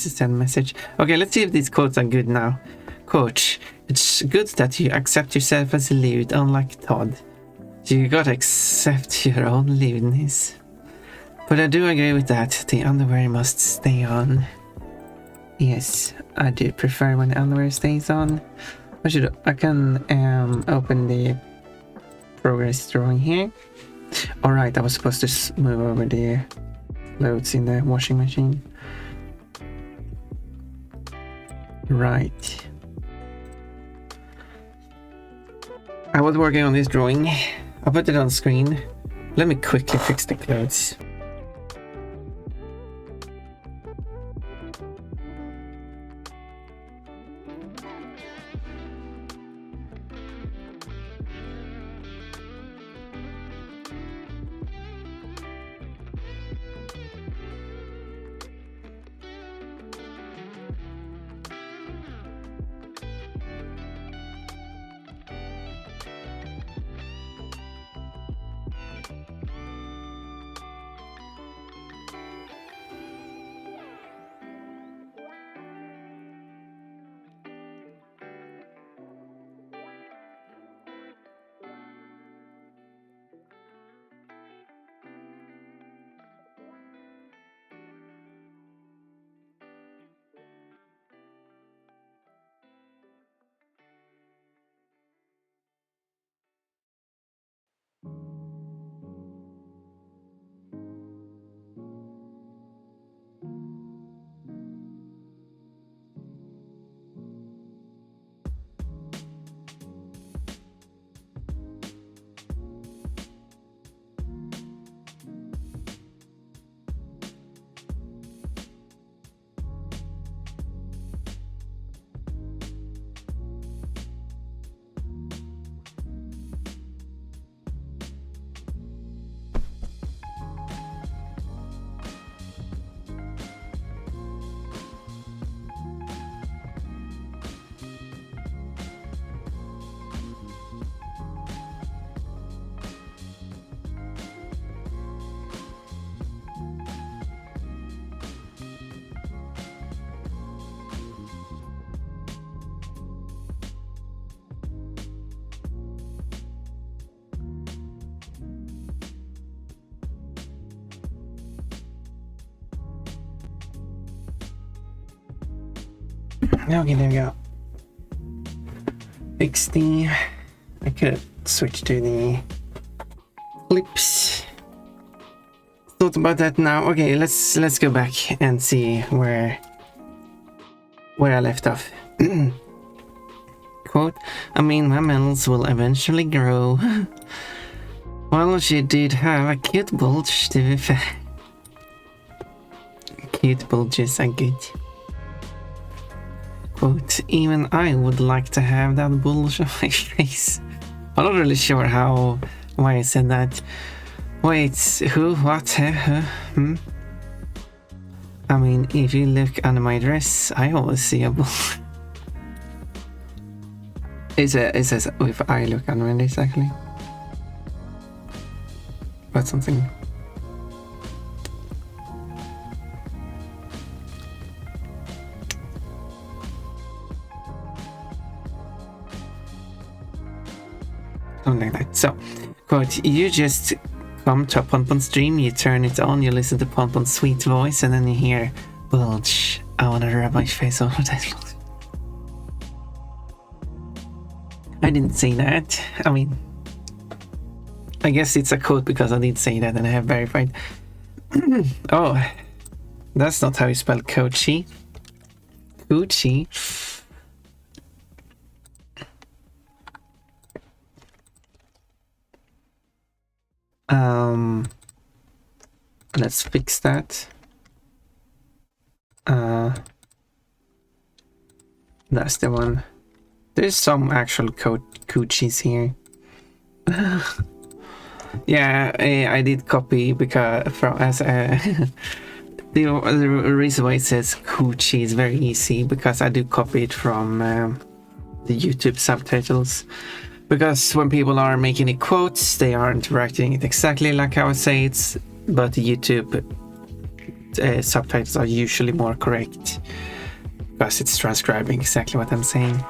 Send message. Okay, let's see if these quotes are good now. Quote, it's good that you accept yourself as a lewd, unlike Todd. You gotta accept your own lewdness. But I do agree with that. The underwear must stay on. Yes, I do prefer when the underwear stays on. I can open the progress drawing here. Alright, I was supposed to move over the loads in the washing machine. Right. I was working on this drawing. I put it on screen. Let me quickly fix the clothes. Okay, there we go. Fix the... I could switch to the clips. Thought about that now. Okay, let's go back and see where I left off. Quote, I mean, mammals will eventually grow. Well, she did have a cute bulge, to be fair. Cute bulges are good. Quote, even I would like to have that bulge on my face. I'm not really sure why I said that. Wait, who, what, who? I mean, if you look under my dress, I always see a bulge. It says if I look under my dress, actually. But something. Something like that. So, quote, you just come to a Ponpon stream, you turn it on, you listen to Ponpon's sweet voice, and then you hear, bulge, I wanna rub my face over that. I didn't say that. I mean, I guess it's a quote because I did say that and I have verified. Oh, that's not how you spell Kochi. Kochi. Let's fix that. That's the one. There's some actual coochies here. Yeah, I did copy because the reason why it says coochie is very easy because I do copy it from the YouTube subtitles. Because when people are making it quotes, they aren't writing it exactly like how I say it, but YouTube subtitles are usually more correct because it's transcribing exactly what I'm saying.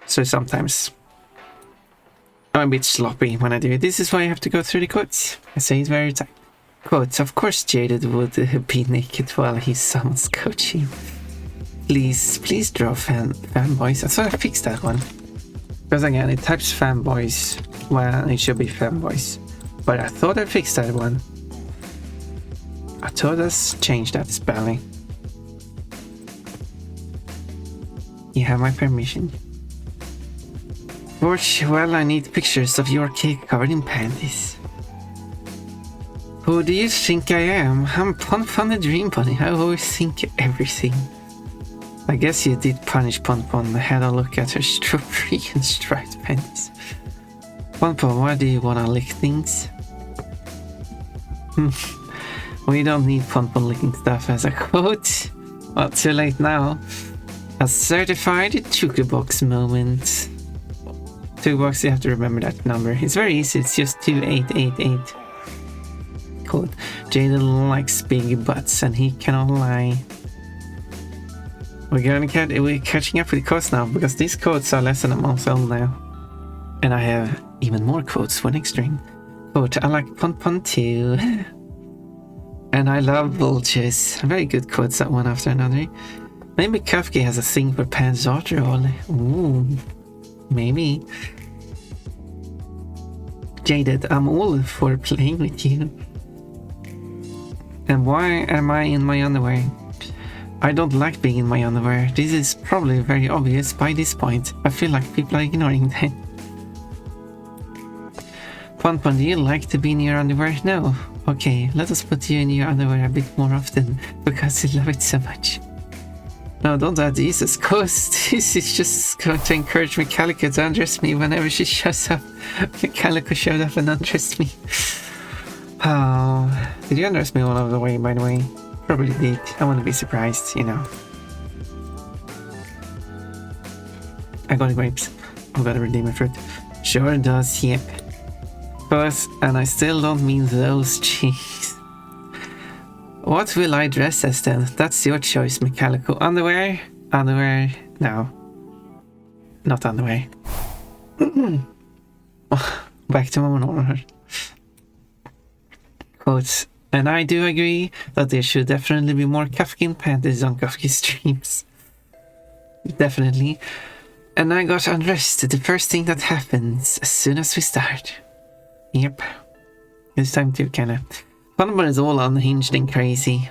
So sometimes I'm a bit sloppy when I do it. This is why I have to go through the quotes. I say it very time. Quotes, of course Jaded would be naked while he's someone's coaching. Please draw fanboys. I thought I fixed that one. Because again, it types fanboys when it should be fanboys. But I thought I fixed that one. I thought I changed that spelling. You have my permission. George, well, I need pictures of your cake covered in panties. Who do you think I am? I'm Pon the Dream Bunny. I always think everything. I guess you did punish Pon. I had a look at her strawberry and striped panties. Pon, why do you wanna lick things? We don't need Pon licking stuff as a quote. Well, too late now. A certified Chukubox moment. 2 bucks, you have to remember that number. It's very easy, it's just 2888. Quote, Jaden likes big butts and he cannot lie. We're catching up with quotes now because these quotes are less than a month old now. And I have even more quotes for next stream. Quote, I like Pon too. And I love vultures. Very good quotes, that one after another. Maybe Kafka has a thing for pants after all. Ooh. Maybe. Jaded, I'm all for playing with you. And why am I in my underwear? I don't like being in my underwear. This is probably very obvious by this point. I feel like people are ignoring that. Pon, do you like to be in your underwear? No. Okay, let us put you in your underwear a bit more often because you love it so much. No, don't add Jesus, cause this is just going to encourage Metallica to undress me whenever she shows up. Metallica showed up and undressed me. Oh, did you undress me all of the way, by the way? Probably did. I wouldn't be surprised, you know. I got grapes. I've got a redeemer fruit. Sure does, yep. Cause, and I still don't mean those, jeez. What will I dress as then? That's your choice, Mechalico. Underwear? Underwear? No. Not underwear. Back to my normal. Quotes. And I do agree that there should definitely be more Kafkin panties on Kafki streams. Definitely. And I got undressed the first thing that happens as soon as we start. Yep. It's time to kinda... Funbun is all unhinged and crazy.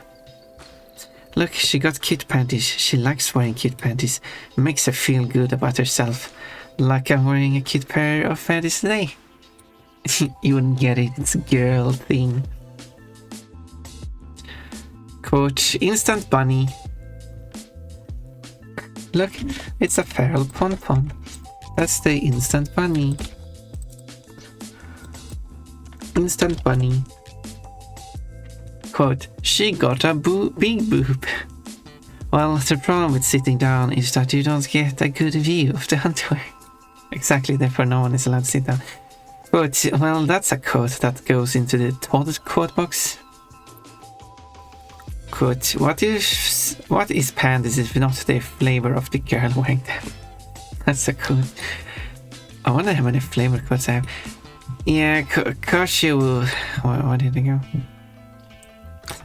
Look, she got cute panties. She likes wearing cute panties. It makes her feel good about herself. Like I'm wearing a cute pair of panties today. You wouldn't get it. It's a girl thing. Quote, instant bunny. Look, it's a feral Pon. That's the instant bunny. Instant bunny. Quote, she got a big boob. Well, the problem with sitting down is that you don't get a good view of the underwear. Exactly, therefore no one is allowed to sit down. Quote, well, that's a quote that goes into the Todd quote box. Quote, what is panties if not the flavor of the girl wearing them? That's a quote. I wonder how many flavor quotes I have. Yeah, Koshi will... Where did he go?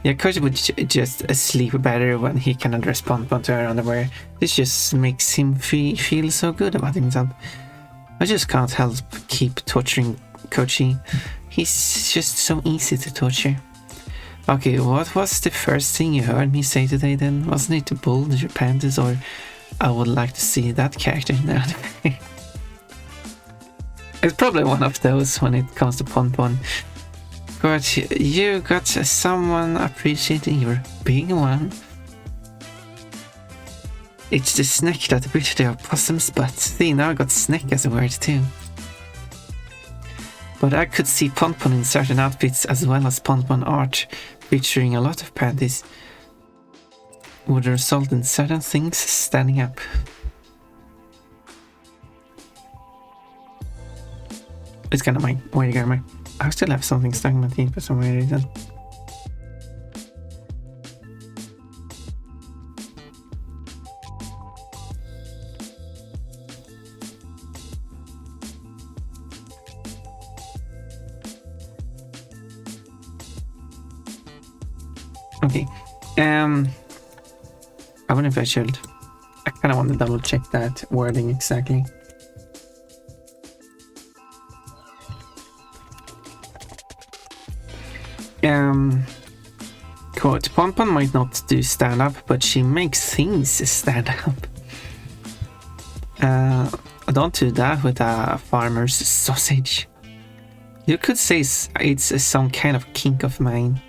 Yeah, Koshi would just sleep better when he can respond to her underwear. This just makes him feel so good about himself. I just can't help keep torturing Koshi. He's just so easy to torture. Okay, what was the first thing you heard me say today then? Wasn't it to bulge your panties, or I would like to see that character in the anime? It's probably one of those when it comes to Pon. But you got someone appreciating your big one. It's the snack that bit the opossum's butt. See, now I got snack as a word too. But I could see Pon in certain outfits as well as Pon art featuring a lot of panties. Would result in certain things standing up. It's kind of my way to go. I still have something stuck in my teeth for some reason. I wonder if I should. I kind of want to double check that wording exactly. Quote, Ponpon might not do stand-up, but she makes things stand up. Don't do that with a farmer's sausage. You could say it's some kind of kink of mine.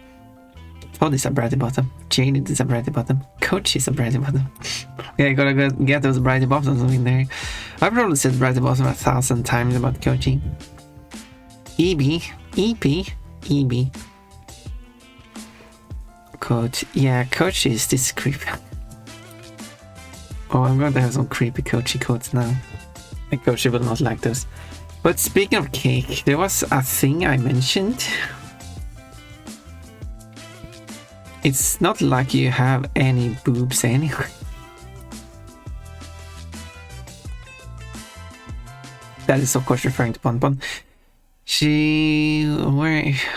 Todd is a bratty bottom. Jaded is a bratty bottom. Coach is a bratty bottom. Yeah, you gotta get those bratty bottoms in there. I've probably said bratty bottom 1,000 times about coaching. EB. Coach. Yeah, coach is this creepy. Oh, I'm going to have some creepy coachy quotes now. And coachy will not like those. But speaking of cake, there was a thing I mentioned. It's not like you have any boobs anyway. That is of course referring to Ponpon.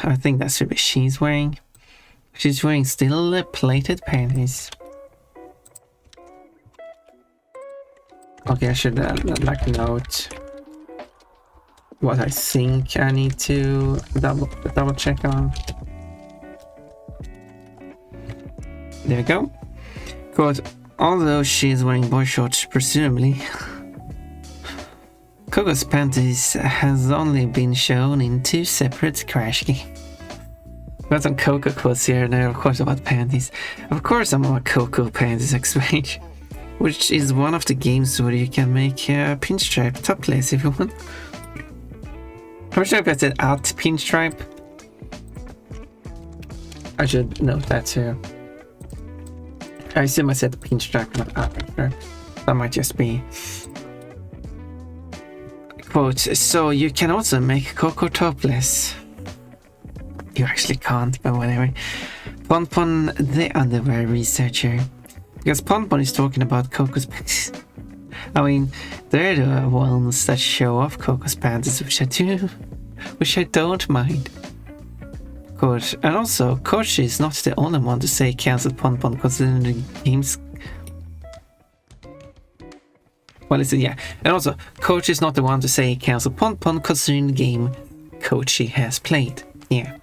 I think that's what she's wearing. She's wearing still plated panties. Okay, I should like note what I think I need to double check on. There we go. Quote, although she is wearing boy shorts, presumably, Coco's panties has only been shown in 2 separate crash games. Got some Coco quotes here, and of course about panties. Of course I'm a Coco panties expert, which is one of the games where you can make a pinstripe topless if you want. I'm sure if I said at pinstripe. I should note that too. I assume I said pinstripe, not at. That might just be. Quote, so you can also make Coco topless. You actually can't, but whatever. Ponpon, the underwear researcher. Because Ponpon is talking about Coco's panties. I mean, they're the ones that show off Coco's panties, which I don't mind. Quote, and also, Kochi is not the only one to say cancel Ponpon considering the game's. Well, it's yeah. And also, Kochi is not the one to say cancel Ponpon considering the game Kochi has played. Yeah.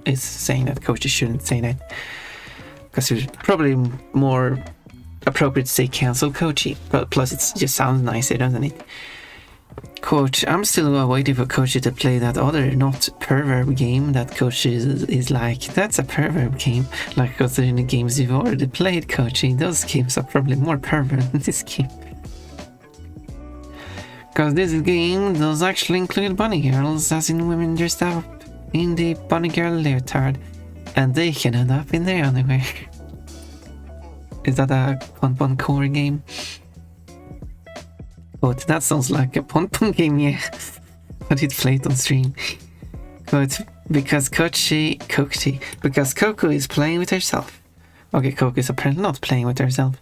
It's saying that Kochi shouldn't say that. Because it's probably more appropriate to say cancel Kochi. But plus it just sounds nicer, doesn't it? Quote, I'm still waiting for Kochi to play that other not perverb game that Kochi is like. That's a perverb game. Like considering the games you've already played, Kochi, those games are probably more perverb than this game. Because this game does actually include bunny girls, as in women dressed up in the bunny girl leotard, and they can end up in their underwear. Is that a Ponpon core game? But that sounds like a Ponpon game, yeah. But it played on stream. But because because Coco is playing with herself. Okay, Coco is apparently not playing with herself.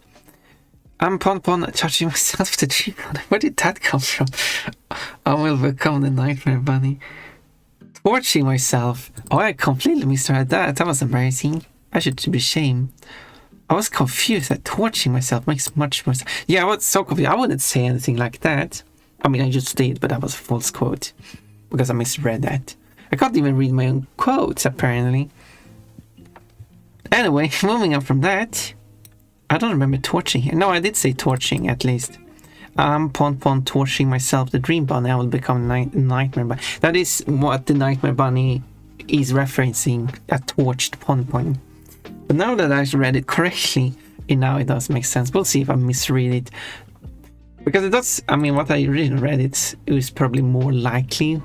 I'm Ponpon touching myself to dream on. Where did that come from? I will become the nightmare bunny. Torching myself. Oh, I completely misread that. That was embarrassing. I should be ashamed. I was confused that torching myself makes much more sense. Yeah, I was so confused. I wouldn't say anything like that. I mean, I just did, but that was a false quote. Because I misread that. I can't even read my own quotes, apparently. Anyway, moving on from that. I don't remember torching here. No, I did say torching, at least. I'm Ponpon torching myself, the dream bunny. I will become nightmare bunny. That is what the nightmare bunny is referencing, a torched Ponpon. But now that I read it correctly, now it does make sense. We'll see if I misread it. Because it does, I mean, what I really read, it was probably more likely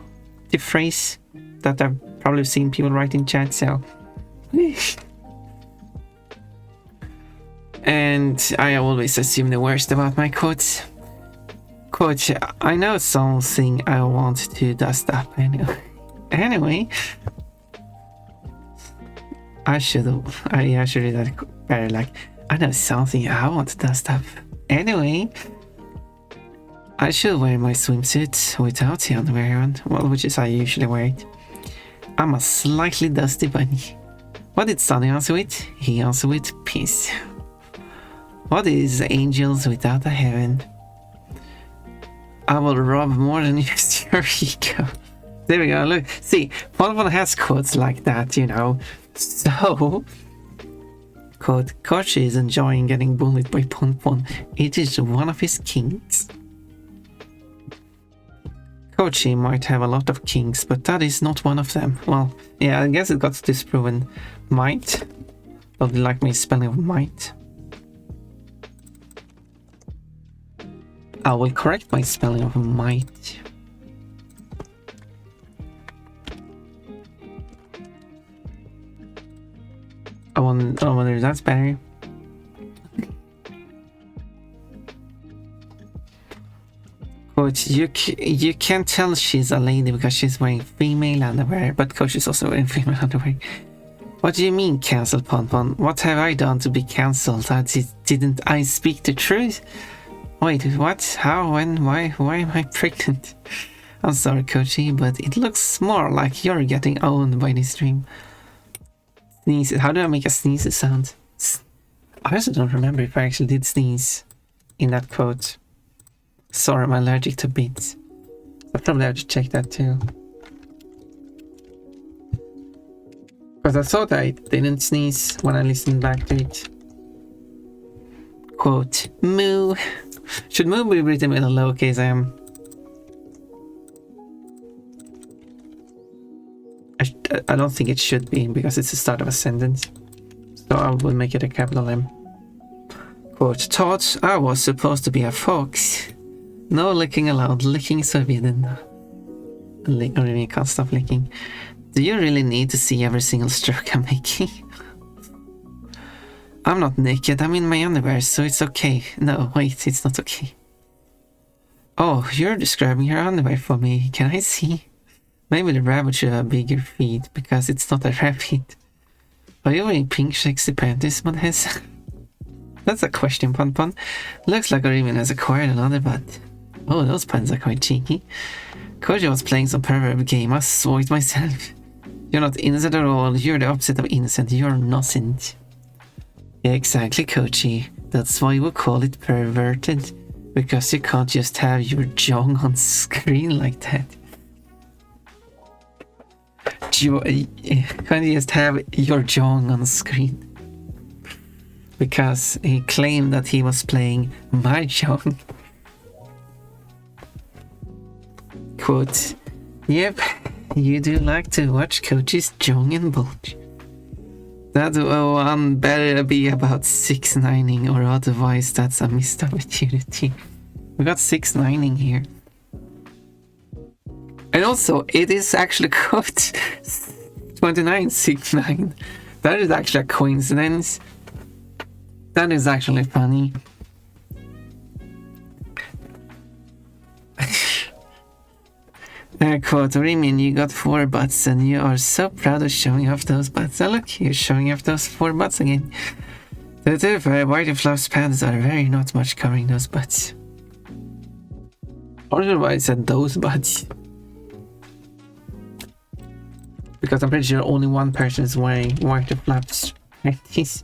the phrase that I've probably seen people write in chat, so. And I always assume the worst about my quotes. Quote, I know something I want to dust up anyway. Anyway. I should read that better, like, I know something I want to dust up. Anyway. I should wear my swimsuit without the underwear on. Well, which is how I usually wear it. I'm a slightly dusty bunny. What did Sonny answer with? He answered with peace. What is angels without a heaven? I will rob more than use your ego. There we go, look. See, Ponpon has quotes like that, you know. So, quote, Kochi is enjoying getting bullied by Ponpon. It is one of his kinks. Kochi might have a lot of kinks, but that is not one of them. Well, yeah, I guess it got disproven. Might. Don't you like my spelling of might? I will correct my spelling of might. I wonder if that's better. Coach, you can't tell she's a lady because she's wearing female underwear, but Coach is also wearing female underwear. What do you mean, cancel Ponpon? What have I done to be cancelled? Didn't I speak the truth? Wait, what? How? When? Why? Why am I pregnant? I'm sorry, Kochi, but it looks more like you're getting owned by this dream. Sneeze. How do I make a sneeze sound? I also don't remember if I actually did sneeze in that quote. Sorry, I'm allergic to beats. I probably have to check that too. Because I thought I didn't sneeze when I listened back to it. Quote, moo. Should moo be written with a lowercase m? I don't think it should be because it's the start of a sentence. So I will make it a capital M. Quote, thought I was supposed to be a fox. No licking allowed, licking is forbidden. I really can't stop licking. Do you really need to see every single stroke I'm making? I'm not naked, I'm in my underwear, so it's okay. No, wait, it's not okay. Oh, you're describing your underwear for me. Can I see? Maybe the rabbit should have bigger feet, because it's not a rabbit. Are you wearing pink sexy panties, Monhes? That's a question, Ponpon. Looks like Orimin has acquired another butt. Oh, those pants are quite cheeky. Koji was playing some pervert game, I saw it myself. You're not innocent at all, you're the opposite of innocent, you're innocent. Yeah, exactly, Koji. That's why we call it perverted. Because you can't just have your jong on screen like that. You can't just have your jong on screen. Because he claimed that he was playing mahjong. Quote, yep, you do like to watch Kochi's jong and bulge. That one better be about 6-9ing or otherwise that's a missed opportunity. We got 6-9ing here. And also, it is actually quote 29-6-9. That is actually a coincidence. That is actually funny. Quote, Rimin, you got 4 butts and you are so proud of showing off those butts. Oh look, you're showing off those 4 butts again. The white and fluff's pants are very not much covering those butts. Or why I said those butts. Because I'm pretty sure only one person is wearing white and fluff's panties.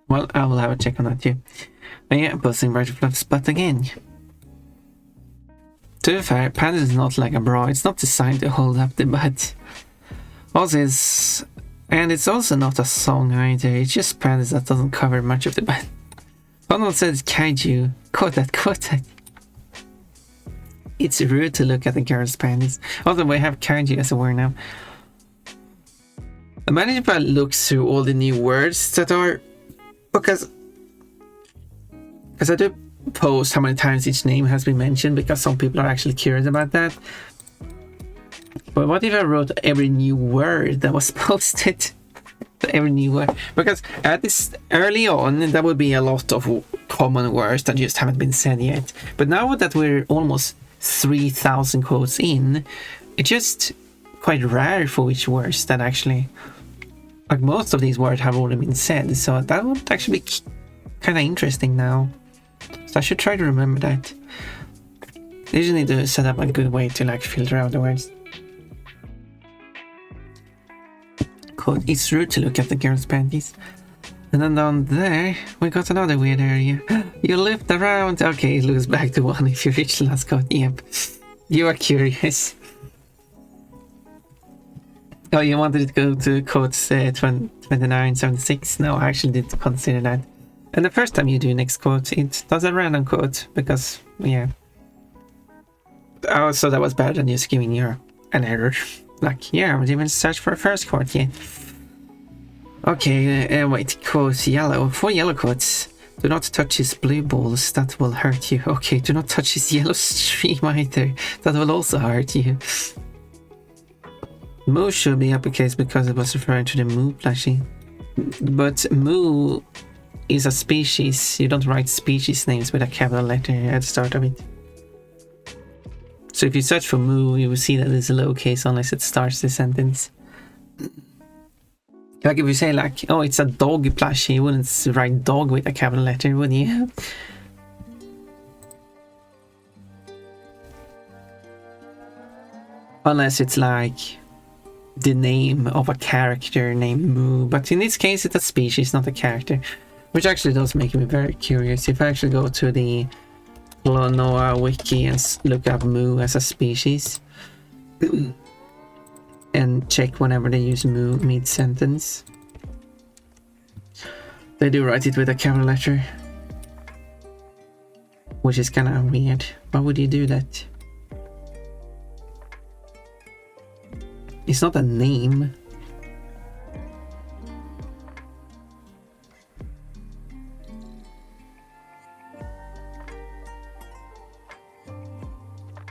Well, I will have a check on that too. And yeah, posting right fluff's butt again. To be fair, pants is not like a bra, it's not designed to hold up the butt. Also it's also not a song either, it's just pants that doesn't cover much of the butt. Someone said kaiju, quote that. It's rude to look at the girl's panties. Although we have kaiju as a word now. Imagine if I look through all the new words that are... Because I do post how many times each name has been mentioned because some people are actually curious about that. But what if I wrote every new word that was posted? Every new word. Because at this early on, there would be a lot of common words that just haven't been said yet. But now that we're almost 3,000 quotes in, it's just quite rare for which words that actually... Like most of these words have already been said, so that would actually be kind of interesting now. So I should try to remember that. You just need to set up a good way to like filter out the words. Cool. It's rude to look at the girls' panties. And then down there, we got another weird area. You lift around. Okay, it looks back to 1 if you reach the last code. Yep. You are curious. Oh, you wanted to go to codes 2976? No, I actually did consider that. And the first time you do next quote, it does a random quote because, yeah. Oh, so that was better than just giving you an error. Like, yeah, I haven't even searched for a first quote yet. Okay, wait, quote yellow. 4 yellow quotes. Do not touch his blue balls, that will hurt you. Okay, do not touch his yellow stream either. That will also hurt you. Moo should be uppercase because it was referring to the moo plushie. But moo is a species. You don't write species names with a capital letter at the start of it. So if you search for moo, you will see that it's a lowercase unless it starts the sentence. Like if you say like, oh, it's a dog plushie, you wouldn't write dog with a capital letter, would you? Unless it's like the name of a character named Moo, but in this case it's a species, not a character, which actually does make me very curious. If I actually go to the Klonoa wiki and look up Moo as a species and check whenever they use Moo mid-sentence, they do write it with a capital letter, which is kind of weird. Why would you do that? It's not a name.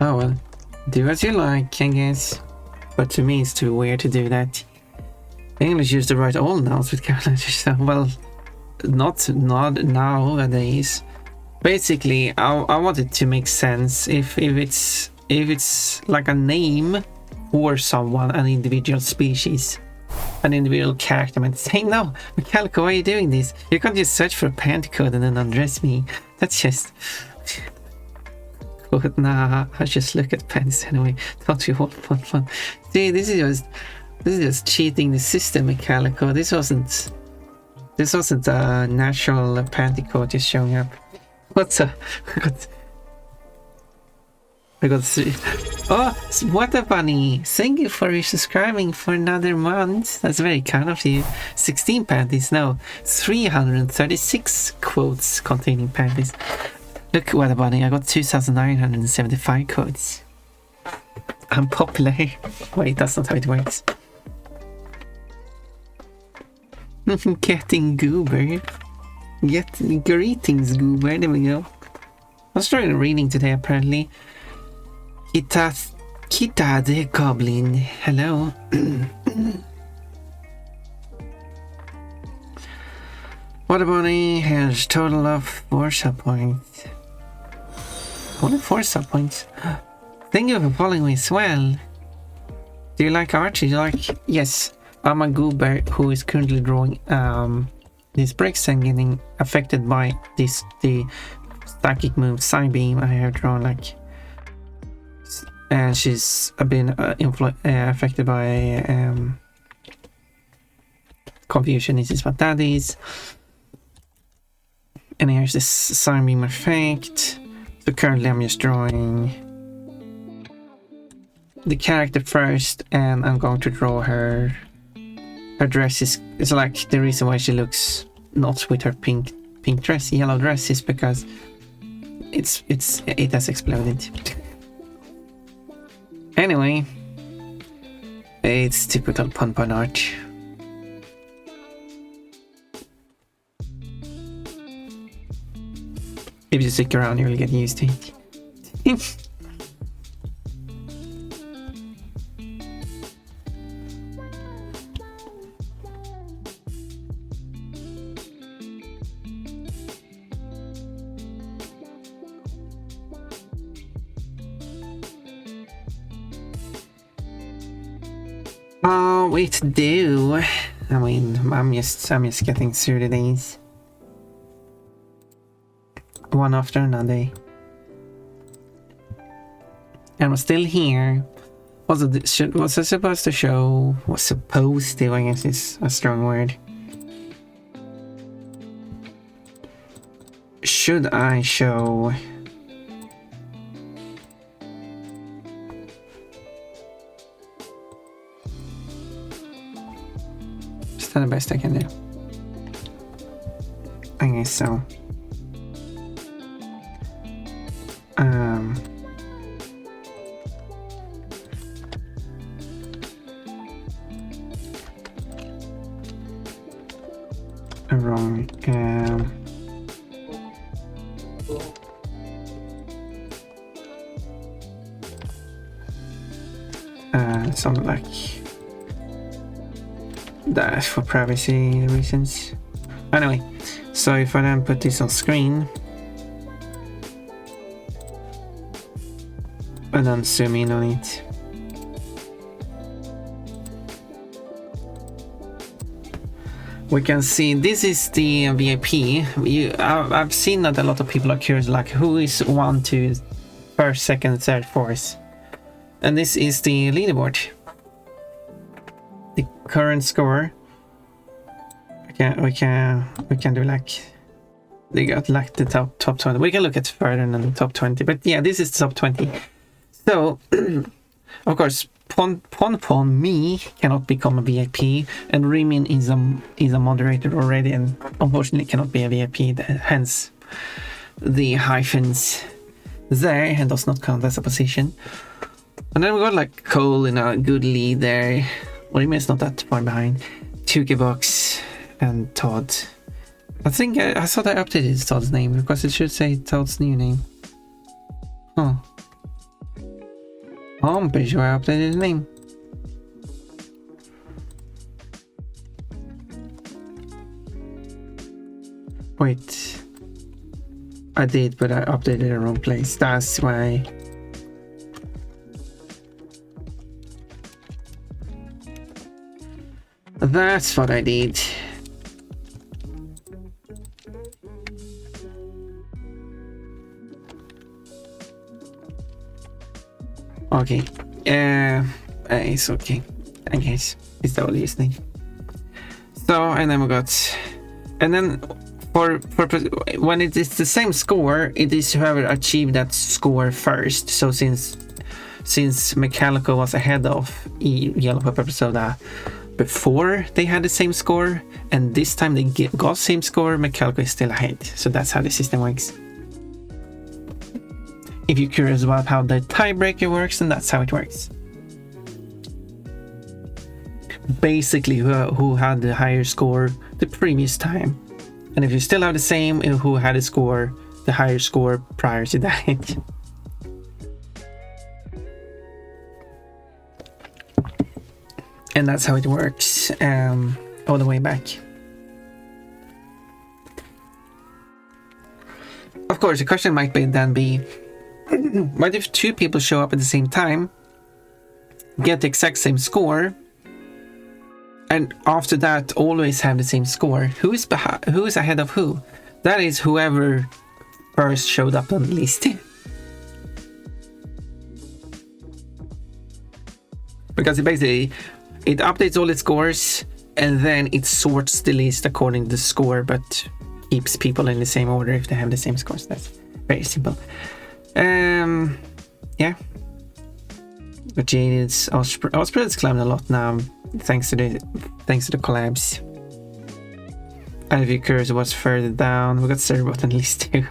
Oh well, do as you like, I guess. But to me it's too weird to do that. English used to write all nouns with capital letters, so well, not nowadays. Basically, I want it to make sense if it's like a name or someone, an individual species, an individual character might say, no, Metallica, why are you doing this? You can't just search for a pant code and then undress me. That's just... But nah, I just look at pants anyway. Don't you want fun? See, this is just cheating the system, Metallica. This wasn't a natural panty code just showing up. What's a... I got 3. Oh, what a bunny! Thank you for resubscribing for another month. That's very kind of you. 16 panties, no, 336 quotes containing panties. Look, what a bunny! I got 2,975 quotes. I'm popular. Wait, that's not how it works. Getting goober. Greetings, goober. There we go. I was trying reading today, apparently. Kita the goblin. Hello. What a bunny has total of 4 sub points. Only 4 sub points. Thank you for following me as well. Do you like art? Do you like... Yes, I'm a goober who is currently drawing these bricks and getting affected by the psychic move Psybeam. I have drawn like... And she's been affected by confusion. This is what that is. And here's this Sunbeam effect. So currently I'm just drawing the character first, and I'm going to draw her. Her dress is like the reason why she looks not with her pink dress, yellow dress, is because it has exploded. Anyway, it's typical pun art. If you stick around, you will get used to it. Oh, it do. I mean, I'm just getting through the days. one after another. And we're still here. Was I supposed to show? Was supposed to, I guess is a strong word. Should I show? Is that the best I can do? I guess so. Wrong. Something like that for privacy reasons. Anyway, so if I then put this on screen and then zoom in on it, we can see this is the VIP. I've seen that a lot of people are curious, like who is 1, 2, first, second, third, fourth, and this is the leaderboard. The current score. We can do like they got like the top 20. We can look at further than the top 20, but yeah, this is the top 20. So of course, Pon me cannot become a VIP, and Rimin is a moderator already, and unfortunately cannot be a VIP. Hence the hyphens there, and does not count as a position. And then we got like Cole in a good lead there. Rimin is not that far behind. 2K Box and Todd. I think I thought I updated Todd's name because it should say Todd's new name. Huh. Oh, I'm pretty sure I updated the name. Wait. I did, but I updated the wrong place. That's why. That's what I did. Okay. It's okay. I guess it's the only thing. So, and then we got, and then for when it is the same score, it is whoever achieved that score first. So since Metallica was ahead of Yellow Pepper Soda before they had the same score, and this time they got same score, Metallica is still ahead. So that's how the system works. If you're curious about how the tiebreaker works, then that's how it works. Basically, who had the higher score the previous time, and if you still have the same, who had a score, the higher score prior to that. And that's how it works all the way back. Of course, the question might then be, what if two people show up at the same time, get the exact same score, and after that always have the same score? Who is ahead of who? That is whoever first showed up on the list. Because it updates all its scores, and then it sorts the list according to the score, but keeps people in the same order if they have the same scores. That's very simple. Yeah. But Jaded's Osprey's climbed a lot now, thanks to the collabs. And if you're curious what's further down, we got Cerbot on the list too.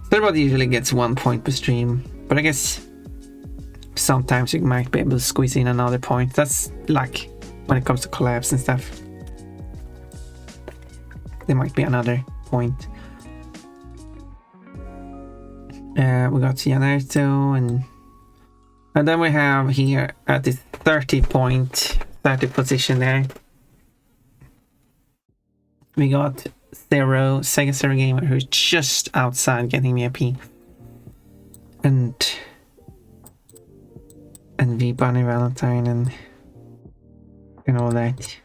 Cerbot usually gets 1 point per stream, but I guess sometimes you might be able to squeeze in another point. That's like when it comes to collabs and stuff. There might be another point. We got Gianerto, and then we have here at the 30 position there, we got Sega Zero Gamer, who's just outside getting VIP, and V Bunny Valentine and all that.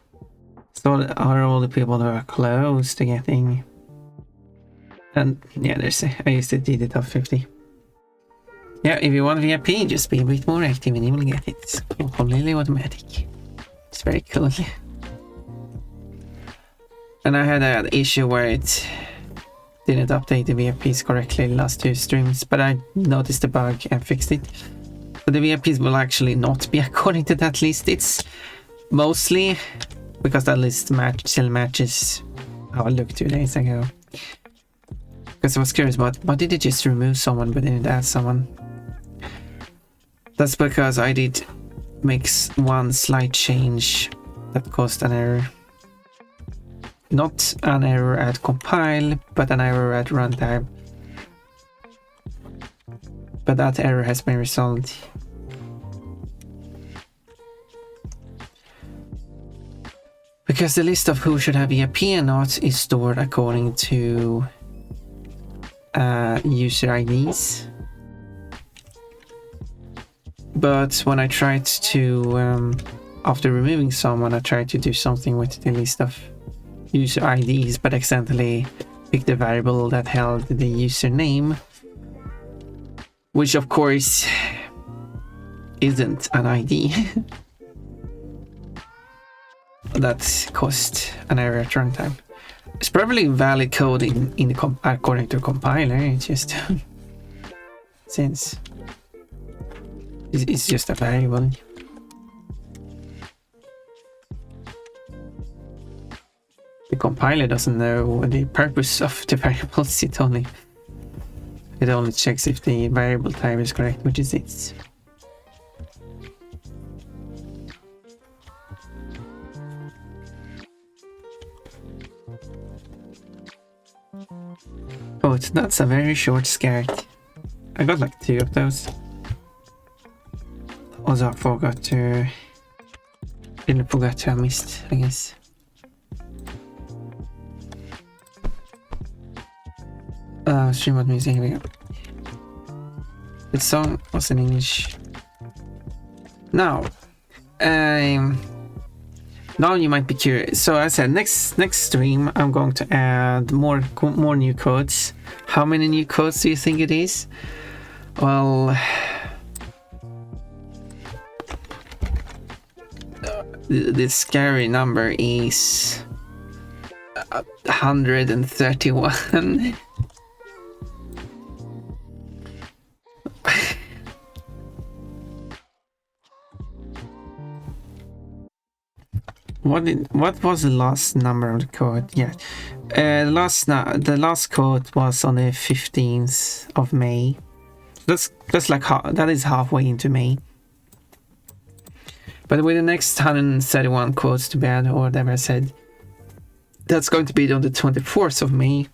So are all the people that are close to getting And yeah, I used to do the top 50. Yeah, if you want VIP, just be a bit more active and you will get it. It's completely automatic. It's very cool. And I had an issue where it didn't update the VIPs correctly the last 2 streams, but I noticed the bug and fixed it. So the VIPs will actually not be according to that list. It's mostly because that list still matches how I looked 2 days ago. Because I was curious about why did it just remove someone but didn't add someone? That's because I did make one slight change that caused an error. Not an error at compile, but an error at runtime. But that error has been resolved. Because the list of who should have VIP and not is stored according to user IDs. But when I tried to, after removing someone, I tried to do something with the list of user IDs, but accidentally picked the variable that held the username, which of course isn't an ID. That caused an error at runtime. It's probably valid code in the according to compiler. It's just since it's just a variable. The compiler doesn't know the purpose of the variables. It only checks if the variable type is correct, which is it. Oh, that's a very short skirt. I got like 2 of those. Also, I forgot to I missed, I guess. Stream what music, here we go. The song was in English. Now, now you might be curious. So as I said, next stream I'm going to add more new codes. How many new codes do you think it is? Well, the scary number is 131. What was the last number of the code? Yeah, the last code was on the 15th of May. That's like that is halfway into May. But with the next 131 codes to be added, or whatever I said, that's going to be on the 24th of May,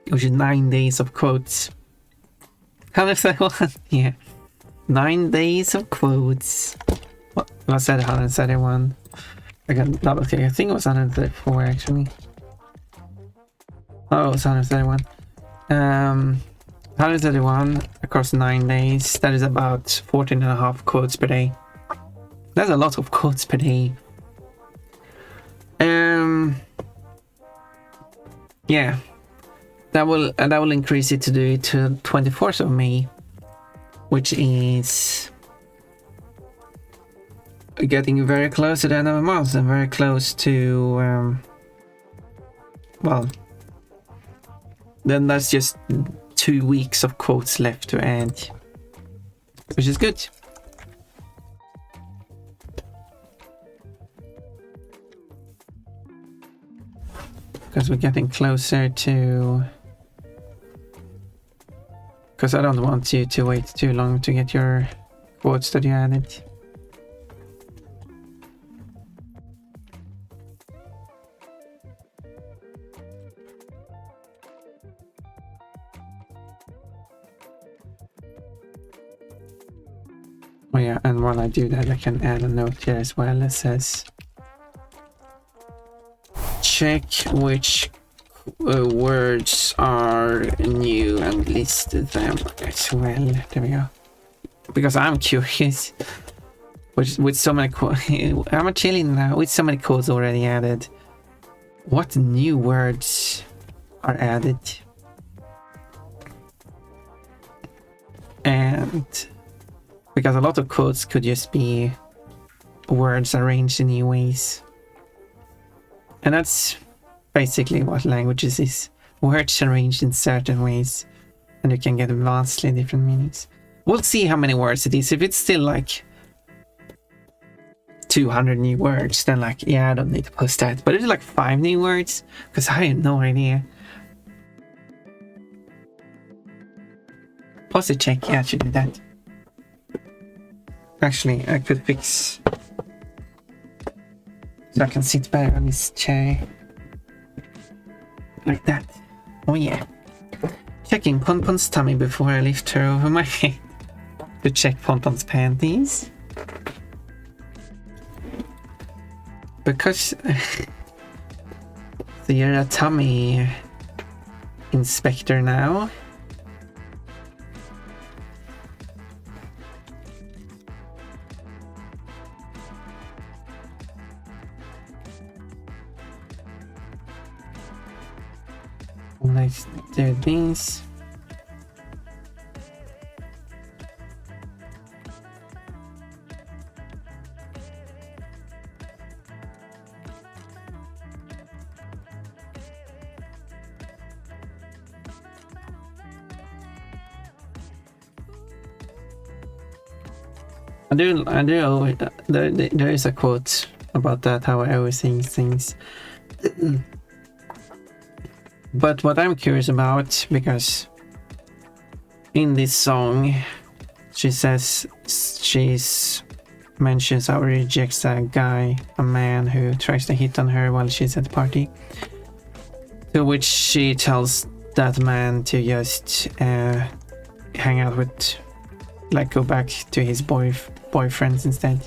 which is 9 days of codes. 131, yeah, 9 days of quotes. What I said 131. I got double check. I think it was 134 actually. Oh, it was 131. 131 across 9 days. That is about 14.5 quotes per day. That's a lot of quotes per day. Yeah, that will increase it to do it to 24th of May, which is getting very close to the end of the month and very close to well, then that's just 2 weeks of quotes left to add, which is good. Because we're getting closer to, because I don't want you to wait too long to get your quotes that you added. Oh yeah, and while I do that, I can add a note here as well that says check which words are new and list them as well. There we go. Because I'm curious with so many I'm chilling now with so many codes already added. What new words are added. And because a lot of quotes could just be words arranged in new ways. And that's basically what languages is. Words arranged in certain ways. And you can get vastly different meanings. We'll see how many words it is. If it's still like 200 new words, then like, yeah, I don't need to post that. But if it's like 5 new words, because I have no idea. Post a check, yeah, I should do that. Actually, I could fix so I can sit better on this chair. Like that. Oh yeah. Checking Ponpon's tummy before I lift her over my head. To check Ponpon's panties. Because so you're a tummy inspector now. Let's do this. There is a quote about that, how I always say things. But what I'm curious about, because in this song, she says mentions how rejects a man who tries to hit on her while she's at the party. To which she tells that man to just hang out with, like, go back to his boyfriends instead.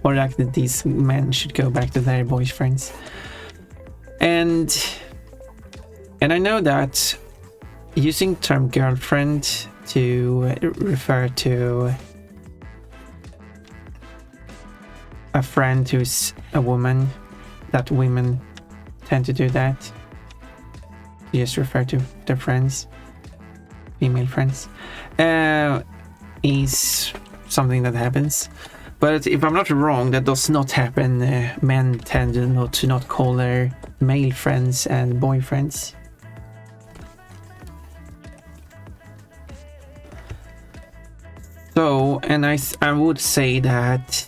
Or like that these men should go back to their boyfriends. And I know that using the term girlfriend to refer to a friend who's a woman, that women tend to do that. You just refer to their friends, female friends, is something that happens. But if I'm not wrong, that does not happen. Men tend to not call their male friends and boyfriends. So, and I would say that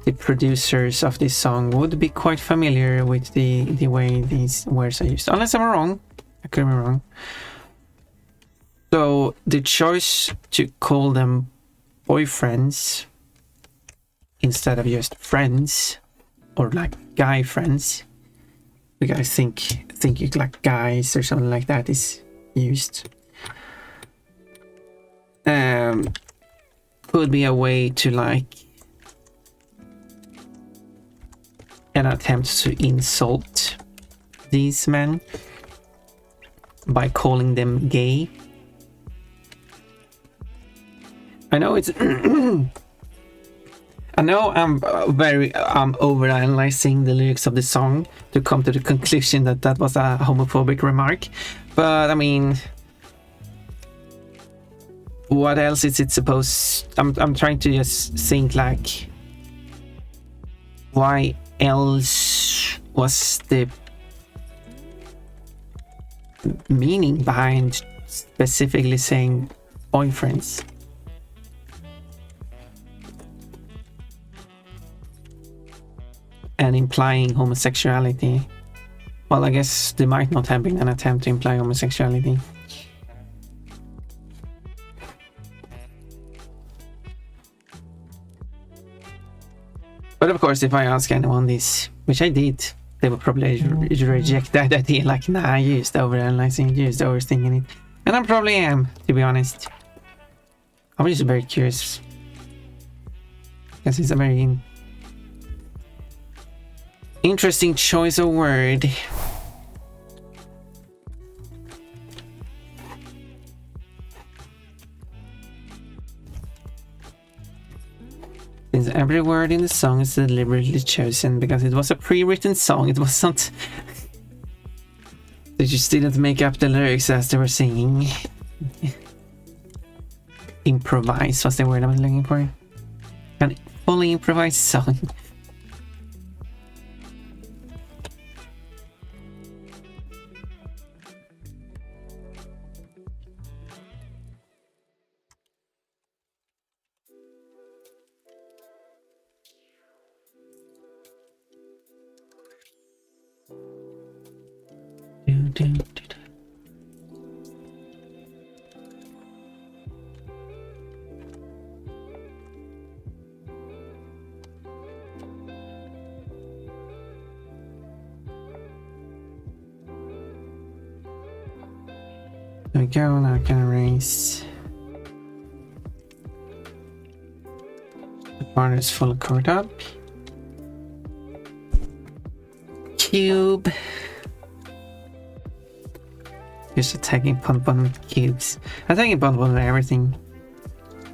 the producers of this song would be quite familiar with the way these words are used. Unless I'm wrong. I could be wrong. So, the choice to call them boyfriends instead of just friends, or like guy friends, because I think it like guys or something like that is used. Could be a way to like an attempt to insult these men by calling them gay. I know it's I know I'm overanalyzing the lyrics of the song to come to the conclusion that that was a homophobic remark, but I mean, what else is it supposed? I'm trying to just think like, why else was the meaning behind specifically saying boyfriends? And implying homosexuality. Well, I guess there might not have been an attempt to imply homosexuality. But of course, if I ask anyone this, which I did, they would probably reject that idea, like, nah, you just overanalyzing, you just overthinking it. And I probably am, to be honest. I'm just very curious. Because it's a very interesting choice of word. Since every word in the song is deliberately chosen because it was a pre-written song, it was not. just didn't make up the lyrics as they were singing. Improvise was the word I was looking for. An fully improvised song. There we go, now I can erase. The part is full covered up. Cube. Just attacking Pon with cubes. Attacking Pon with everything.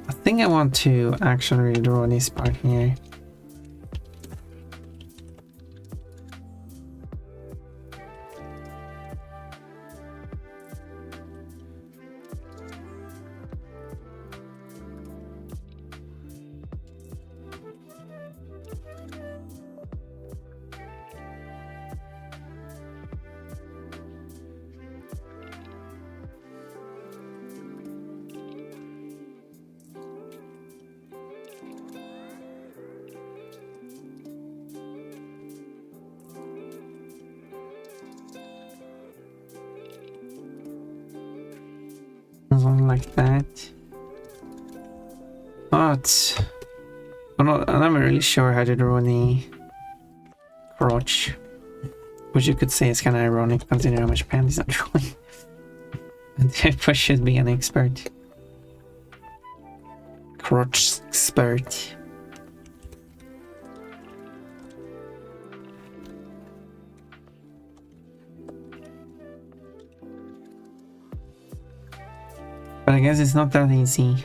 I think I want to actually redraw this part here. Something like that. But I'm not really sure how to draw the crotch, which you could say is kind of ironic considering how much panties I'm drawing. And therefore should be an expert. Crotch expert. But I guess it's not that easy.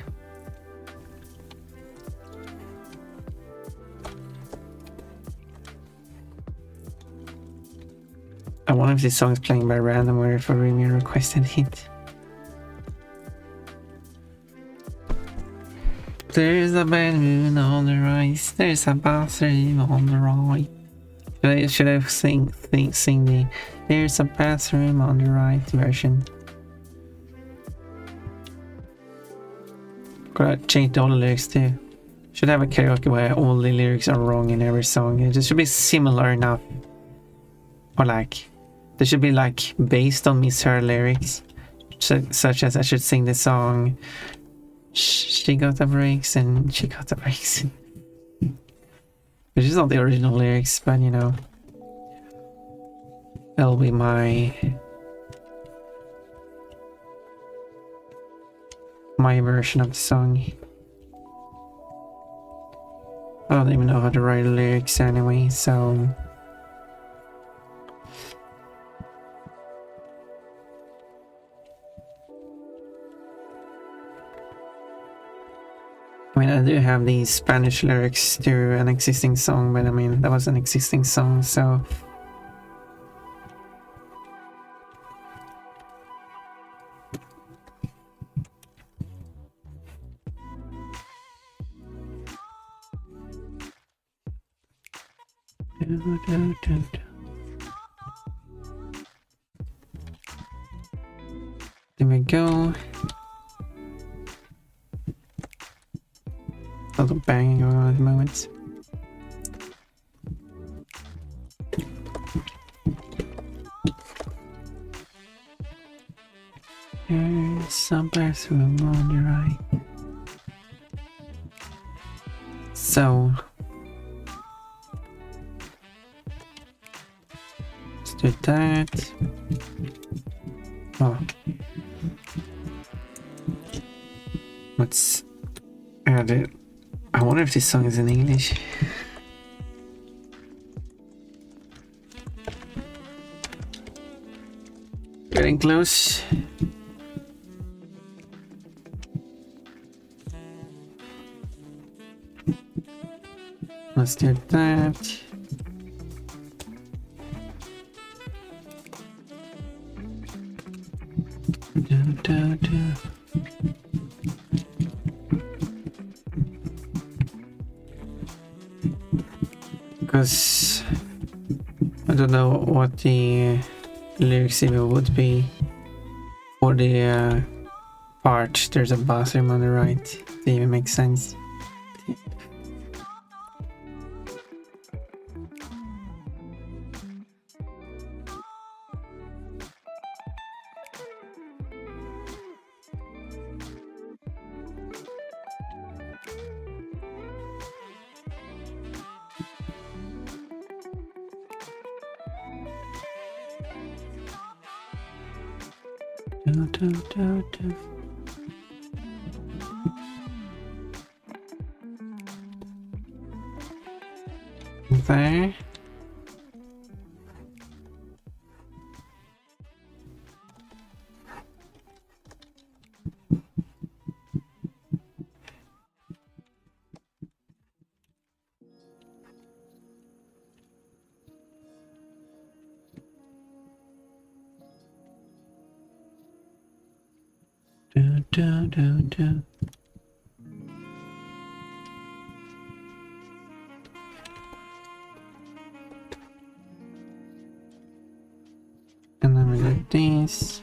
I wonder if this song is playing by random or if a Remy requested it. There's a bedroom on the right, there's a bathroom on the right. Should I sing the there's a bathroom on the right version? Gotta change all the lyrics too. Should have a karaoke where all the lyrics are wrong in every song. It just should be similar enough. Or like, they should be like based on misheard lyrics. Such as I should sing the song She Got the Breaks and She Got the Breaks. Which is not the original lyrics, but you know. That'll be my version of the song. I don't even know how to write lyrics anyway, so I mean, I do have these Spanish lyrics to an existing song, but I mean, that was an existing song, so there we go. A little banging going on at the moment. There's some bathroom on the right. So let's do that. Oh, let's add it. I wonder if this song is in English. Getting close. Let's do that. Because I don't know what the lyrics even would be for the part. There's a bathroom on the right. Does it even make sense? There. And then we do this.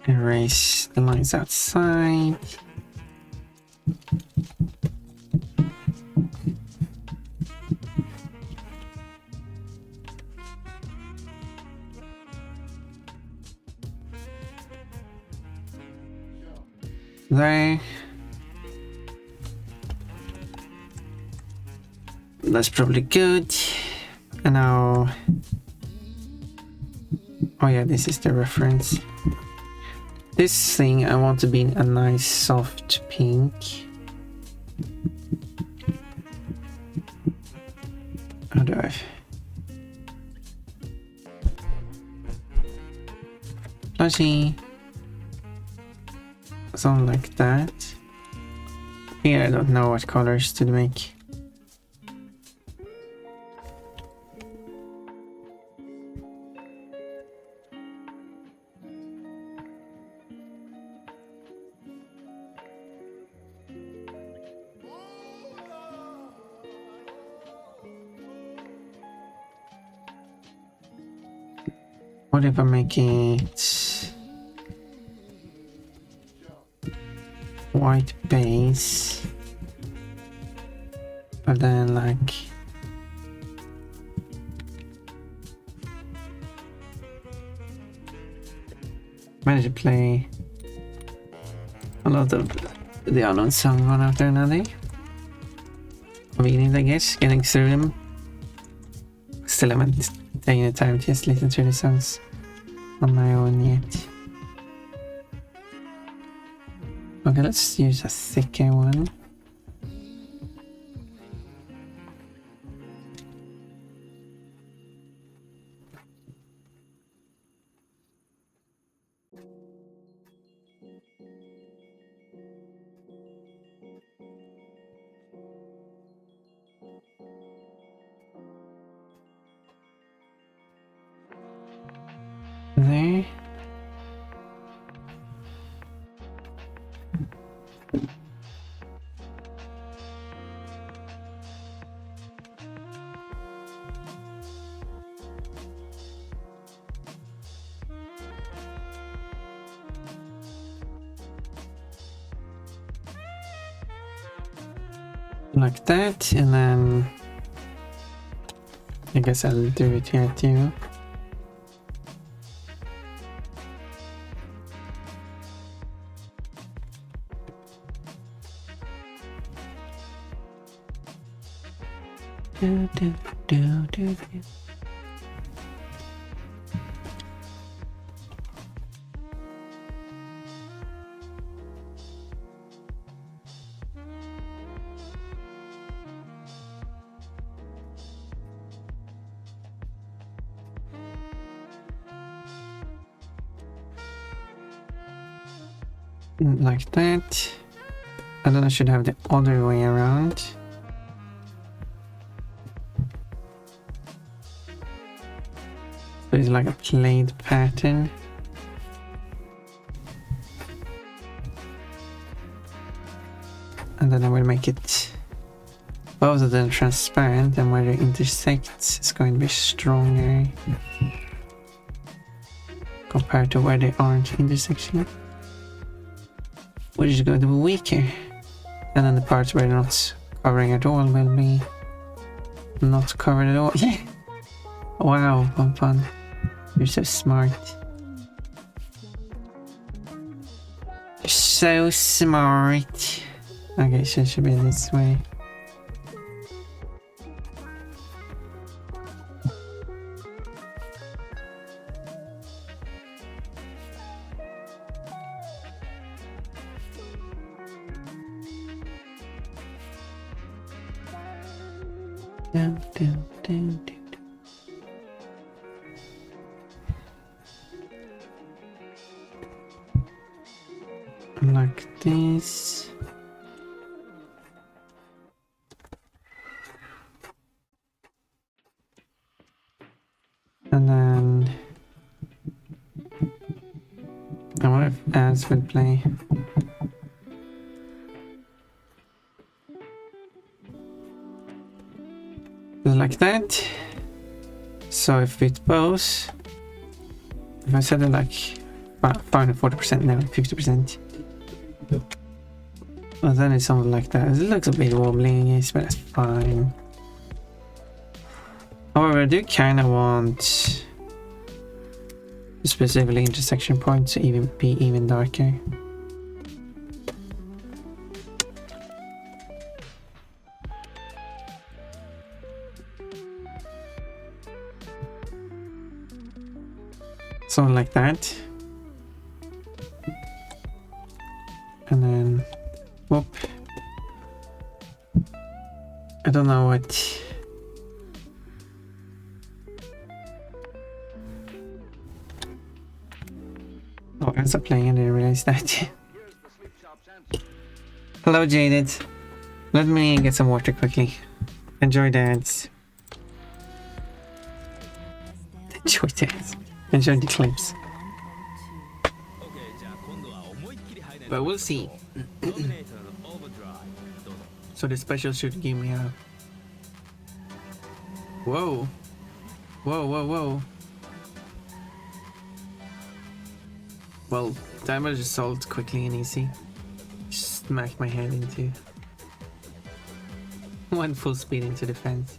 Erase the lines outside. There. That's probably good. And now, oh yeah, this is the reference. This thing I want to be a nice soft pink. How do I? Flashy. Something like that. Here I don't know what colors to make. What if I make it white base, but then like managed to play a lot of the unknown song one after another. Convenient, I guess, getting through them. Still haven't taken the time to just listen to the songs on my own yet. Okay, let's use a thicker one. There. Like that, and then I guess I'll do it here too. Do, do, do, do, do. Like that. And then I should have the other way around. So it's like a plaid pattern. And then I will make it both of them transparent, and where it intersects it's going to be stronger compared to where they aren't intersecting, which is going to be weaker. And then the parts where they're not covering at all will be not covered at all. Yeah! Wow, Bonfun. You're so smart. You're so smart. Okay, so it should be this way. Down, down, down, down. Like this. And then I wonder if ads will play. Like that. So if it both, if I set it like 40% now, 50%. Well, then it's something like that. It looks a bit wobbly, yes, but that's fine. However, I do kind of want specifically intersection points to be even darker. Something like that. And then, whoop. I don't know what. Oh, as a playing, I didn't realize that. Hello, Jaded. Let me get some water quickly. Enjoy dance. Enjoy dance. Enjoy the clips. But we'll see. So the special should give me a... Whoa. Whoa, whoa, whoa. Well, damage is solved quickly and easy. Smacked my head into... Went full speed into the fence.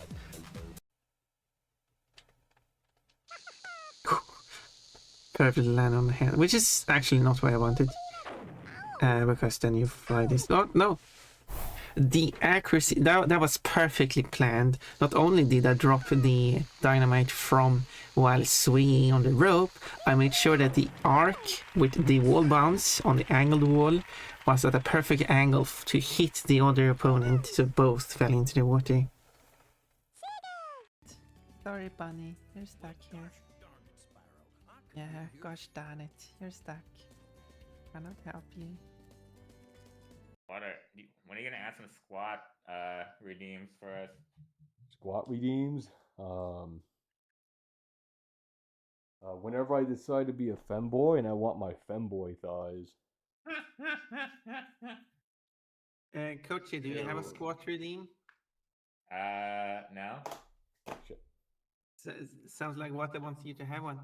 Perfect land on the head, which is actually not what I wanted. Because then you fly this. Oh, no! The accuracy, that was perfectly planned. Not only did I drop the dynamite from while swinging on the rope, I made sure that the arc with the wall bounce on the angled wall was at a perfect angle to hit the other opponent, so both fell into the water. Sorry, Bunny, you're stuck here. Yeah, gosh darn it, you're stuck. Cannot help you. When are you gonna add some squat redeems for us? Squat redeems? Whenever I decide to be a femboy and I want my femboy thighs. Coachy, do you have a squat redeem? No. Shit. Sounds like Wata wants you to have one.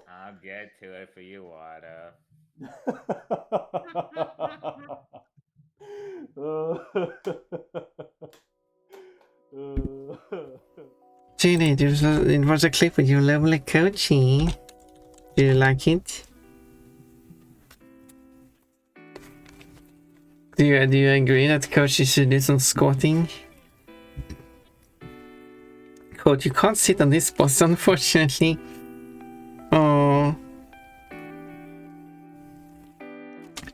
I'll get to it for you, Wada. Jenny, it was a clip with your lovely Coachy. Do you like it? Do you agree that Coachy should do some squatting? Coach, you can't sit on this boss, unfortunately. Oh.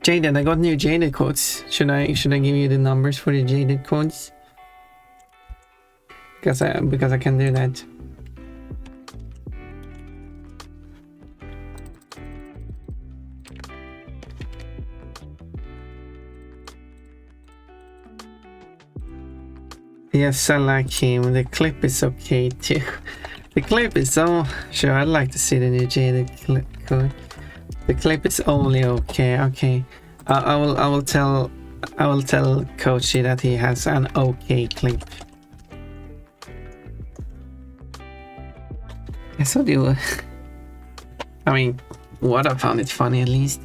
Jaded, I got new Jaded codes. Should I give you the numbers for the Jaded codes? Because I can do that. Yes, I like him. The clip is okay too. The clip is so sure. I'd like to see the new Jaded clip code. The clip is only okay. Okay, I will tell Coachy that he has an okay clip. Yes, I do. I mean, what I found it funny at least.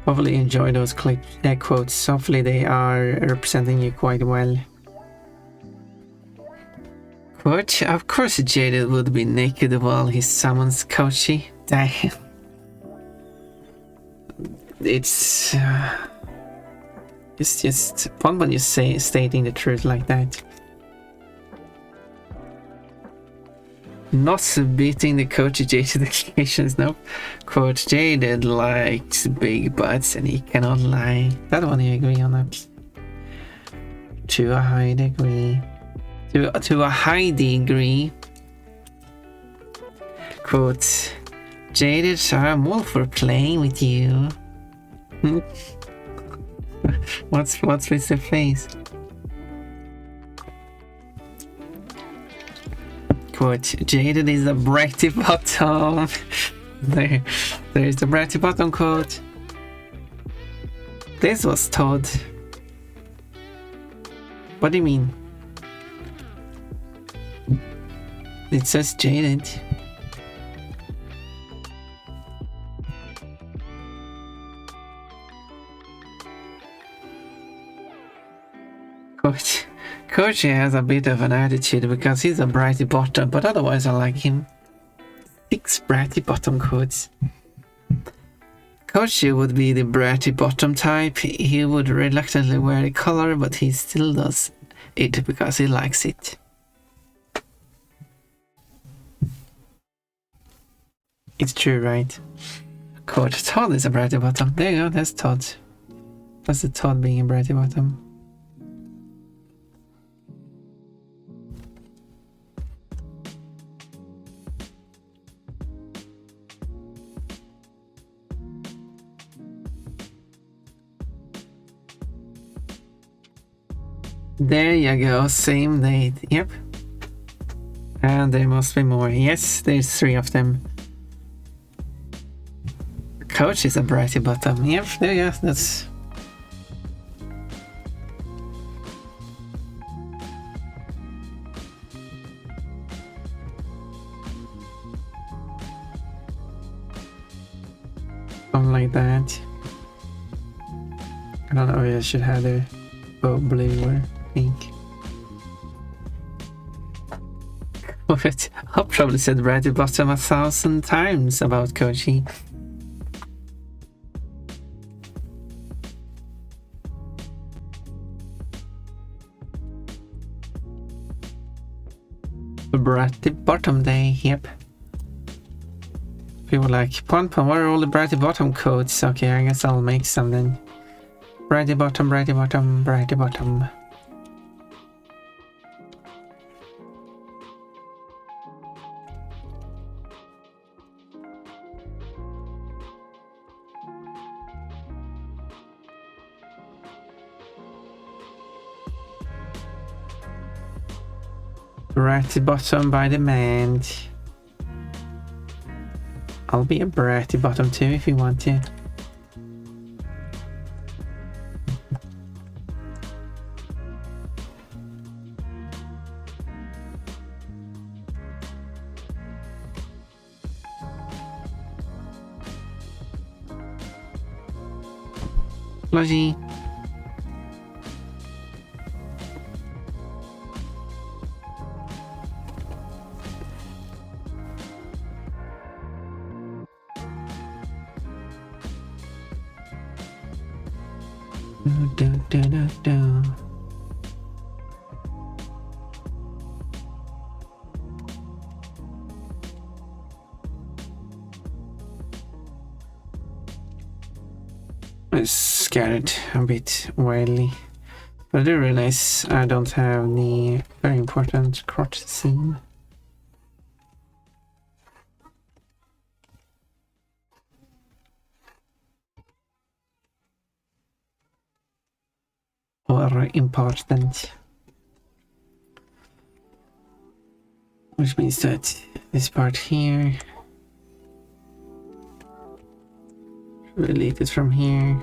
Hopefully you enjoy those quotes. Hopefully they are representing you quite well. Quote, of course Jaded would be naked while he summons Kochi. Damn. It's just fun when you say stating the truth like that. Not beating the Coach Jaded occasions, nope. Coach Jaded likes big butts and he cannot lie. That one you agree on that. To a high degree. To a high degree. Quote, Jaded, I'm all for playing with you. What's with the face? Quote, Jaded is a bratty bottom. There's the bratty bottom quote. This was Todd. What do you mean? It says Jaded. Coach has a bit of an attitude because he's a bratty bottom, but otherwise I like him. 6 bratty bottom quotes. Coach would be the bratty bottom type. He would reluctantly wear the collar, but he still does it because he likes it. It's true, right? Coach Todd is a bratty bottom. There you go, that's Todd. That's the Todd being a bratty bottom. There you go, same date, yep. And there must be more. Yes, there's 3 of them. Coach is a bratty bottom. Yep, there you go, that's... something like that. I don't know if I should have the blue or pink. I've probably said bratty bottom 1,000 times about Kochi. Bratty bottom day, yep. People like, Pon, what are all the bratty bottom codes? Okay, I guess I'll make some then. Bratty bottom, bratty bottom, bratty bottom. Bratty bottom by demand. I'll be a bratty bottom too if you want to. Lodgy. It's scattered a bit wildly, but I do realize I don't have the very important crotch scene. more important. Which means that this part here, delete it from here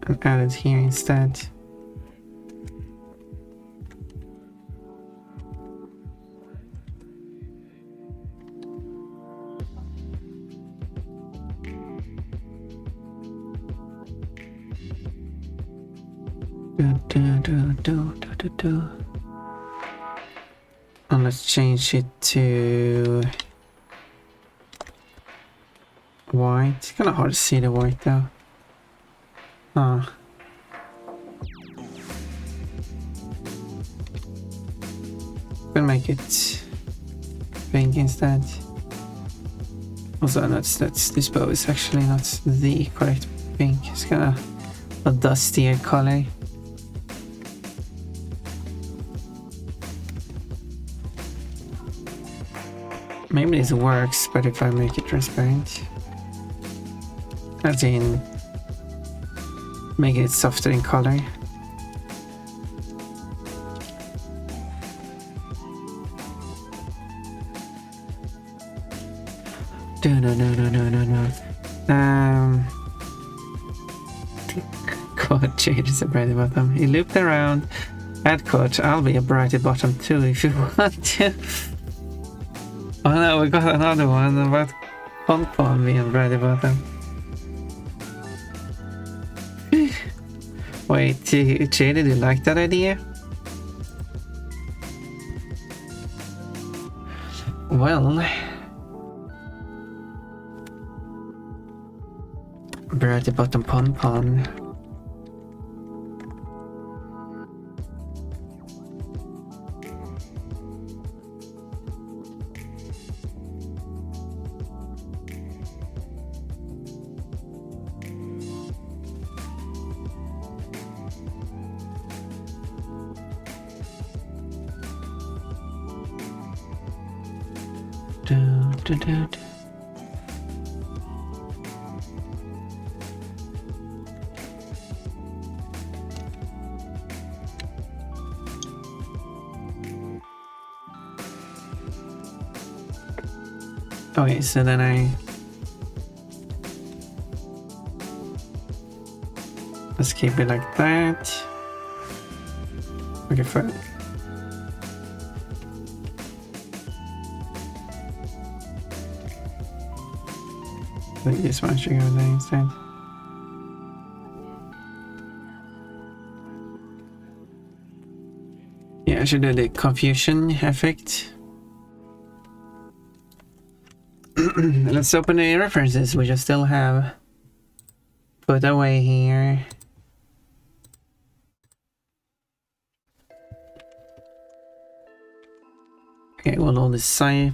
and add it here instead. And let's change it to white. It's kind of hard to see the white though. Ah. We'll make it pink instead. Also, this bow is actually not the correct pink. It's kind of a dustier color. Maybe this works, but if I make it transparent, as in make it softer in color. No. Quad changes a brighter bottom. You looped around. Add quad. I'll be a brighter bottom too if you want to. Oh no, we got another one about Pom being brighter bottom. Wait, Jay, did you like that idea? Well, brighter bottom Pom. Okay, so then let's keep it like that. Okay, fine. I think this one should go there instead. Yeah, I should do the confusion effect. Let's open the references which I still have put away here. Okay, well, all this sine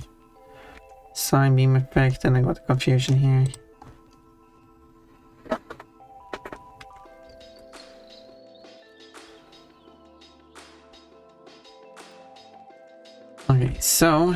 beam effect, and I got the confusion here. Okay, so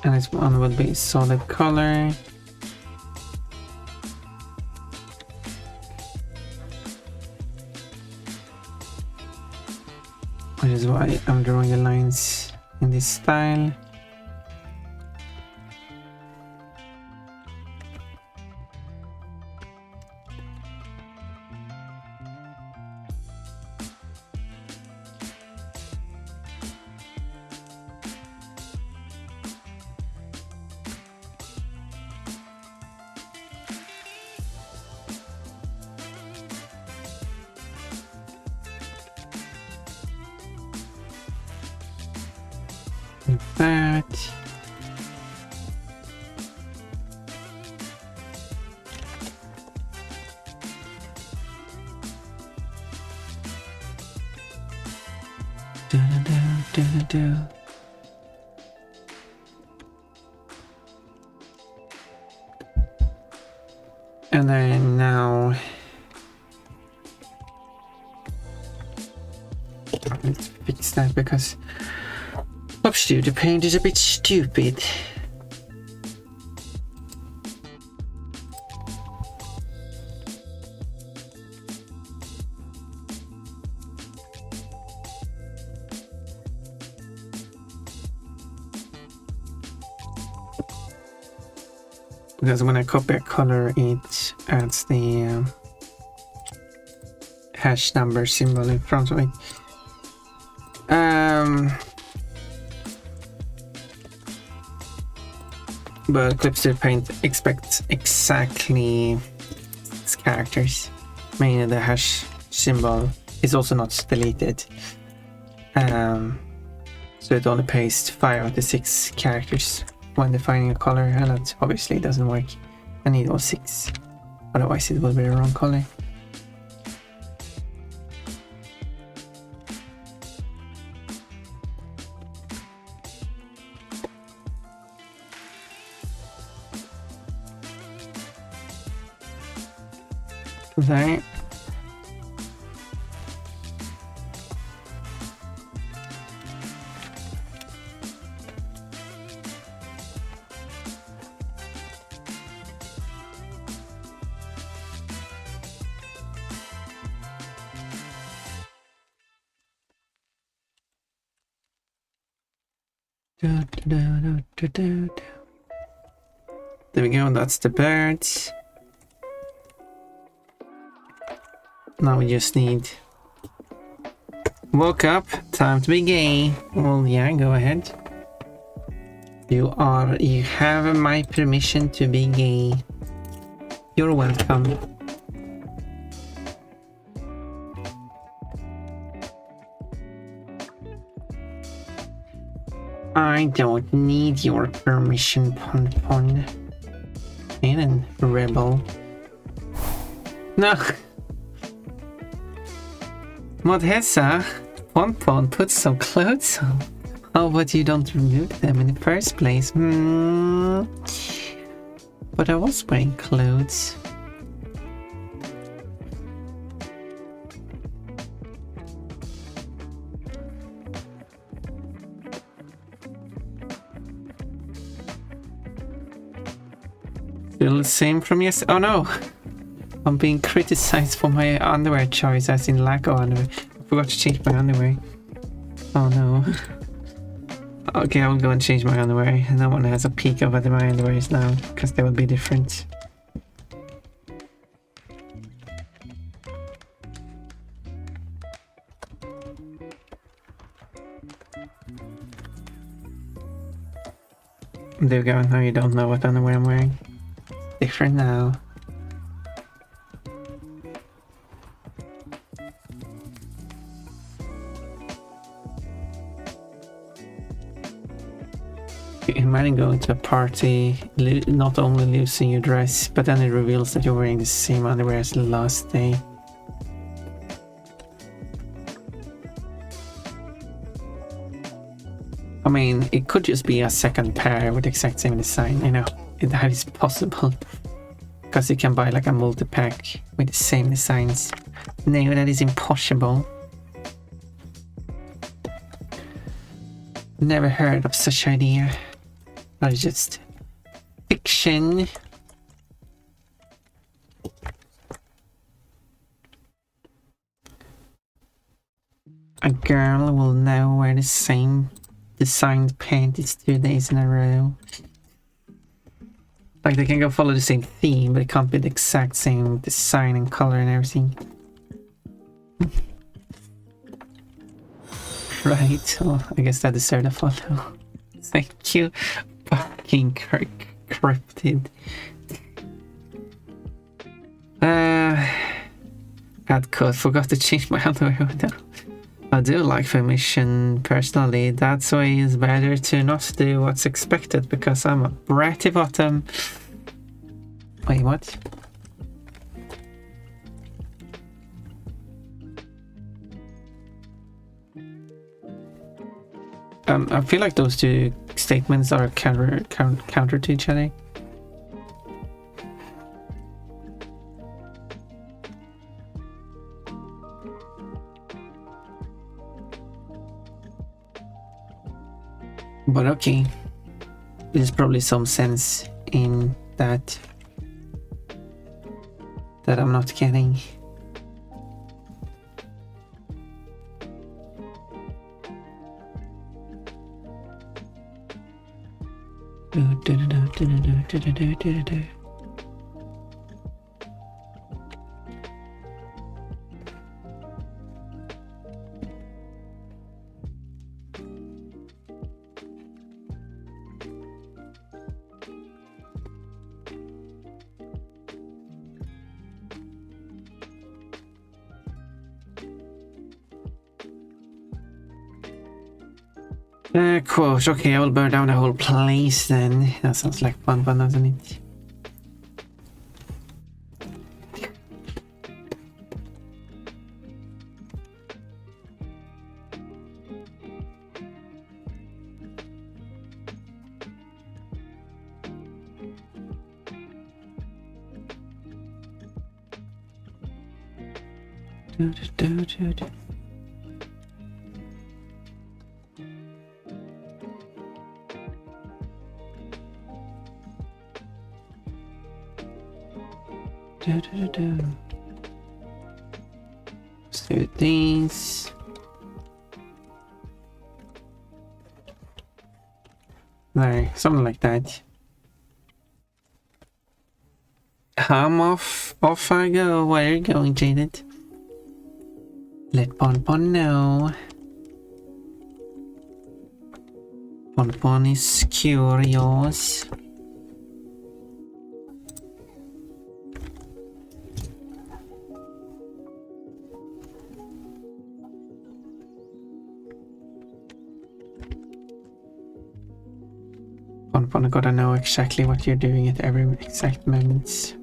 and this one will be solid color. Which is why I'm drawing the lines in this style. Like that. And then now let's fix that because the paint is a bit stupid. Because when I copy a color, it adds the hash number symbol in front of it. But Clipster Paint expects exactly its characters, meaning the hash symbol is also not deleted. So it only pastes 5 of the 6 characters when defining a color, and that obviously doesn't work. I need all 6, otherwise it will be the wrong color. There. There we go, that's the birds. Now we just need... Woke up, time to be gay. Well, yeah, go ahead. You have my permission to be gay. You're welcome. I don't need your permission, Pon. Hey then, rebel. No! Modhessa, Pon, put some clothes on. How about you don't remove them in the first place? But I was wearing clothes. Still the same from yesterday. Oh no! I'm being criticized for my underwear choice, as in lack of underwear. I forgot to change my underwear. Oh no. Okay, I'll go and change my underwear. No one has a peek of what my underwear is now, because they will be different. There we go, now you don't know what underwear I'm wearing. Different now. Imagine going to a party, not only losing your dress, but then it reveals that you're wearing the same underwear as the last day. I mean, it could just be a second pair with the exact same design, you know, that is possible. Because you can buy like a multi-pack with the same designs. No, that is impossible. Never heard of such idea. That is just fiction. A girl will now wear the same designed panties 2 days in a row. Like they can go follow the same theme, but it can't be the exact same design and color and everything. Right, well, I guess that deserved a follow. Thank you, fucking cryptid. Add code, forgot to change my underwear window. I do like permission personally. That's why it's better to not do what's expected, because I'm a bratty bottom. Wait, what? I feel like those two statements are counter to each other. But okay, there's probably some sense in that I'm not getting. Quote, okay, I will burn down the whole place then. That sounds like fun, doesn't it? Let's do these. There, something like that. I'm off I go. Where are you going, Jaded? Let Bonbon know. Bonbon is curious. Bonbon gotta know exactly what you're doing at every exact moment.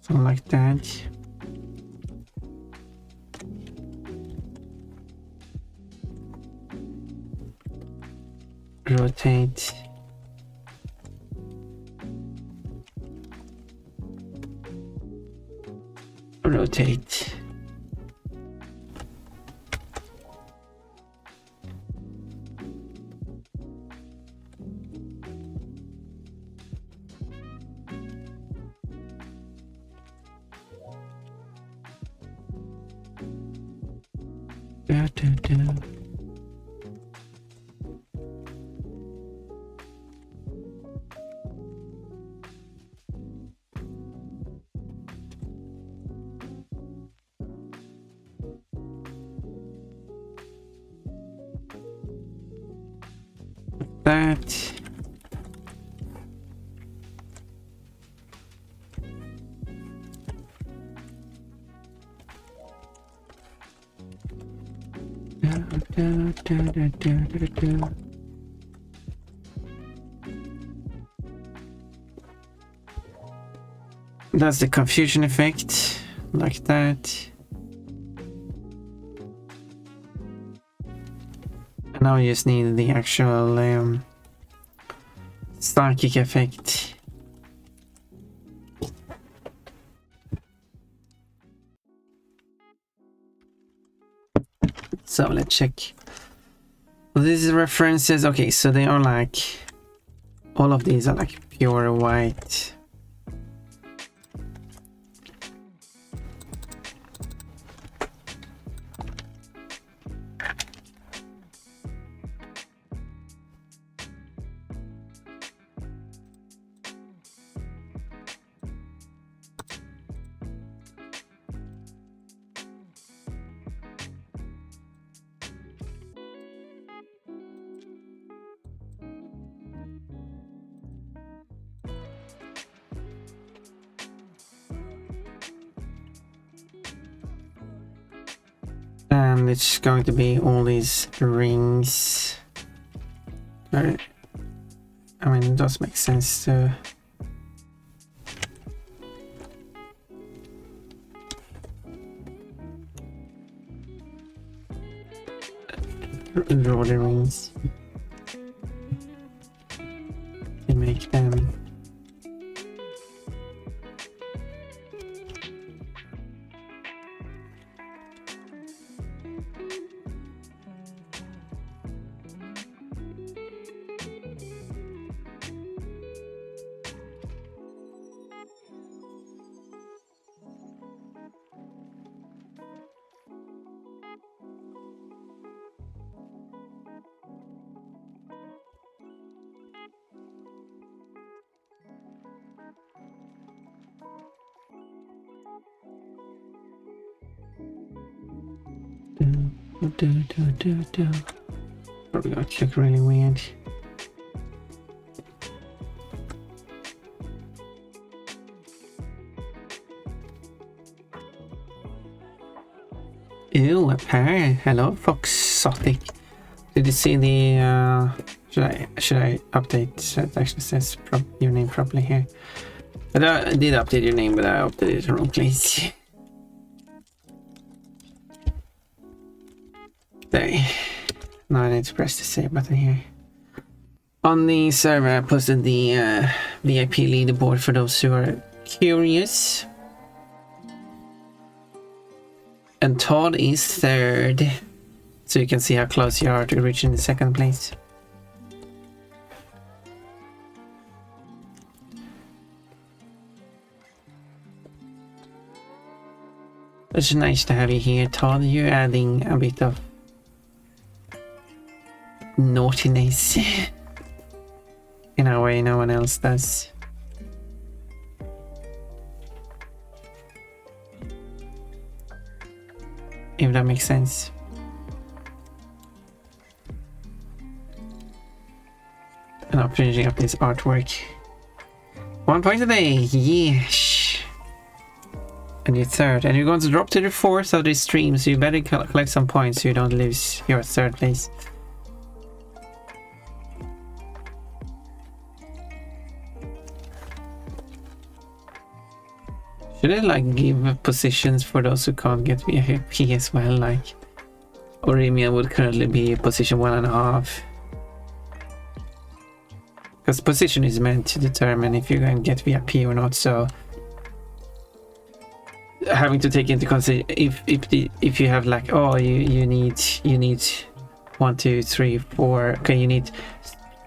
Something like that. Rotate. Rotate. That. That's the confusion effect, like that. And now you just need the actual psychic effect. So let's check. These references, okay, so they are like, all of these are like pure white. And it's going to be all these rings. I mean, it does make sense to draw the rings to make them probably gonna look really weird. Ew, a pair. Hello, Foxotic. Did you see the should I update so it actually says your name properly here? But I did update your name, but I updated it wrong place. There. Now I need to press the save button here. On the server, I posted the VIP leaderboard for those who are curious. And Todd is third. So you can see how close you are to reaching the second place. It's nice to have you here, Todd. You're adding a bit of naughtiness in a way no one else does. If that makes sense. And I'm finishing up this artwork. 1 point a day, yes. And you're third, and you're going to drop to the fourth of this stream, so you better collect some points so you don't lose your third place. Should I like give positions for those who can't get VIP as well? Like Oremian would currently be position 1.5. Because position is meant to determine if you're going to get VIP or not, so having to take into consideration if you have like, oh, you need 1 2 3 4, okay, you need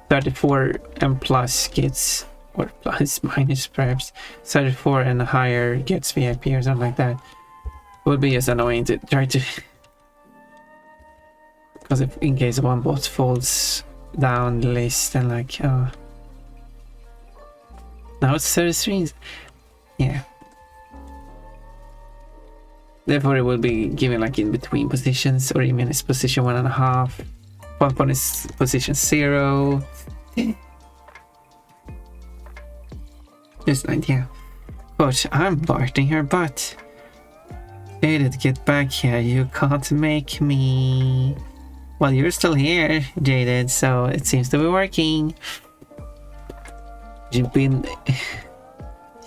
34 and plus gets, or plus minus perhaps 34 and higher gets VIP or something like that. It would be just annoying to try to, because if in case one bot falls down the list and like, oh, now it's 33. Yeah. Therefore, it will be given like in between positions, or even it's position 1.5. One point is position 0. Just an idea. But I'm barking her butt. Jaded, get back here. You can't make me. Well, you're still here, Jaded, so it seems to be working. You've been.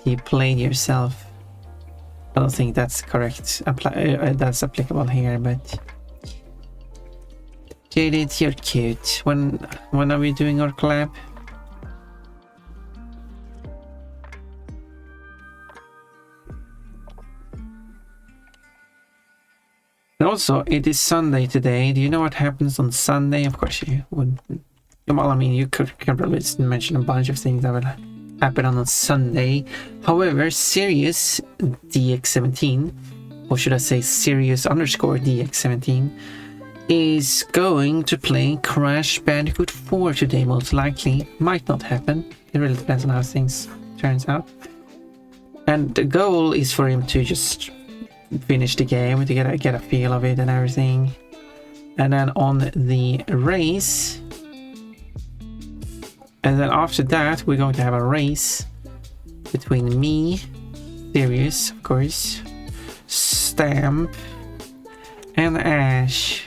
You played yourself. I don't think that's correct. That's applicable here, but Jaded, you're cute. When are we doing our collab? And also, it is Sunday today. Do you know what happens on Sunday? Of course you wouldn't. Well, I mean, you could probably mention a bunch of things that will happen on Sunday. However, Sirius DX17, or should I say Sirius_DX17, is going to play Crash Bandicoot 4 today, most likely. Might not happen. It really depends on how things turns out. And the goal is for him to just finish the game, to get a feel of it and everything. And then on the race, and then after that we're going to have a race between me, Sirius, of course, Stamp, And Ash.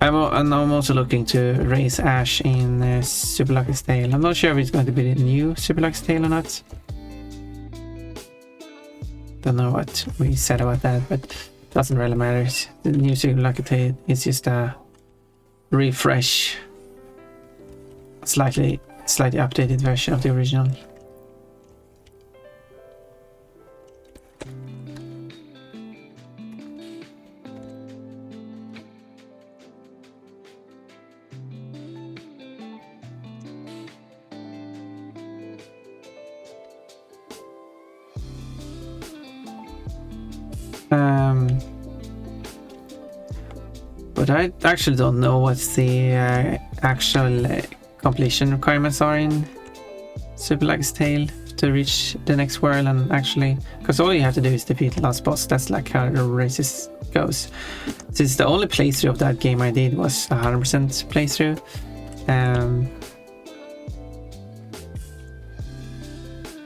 I'm also looking to raise Ash in Super Lucky's Tale. I'm not sure if it's going to be the new Super Lucky's Tale or not. Don't know what we said about that, but it doesn't really matter. The new Super Lucky Tale is just a refresh, slightly updated version of the original. But I actually don't know what the actual completion requirements are in Super Lucky's Tale to reach the next world, and actually, because all you have to do is defeat the last boss. That's like how the races goes. Since the only playthrough of that game I did was 100% playthrough,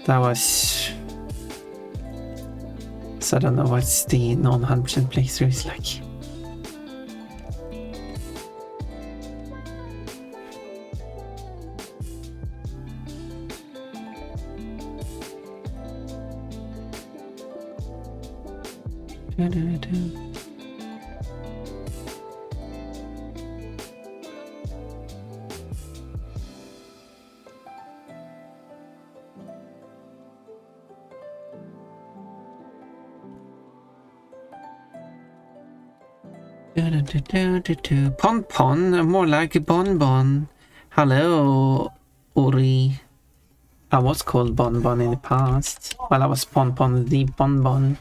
that was. So I don't know what's the non-100% playthrough is like. Pon Pon, more like a Bon Bon. Hello, Uri. I was called Bon Bon in the past. Well, I was Pon Pon the Bon Bon.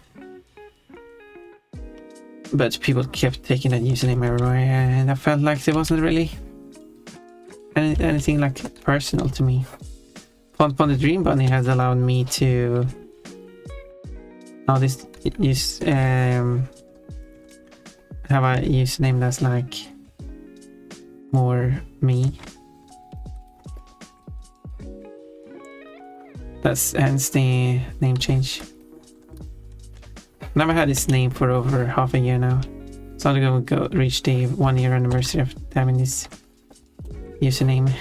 But people kept taking that username everywhere, and I felt like there wasn't really anything like personal to me. Pon Pon the Dream Bunny has allowed me to now this use have a username that's like more me. That's hence the name change. Never had this name for over half a year now. So I'm gonna go reach the 1 year anniversary of having this username.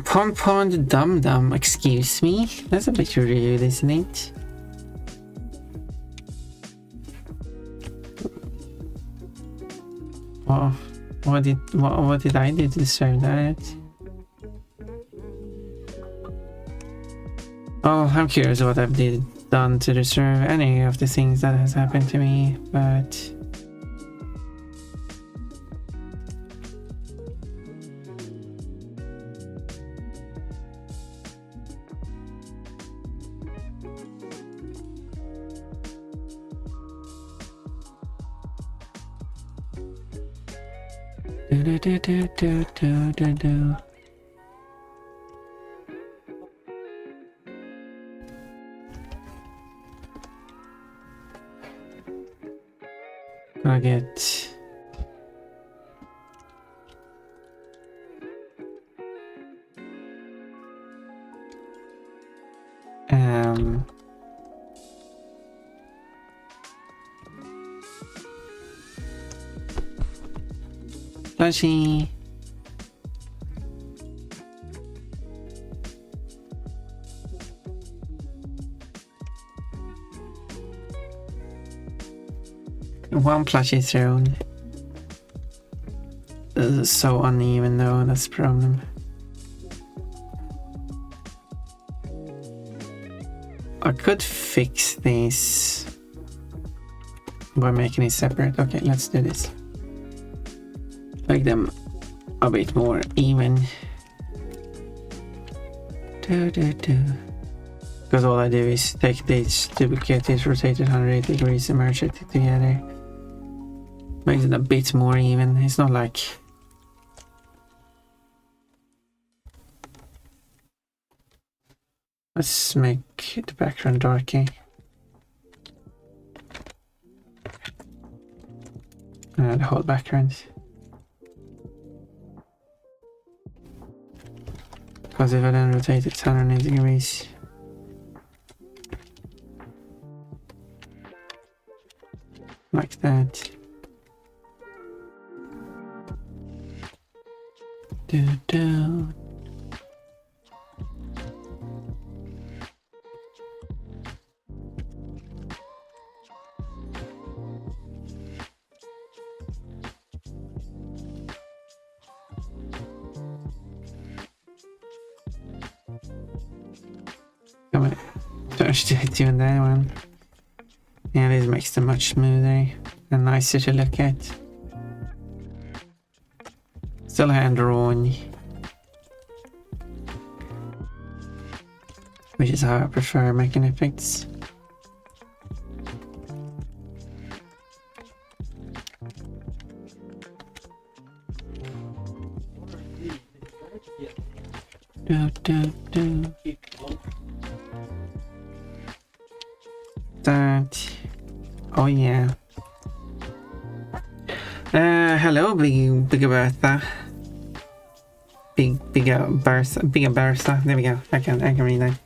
Pon Pon the Dum Dum, excuse me? That's a bit rude, isn't it? Oh, what did I do to deserve that? Oh, I'm curious what I've done to deserve any of the things that has happened to me, but do. Gonna get plushie. One plushie thrown. So uneven though, that's the problem. I could fix this by making it separate. Okay, let's do this. Make them a bit more even. Because all I do is take this, duplicate it, rotate it 180 degrees and merge it together. Makes it a bit more even. It's not like Let's make the background darker. The whole background. Because if I then rotate it 180 degrees. Like that. Do. Come on, touch doing that one. Yeah, this makes them much smoother and nicer to look at. Still hand drawn, which is how I prefer making effects. Do. That. Oh yeah. Hello, Big Bertha. Bigger Bertha. There we go. I can read that.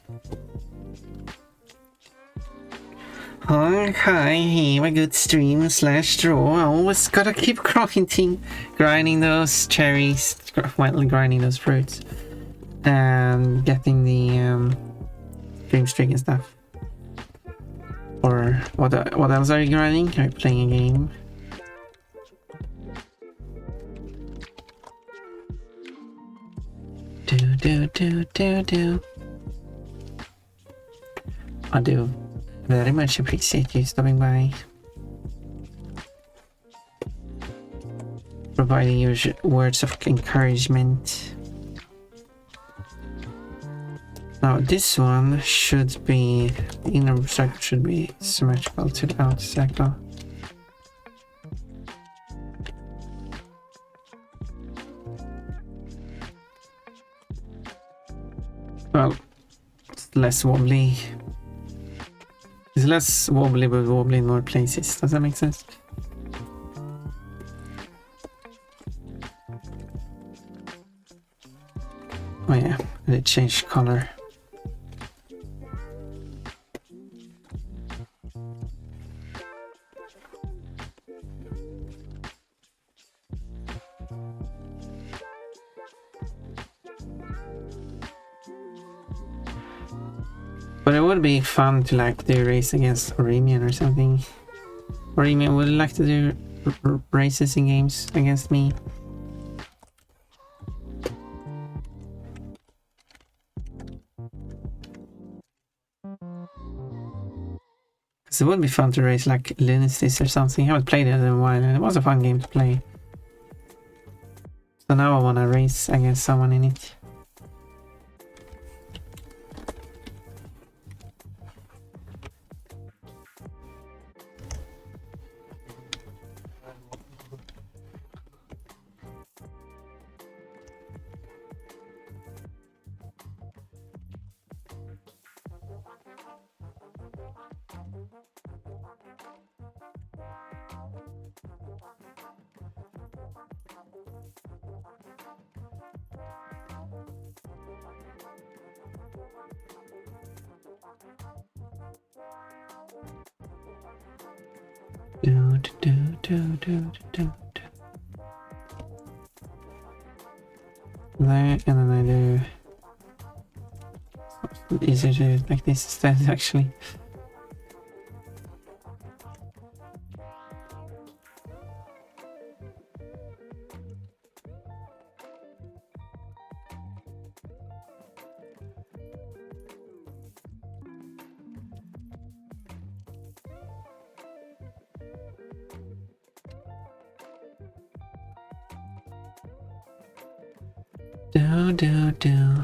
Okay, have a good stream / draw. I always gotta keep grinding those cherries, grinding those fruits, and getting the dream streak and stuff. Or what else are you grinding? Are you playing a game? Do. I do very much appreciate you stopping by, providing your words of encouragement. Now this one should be, the inner circle should be symmetrical to the outer circle. Well, it's less wobbly. It's less wobbly but wobbly in more places. Does that make sense? Oh yeah, it changed color. But it would be fun to like do a race against Oremian or something. Oremian, would you like to do races in games against me? Because it would be fun to race like Lunacies or something. I haven't played it in a while and it was a fun game to play. So now I want to race against someone in it. There, and then I do. It's easier to do it like this instead, actually. Do.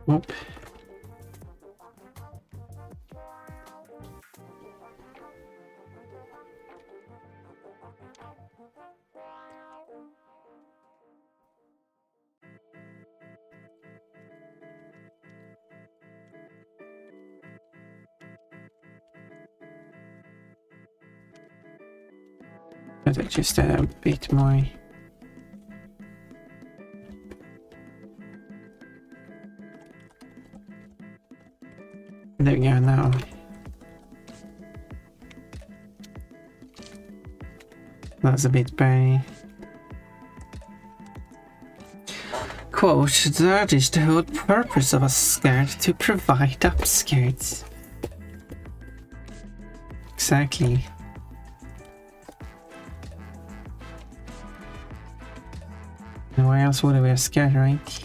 Nope. But I just a bit more. There we go now. That's a bit berry. Quote, that is the whole purpose of a skirt, to provide upskirts. Exactly. And why else would I wear a skirt, right?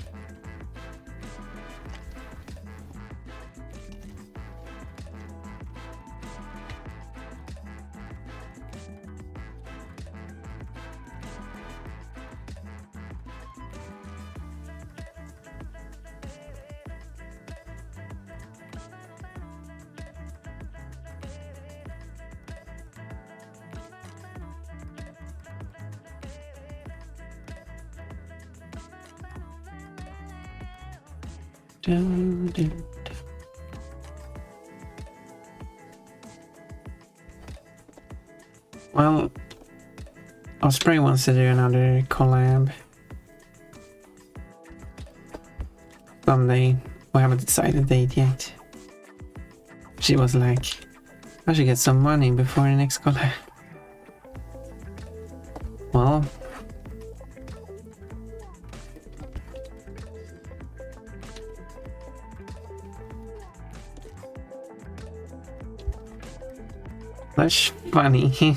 Well, Osprey wants to do another collab someday. We haven't decided a date yet. She was like, I should get some money before the next collab. Well, that's funny.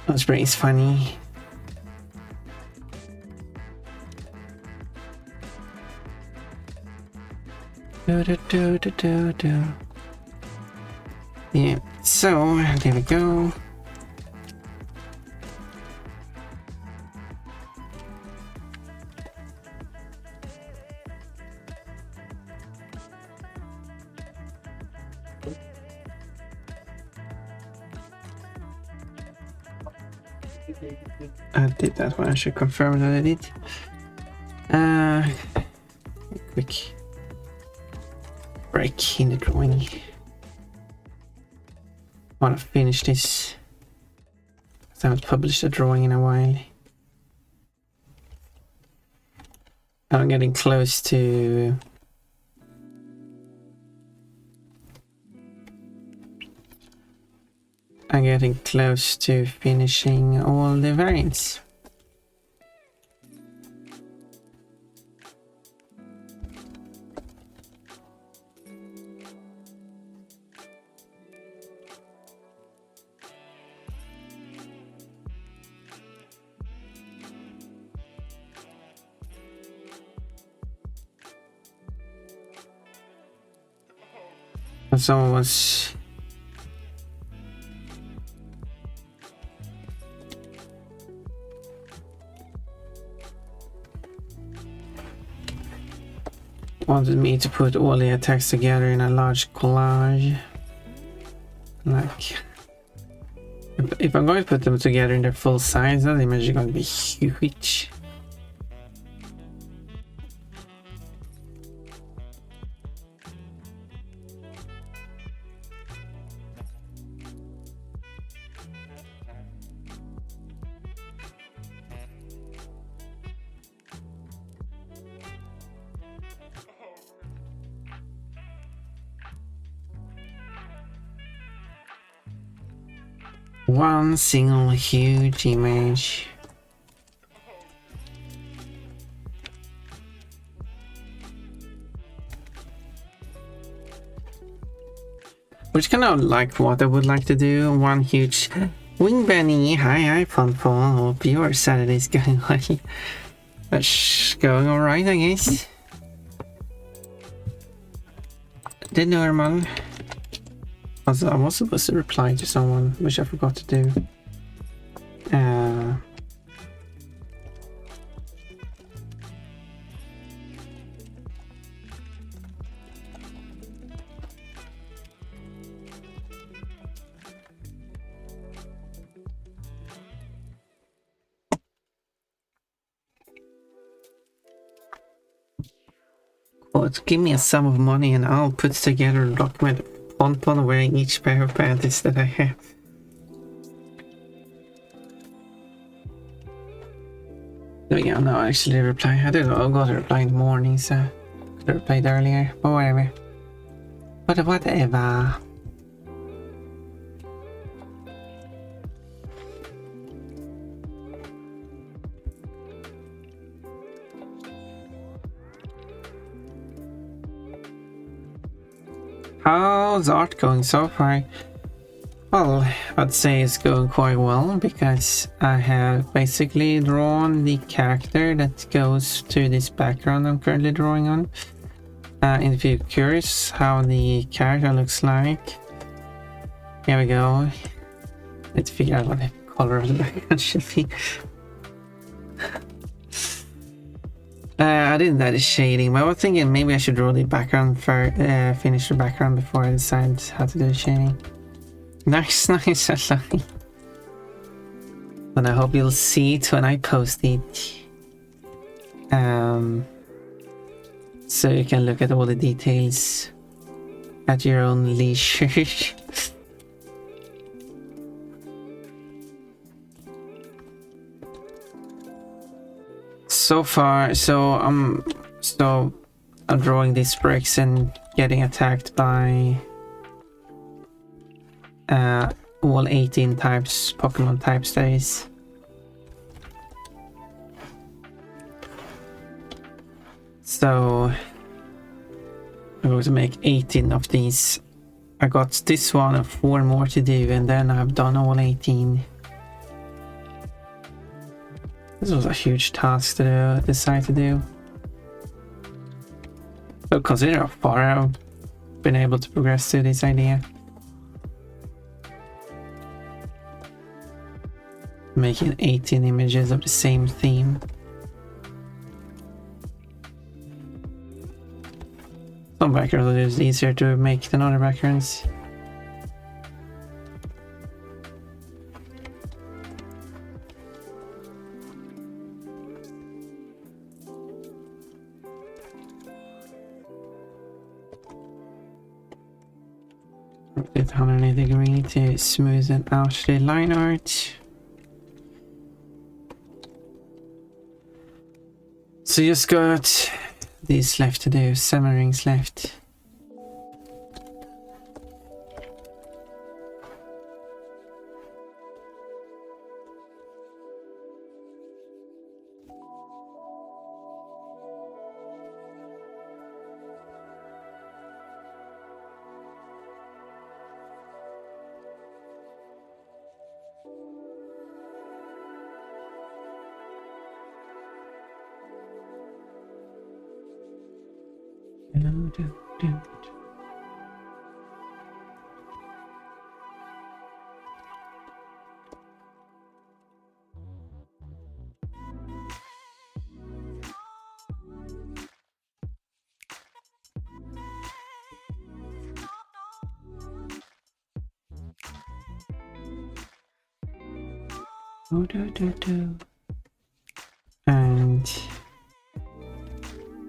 Osprey is funny. Yeah, so there we go. I did that one. I should confirm that I did. Quick break in the drawing. I want to finish this. I haven't published a drawing in a while. I'm getting close to finishing all the variants. And someone was wanted me to put all the attacks together in a large collage. Like, if I'm going to put them together in their full size, that image is going to be huge. One single huge image. Which kind of like what I would like to do. One huge wing Benny. Hi Ponpon. Hope your Saturday's going well. That's going alright, I guess. The normal. I was supposed to reply to someone, which I forgot to do. quote, give me a sum of money and I'll put together a document on wearing each pair of panties that I have. So yeah, no, actually reply. I got a reply in the morning, so I could have replied earlier, but whatever. But whatever. How's art going so far? Well, I'd say it's going quite well because I have basically drawn the character that goes to this background I'm currently drawing on. And if you're curious how the character looks like, here we go. Let's figure out what the color of the background should be. I didn't add the shading, but I was thinking maybe I should draw the background for finish the background before I decide how to do the shading. Nice, nice, I like it. And I hope you'll see it when I post it. So you can look at all the details at your own leisure. So far, so I'm drawing these bricks and getting attacked by all 18 types, Pokemon types there is. So I'm going to make 18 of these. I got this one and 4 more to do, and then I've done all 18. This was a huge task to decide to do. So consider how far I've been able to progress to this idea. Making 18 images of the same theme. Some backgrounds are just easier to make than other backgrounds. Rotate 180 degrees to smoothen out the line art. So just got these left to do, 7 rings left.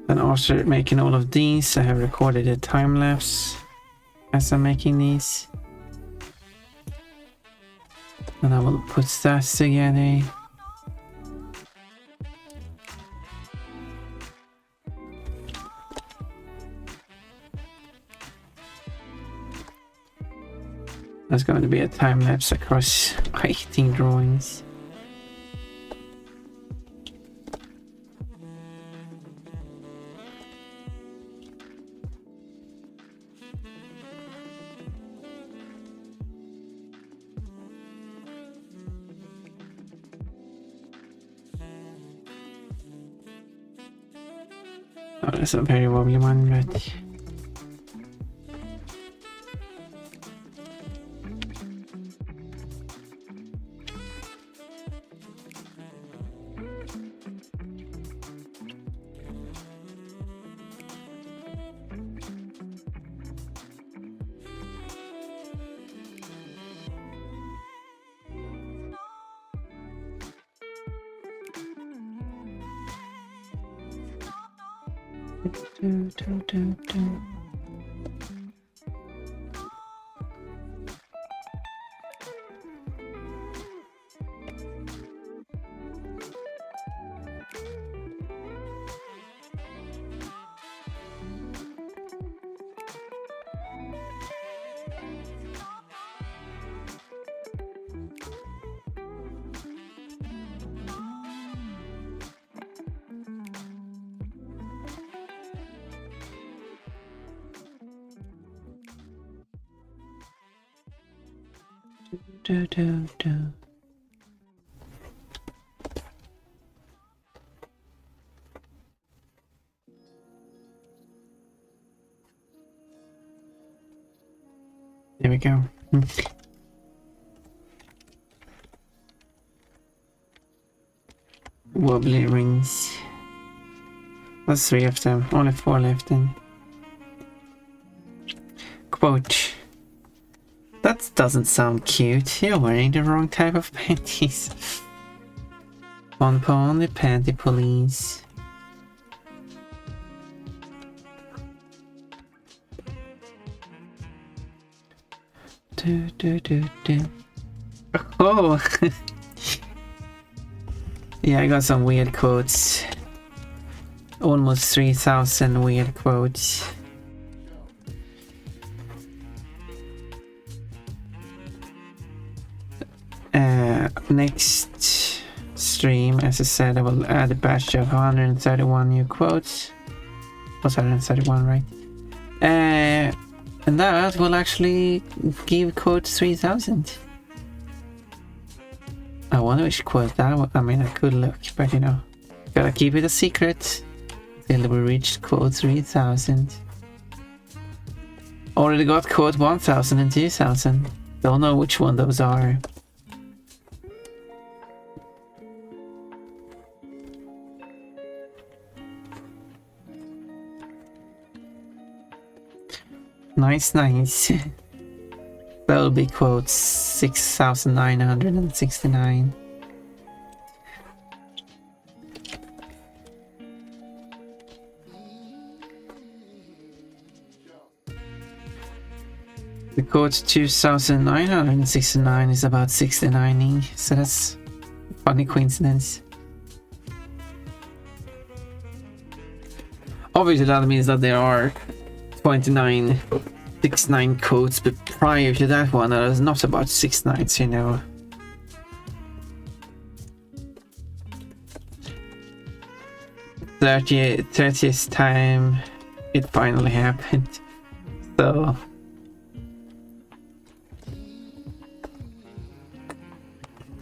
And after making all of these, I have recorded a time lapse as I'm making these. And I will put that together. There's going to be a time lapse across 18 drawings. Oh, that's a very wobbly one, but There we go. Wobbly rings. That's 3 of them. Only 4 left then. Quote. That doesn't sound cute. You're wearing the wrong type of panties. One pound the panty police. Oh! Yeah, I got some weird quotes. Almost 3,000 weird quotes. Next stream, as I said, I will add a batch of 131 new quotes. Was 131, right? And that will actually give quotes 3,000. I wonder which quote that was. I mean, I could look, but you know, gotta keep it a secret till we reach quote 3,000. Already got quote 1,000 and 2,000. Don't know which one those are. Nice, nice. That will be quote 6,969. The quote 2,969 is about 69ing, so that's a funny coincidence. Obviously that means that there are 69 quotes, but prior to that one I was not about 6 nights, you know. The 30th time it finally happened, so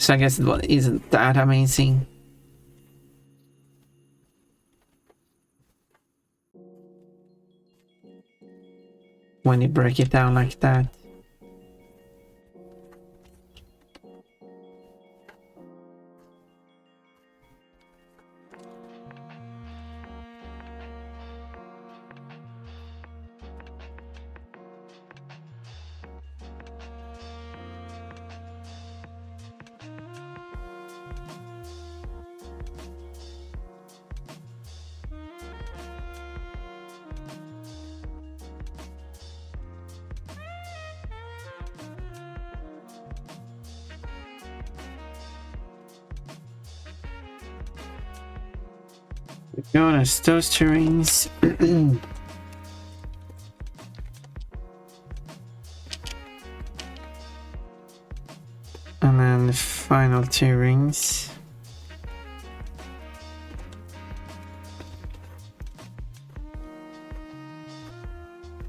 I guess it isn't that amazing. When you break it down like that. Goodness, those two rings. And then the final 2 rings.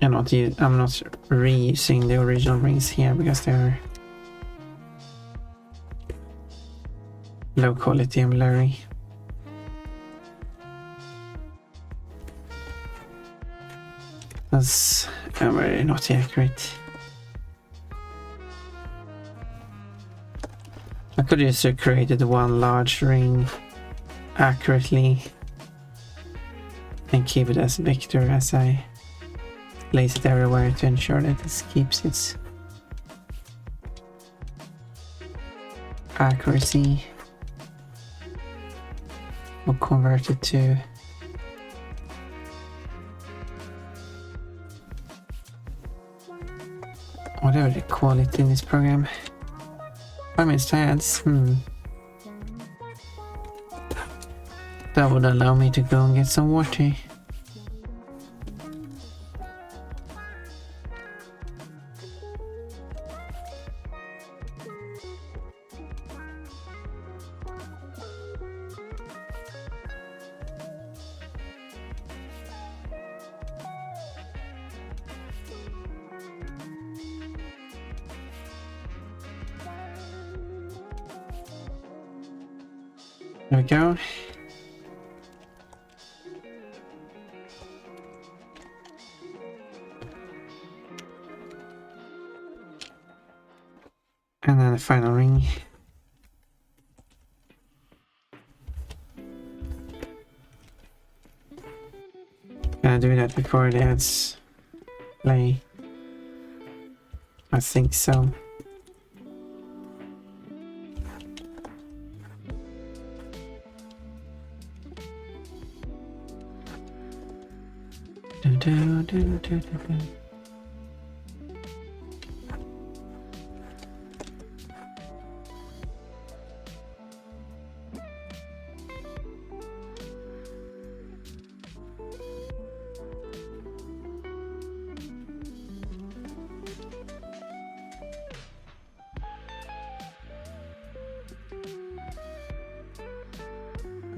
I'm not reusing the original rings here because they're low quality and blurry. That's very not accurate. I could just have created one large ring accurately and keep it as vector as I place it everywhere to ensure that this keeps its accuracy. We'll convert it to whatever they call it in this program. 5 minutes to ads. That would allow me to go and get some water. There we go. And then the final ring. Can I do that before the ads play? I think so. And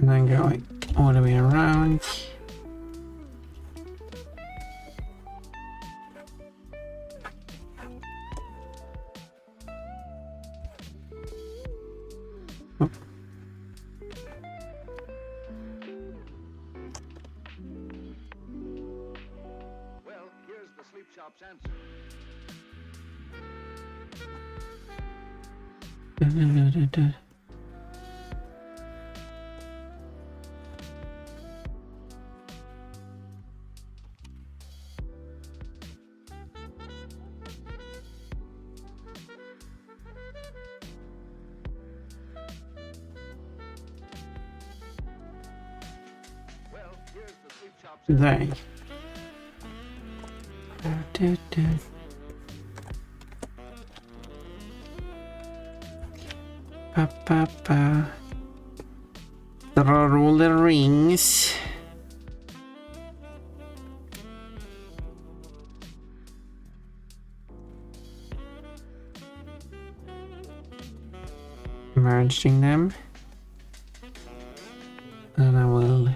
then going all the way around. Oh. Well, here's the sleep shop's answer. Well, here's the sleep shop's answer. There. Pa, pa, pa. There are all the rings. Merging them. And I will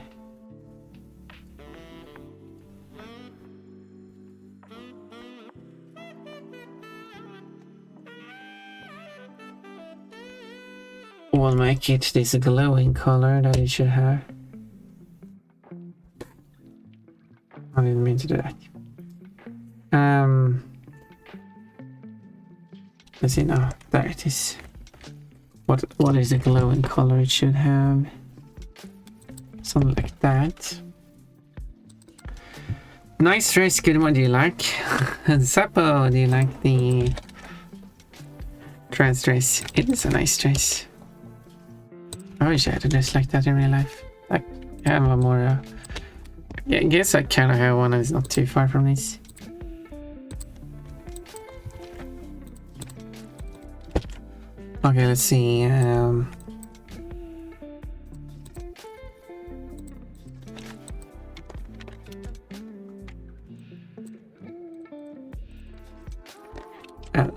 we'll make it this glowing color that it should have. I didn't mean to do that. Let's see now. There it is. What is the glowing color it should have? Something like that. Nice dress, good one. Do you like? Sapo, do you like the trans dress? It is a nice dress. I wish I had a dress like that in real life. I have a more yeah, I guess I kind of have one that's not too far from this. Okay, let's see.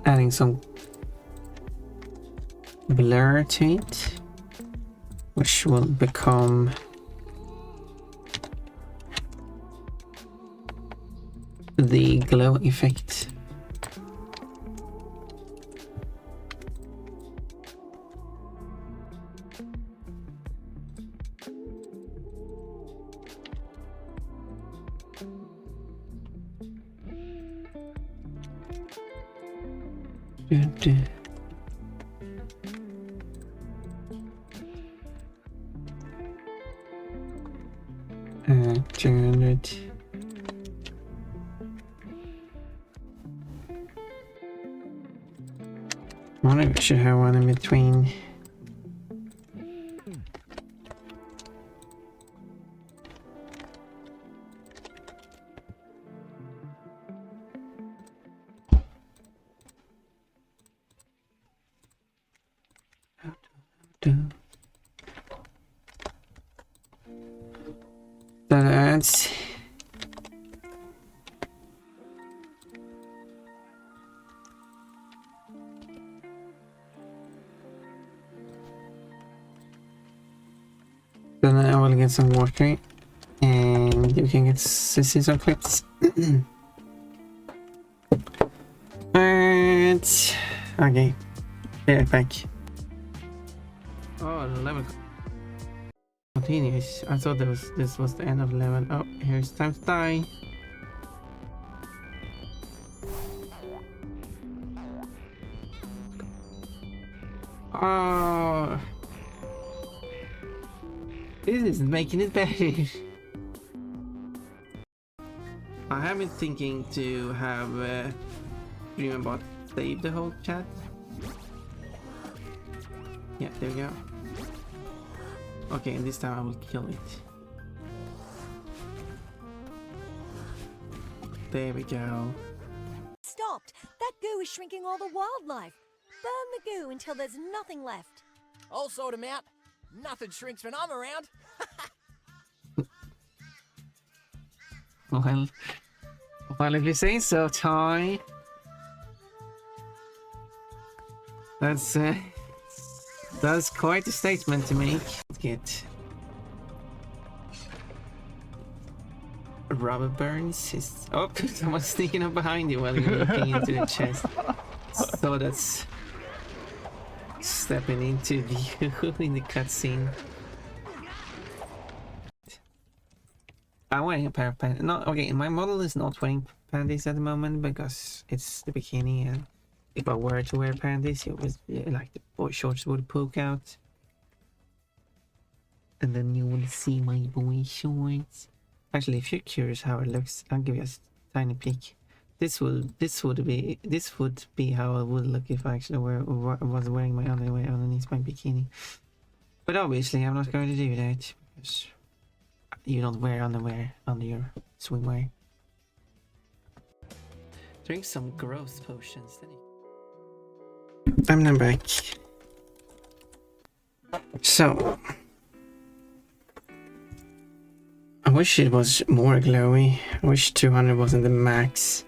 Adding some blur to it, which will become the glow effect. And 200. I wonder if we should have one in between. That's then I will get some water and you can get to see some clips. And okay, yeah, back. Oh, the level continues. I thought this was the end of the level. Oh, here's time to die. Oh, this is making it better. I have been thinking to have Dreambot save the whole chat. Yeah, there we go. Okay, and this time I will kill it. There we go. Stopped! That goo is shrinking all the wildlife. Burn the goo until there's nothing left. I'll sort him out. Nothing shrinks when I'm around. Well, if you say so, Ty. That's quite a statement to make. Get rubber burns. Oh, someone's sneaking up behind you while you're looking into the chest. So that's stepping into the in the cutscene. I'm wearing a pair of panties. No, okay, my model is not wearing panties at the moment because it's the bikini, and if I were to wear panties, it was like the boy shorts would poke out, and then you would see my boy shorts. Actually, if you're curious how it looks, I'll give you a tiny peek. This would be how I would look if I actually was wearing my underwear underneath my bikini. But obviously, I'm not going to do that because you don't wear underwear under your swimwear. Drink some growth potions. I'm now back. So I wish it was more glowy. I wish 200 wasn't the max.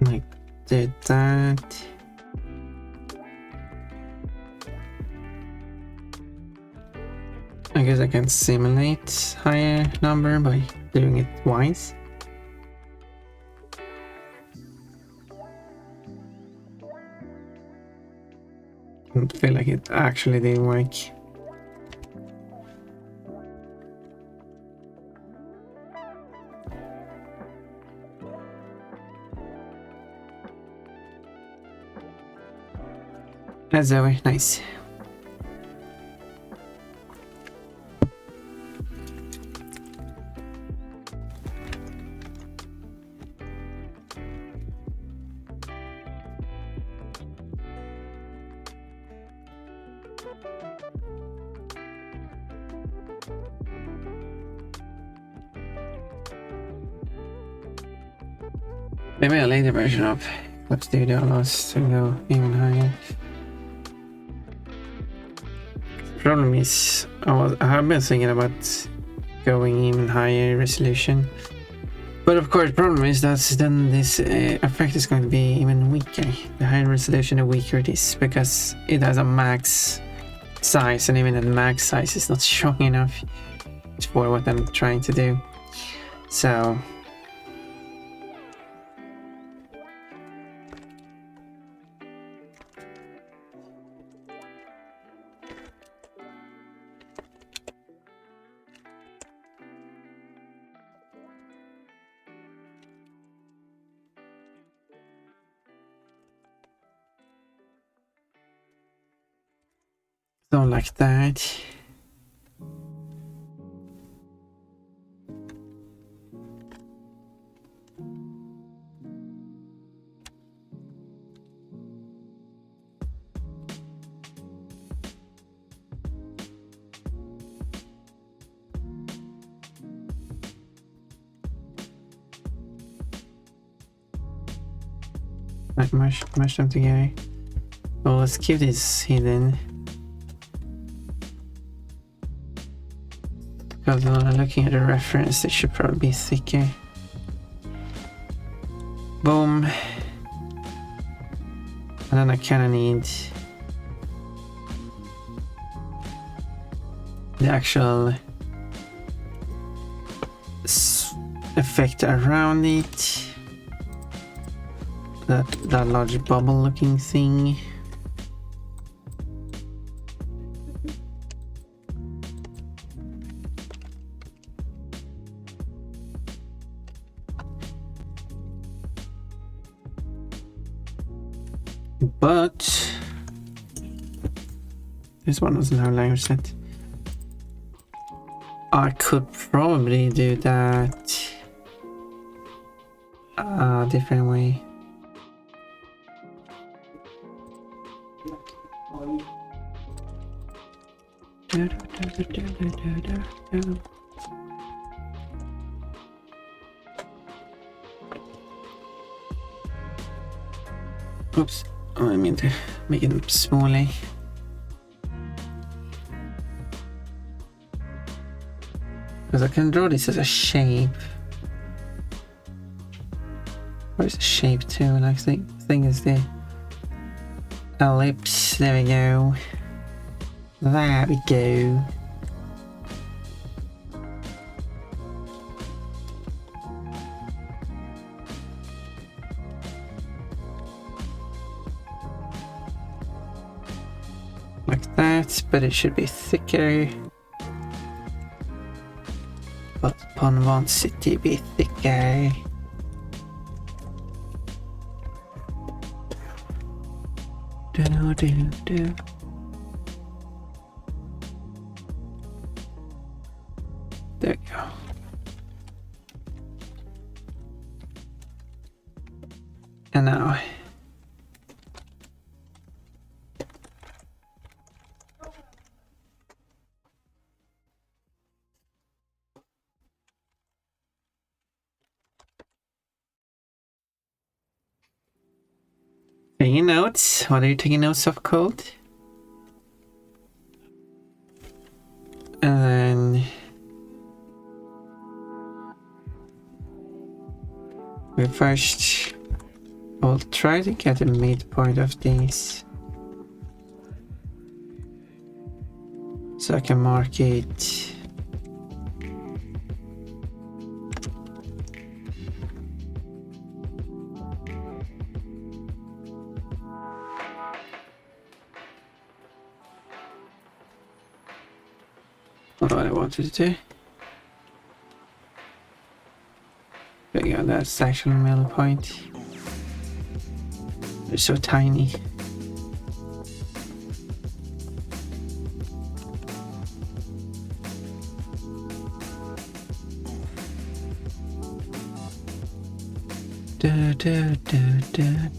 Like did that. I guess I can simulate higher number by doing it twice. I don't feel like it actually did work. That's over, nice. Maybe a later version of Clip Studio allows to go even higher. Problem is, I have been thinking about going even higher resolution, but of course, problem is that then this effect is going to be even weaker. The higher resolution, the weaker it is, because it has a max size, and even the max size is not strong enough for what I'm trying to do. So Don't like that. Like mush them together. Well, let's keep this hidden. Because looking at the reference, it should probably be thicker. Boom. And then I kind of need the actual effect around it. That large bubble looking thing. But this one doesn't have language set. I could probably do that a different way. Oops, I mean to make it smaller. Because I can draw this as a shape. Or it's a shape too, and I think is the ellipse. There we go. There we go. Like that, but it should be thicker. But Pon wants it to be thicker. Do. There we go. And now taking notes. What are you taking notes of, Cold? And then we first will try to get the midpoint of these, so I can mark it. What I wanted to do. There you go, that's actually middle point. They're so tiny.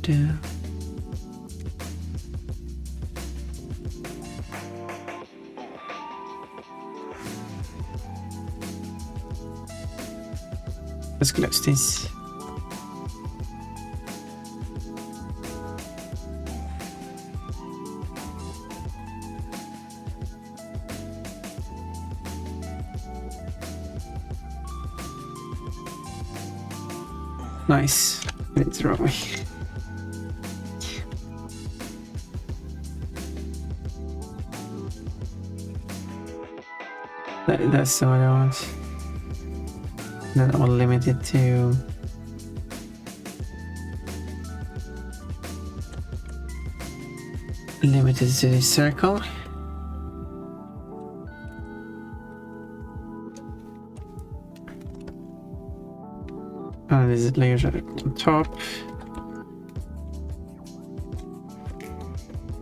Do. Let's close this. Nice. It's wrong way. That's what I want. Then I'll limit it to the circle. And these layers are on top.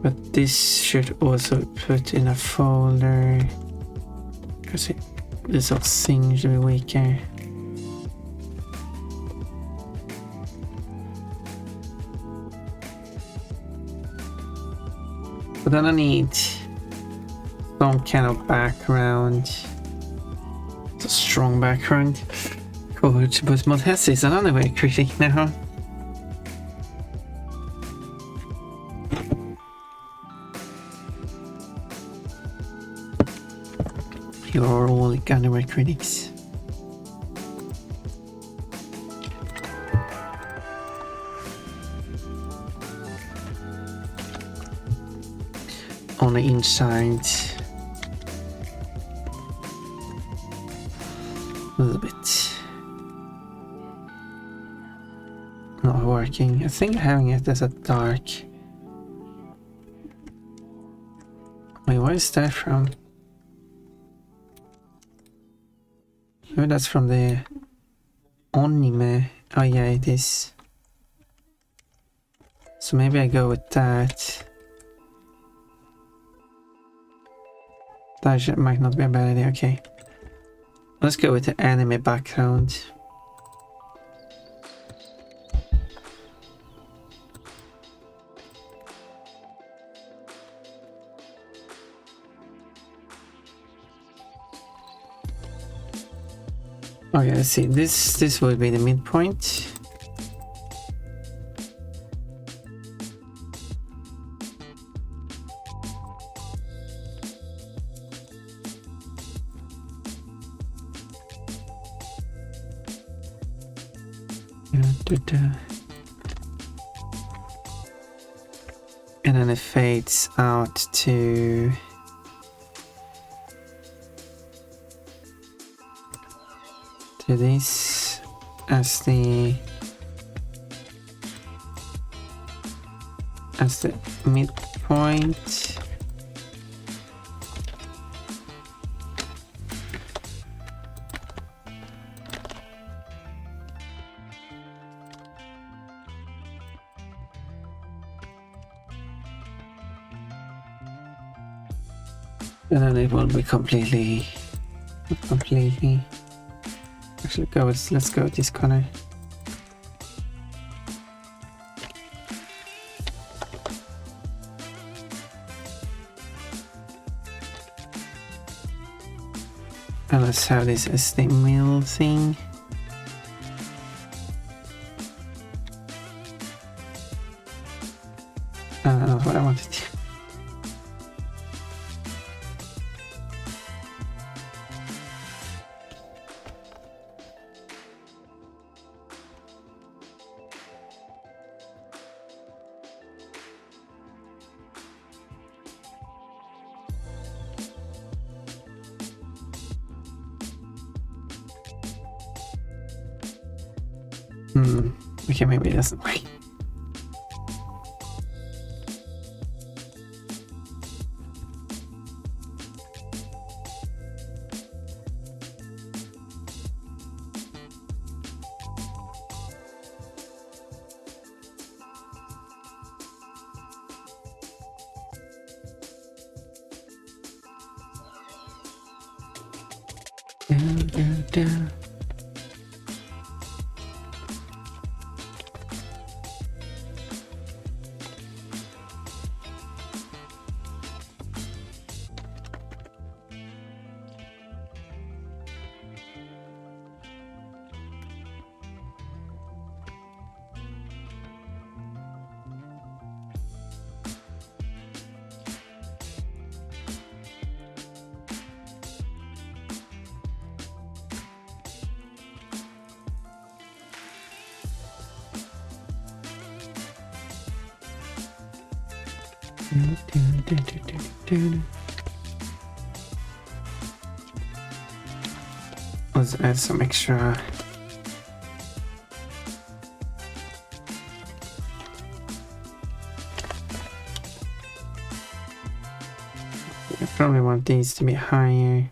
But this should also put in a folder. Because this whole thing should be weaker. But then I need some kind of background. It's a strong background. Good, but Maltese is an anyway critic now. You are all Gunaway critics. On the inside. A little bit. Not working. I think having it as a dark. Wait, where is that from? Maybe that's from the anime. Oh yeah, it is. So maybe I go with that. That might not be a bad idea. Okay. Let's go with the anime background. Okay, let's see. This will be the midpoint. And then it fades out to this as the midpoint. And then it will be completely. Actually, let's go with this corner. And let's have this as the middle thing. That's what I wanted to. Okay, maybe it doesn't work. Down. Let's add some extra. I probably want these to be higher.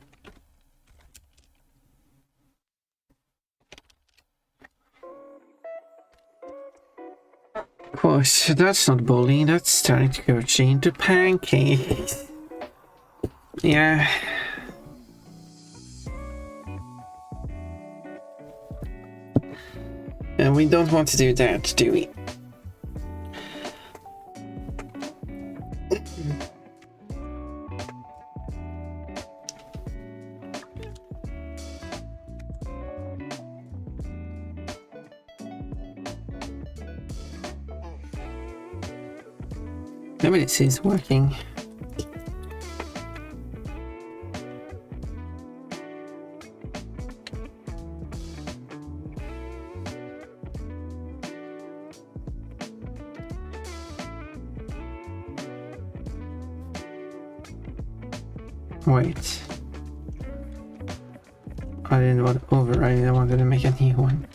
Of course, that's not bullying, that's turning Coach into pancakes. Yeah. And we don't want to do that, do we? Maybe this is working. Wait. I didn't want to override it, I wanted to make a new one.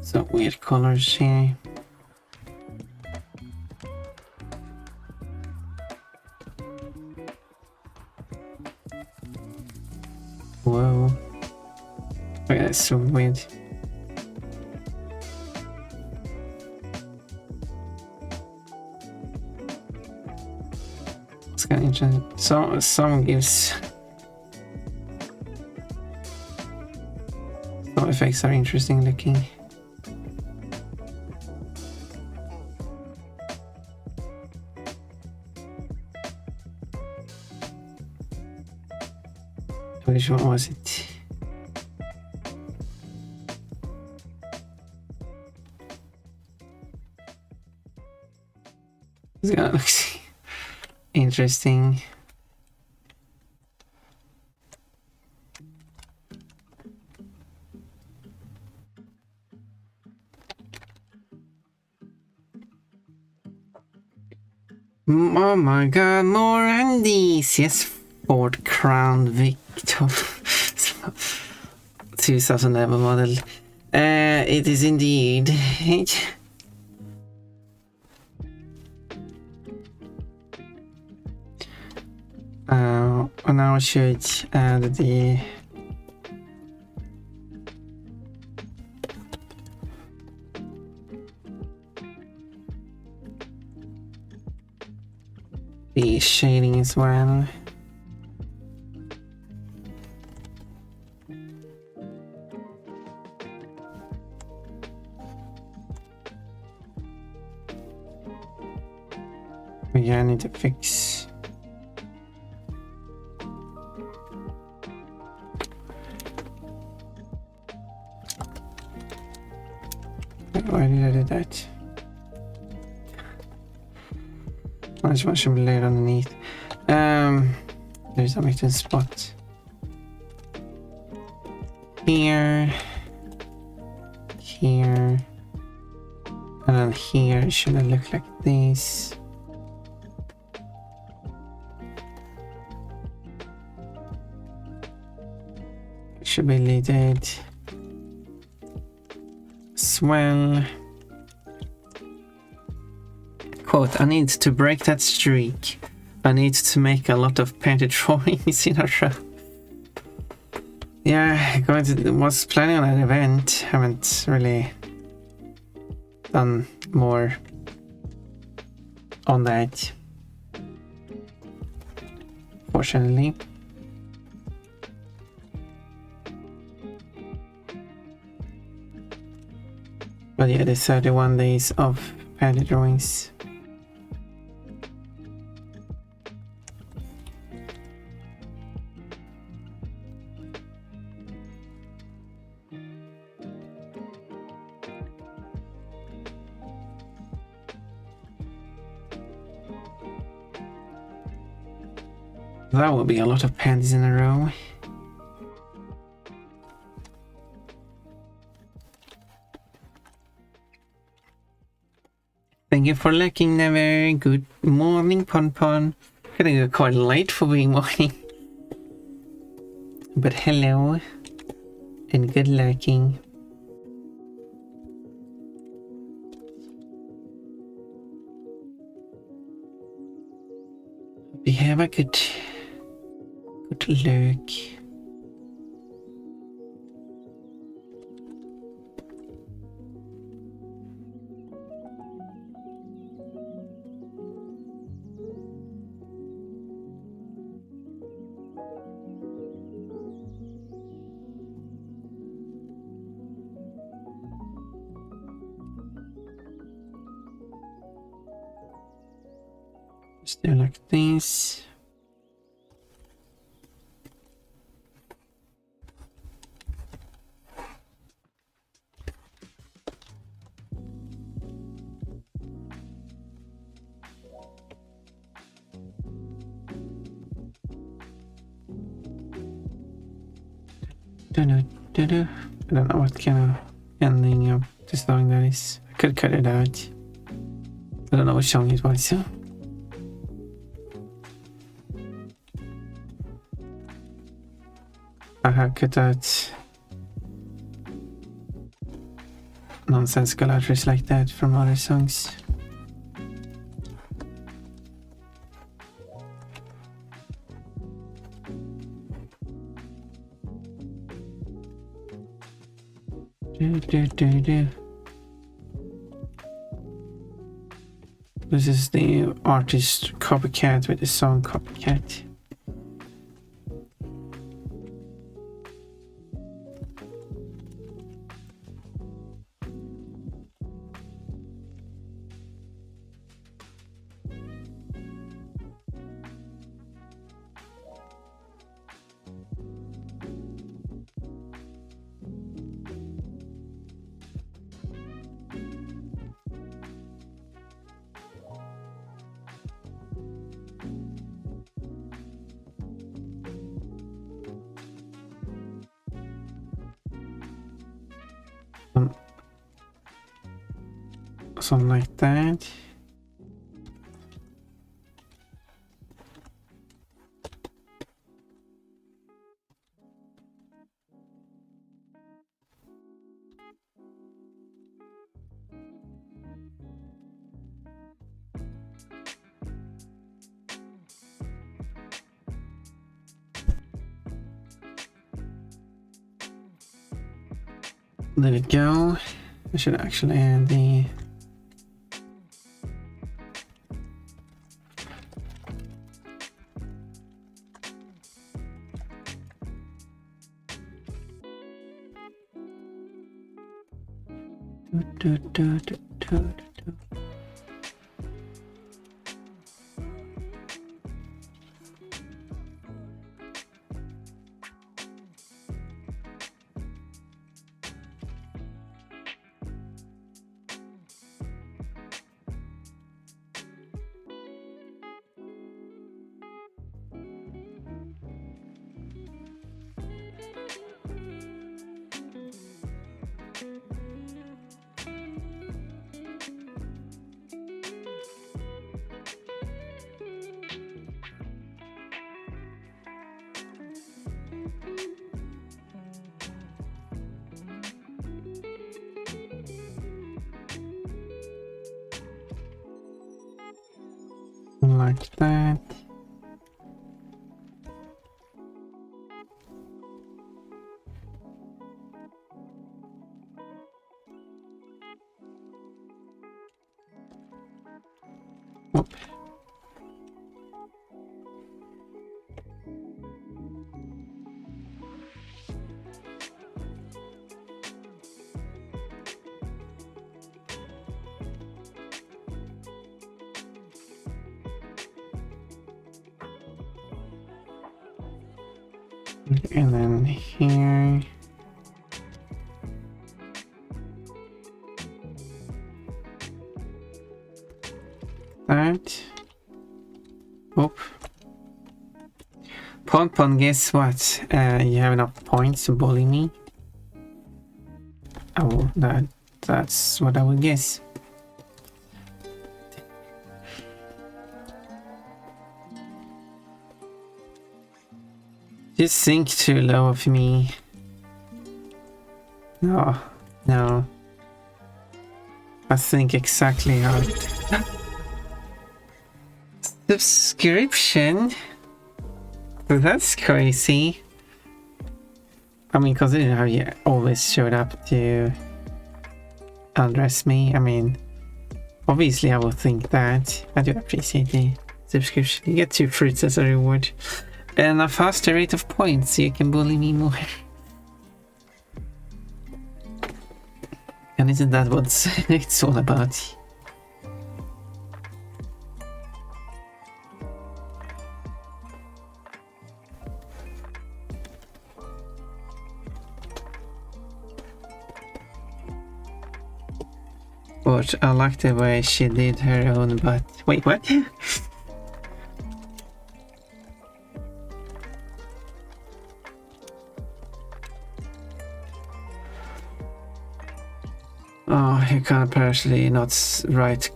So weird colors here. Whoa. Okay, that's so weird. It's kind of interesting. So some gives. Some effects are interesting looking. Which one was it? That looks interesting. Oh my god, more Andes! Yes, Ford Crown Victor 2011 model. It is indeed. And now I should add the shading as well. Yeah, I need to fix. Why did I do that? I just want to lay it underneath. There's a mixing spot here, here, and then here. It should look like this. It should be lidded as well. Quote, I need to break that streak. I need to make a lot of painted drawings in a row. Yeah, was planning on an event. Haven't really done more on that, fortunately. But yeah, the 31 days of painted drawings. That will be a lot of panties in a row. Thing Thank you for lurking, Never. Good morning, Pon Pon. Gonna go quite late for being morning. But hello. And good lurking. We have a good lurk. Just do like this. I don't know what kind of ending of the song that is. I could cut it out. I don't know what song it was, so. I have cut out nonsensical outros like that from other songs. This is the artist Copycat with the song Copycat. Something like that. There we go. I should actually add the like that. Whoop. And then here. That. Oop. Pon Pon, guess what? You have enough points to bully me. Oh, that's what I would guess. You think too low of me. No, no. I think exactly how. Subscription? That's crazy. I mean, considering how you always showed up to undress me, I mean, obviously I would think that. I do appreciate the subscription. You get 2 fruits as a reward. And a faster rate of points, so you can bully me more. And isn't that what it's all about? But I like the way she did her own butt. Wait, what? Oh, you can apparently not write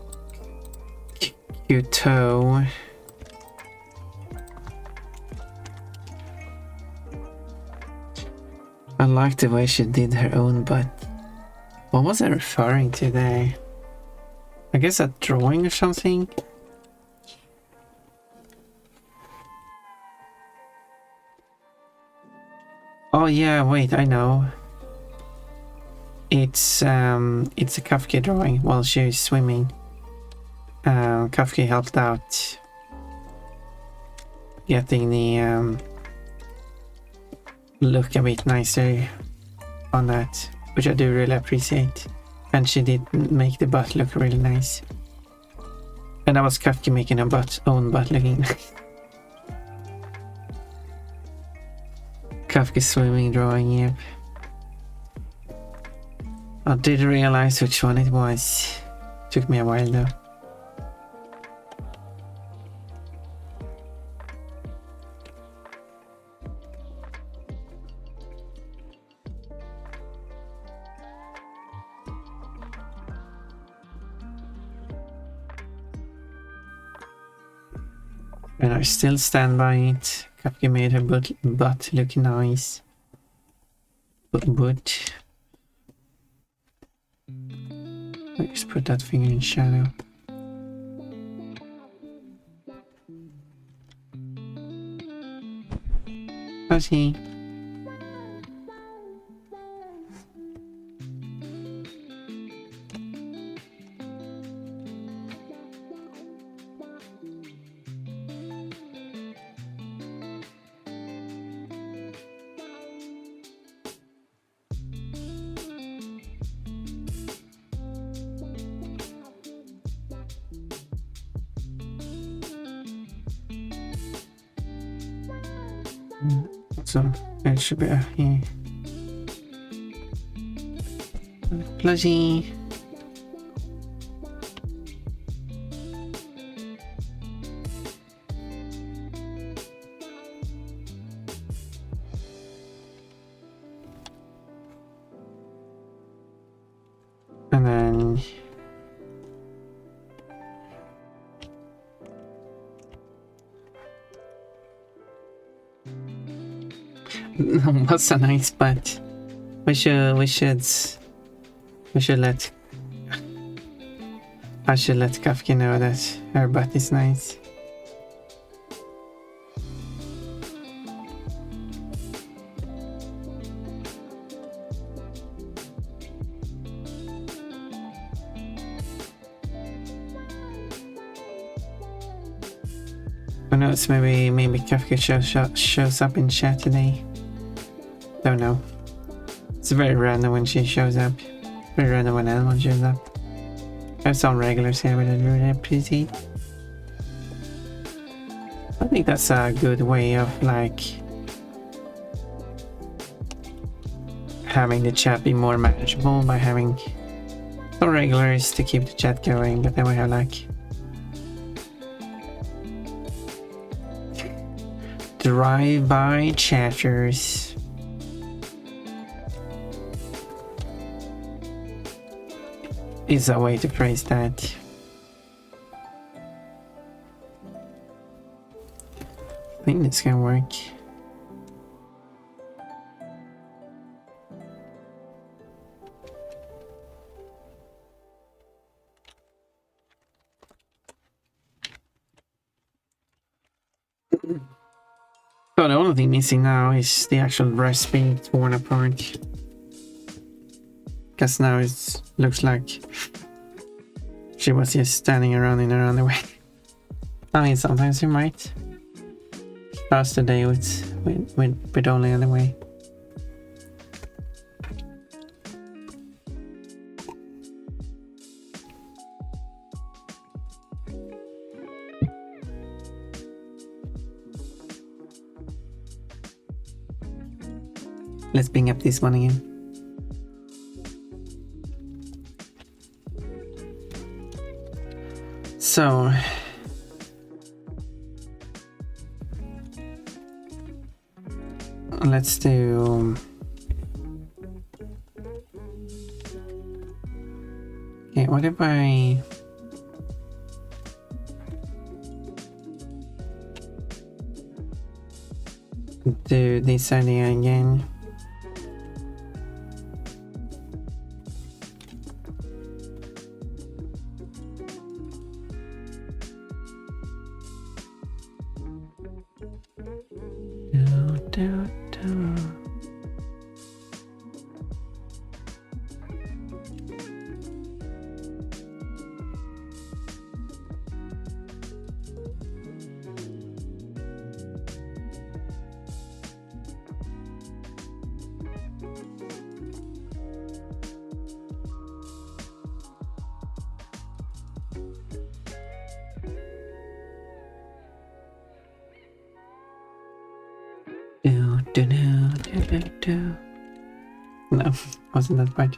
Q-toe. I like the way she did her own butt. What was I referring to there? I guess a drawing or something? Oh yeah, wait, I know. It's a Kafka drawing while she's swimming. Kafka helped out getting the look a bit nicer on that, which I do really appreciate. And she did make the butt look really nice. And that was Kafka making her own butt looking nice. Kafka swimming drawing, yep. I did realize which one it was. Took me a while though. And I still stand by it. Kafka made her butt look nice. But I just put that finger in shadow. Fuzzy. So it should be here. Plushy. And then what's a nice butt? We should let I should let Kafka know that her butt is nice. Who knows, maybe Kafka shows up in chat today. Don't know. It's very random when she shows up. Very random when anyone shows up. I have some regulars here with a really appreciate. I think that's a good way of like having the chat be more manageable by having some regulars to keep the chat going, but then we have like drive-by chatters. Is a way to phrase that. I think this can work. So the only thing missing now is the actual breast being torn apart. Because now it looks like she was just standing around in her underwear. I mean, sometimes you might pass the day with only underwear. Let's bring up this one again. So let's do okay, what if I do this idea again? No, wasn't that right?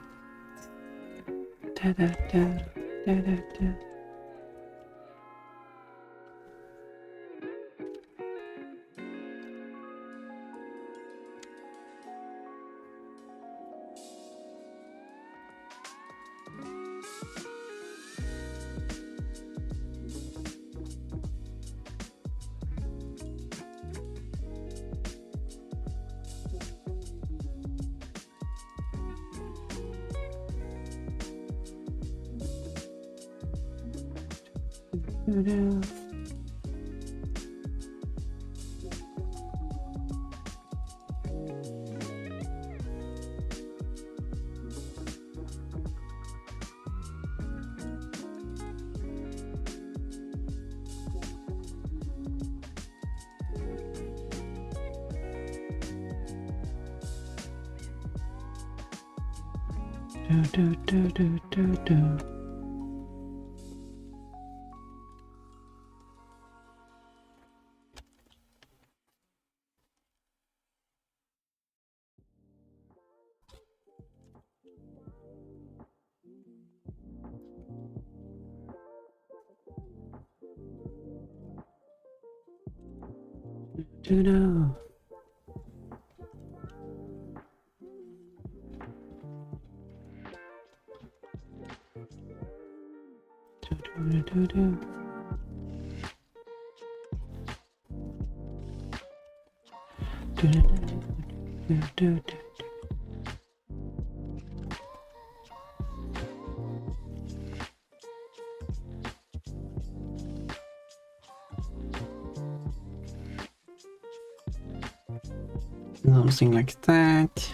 Something like that.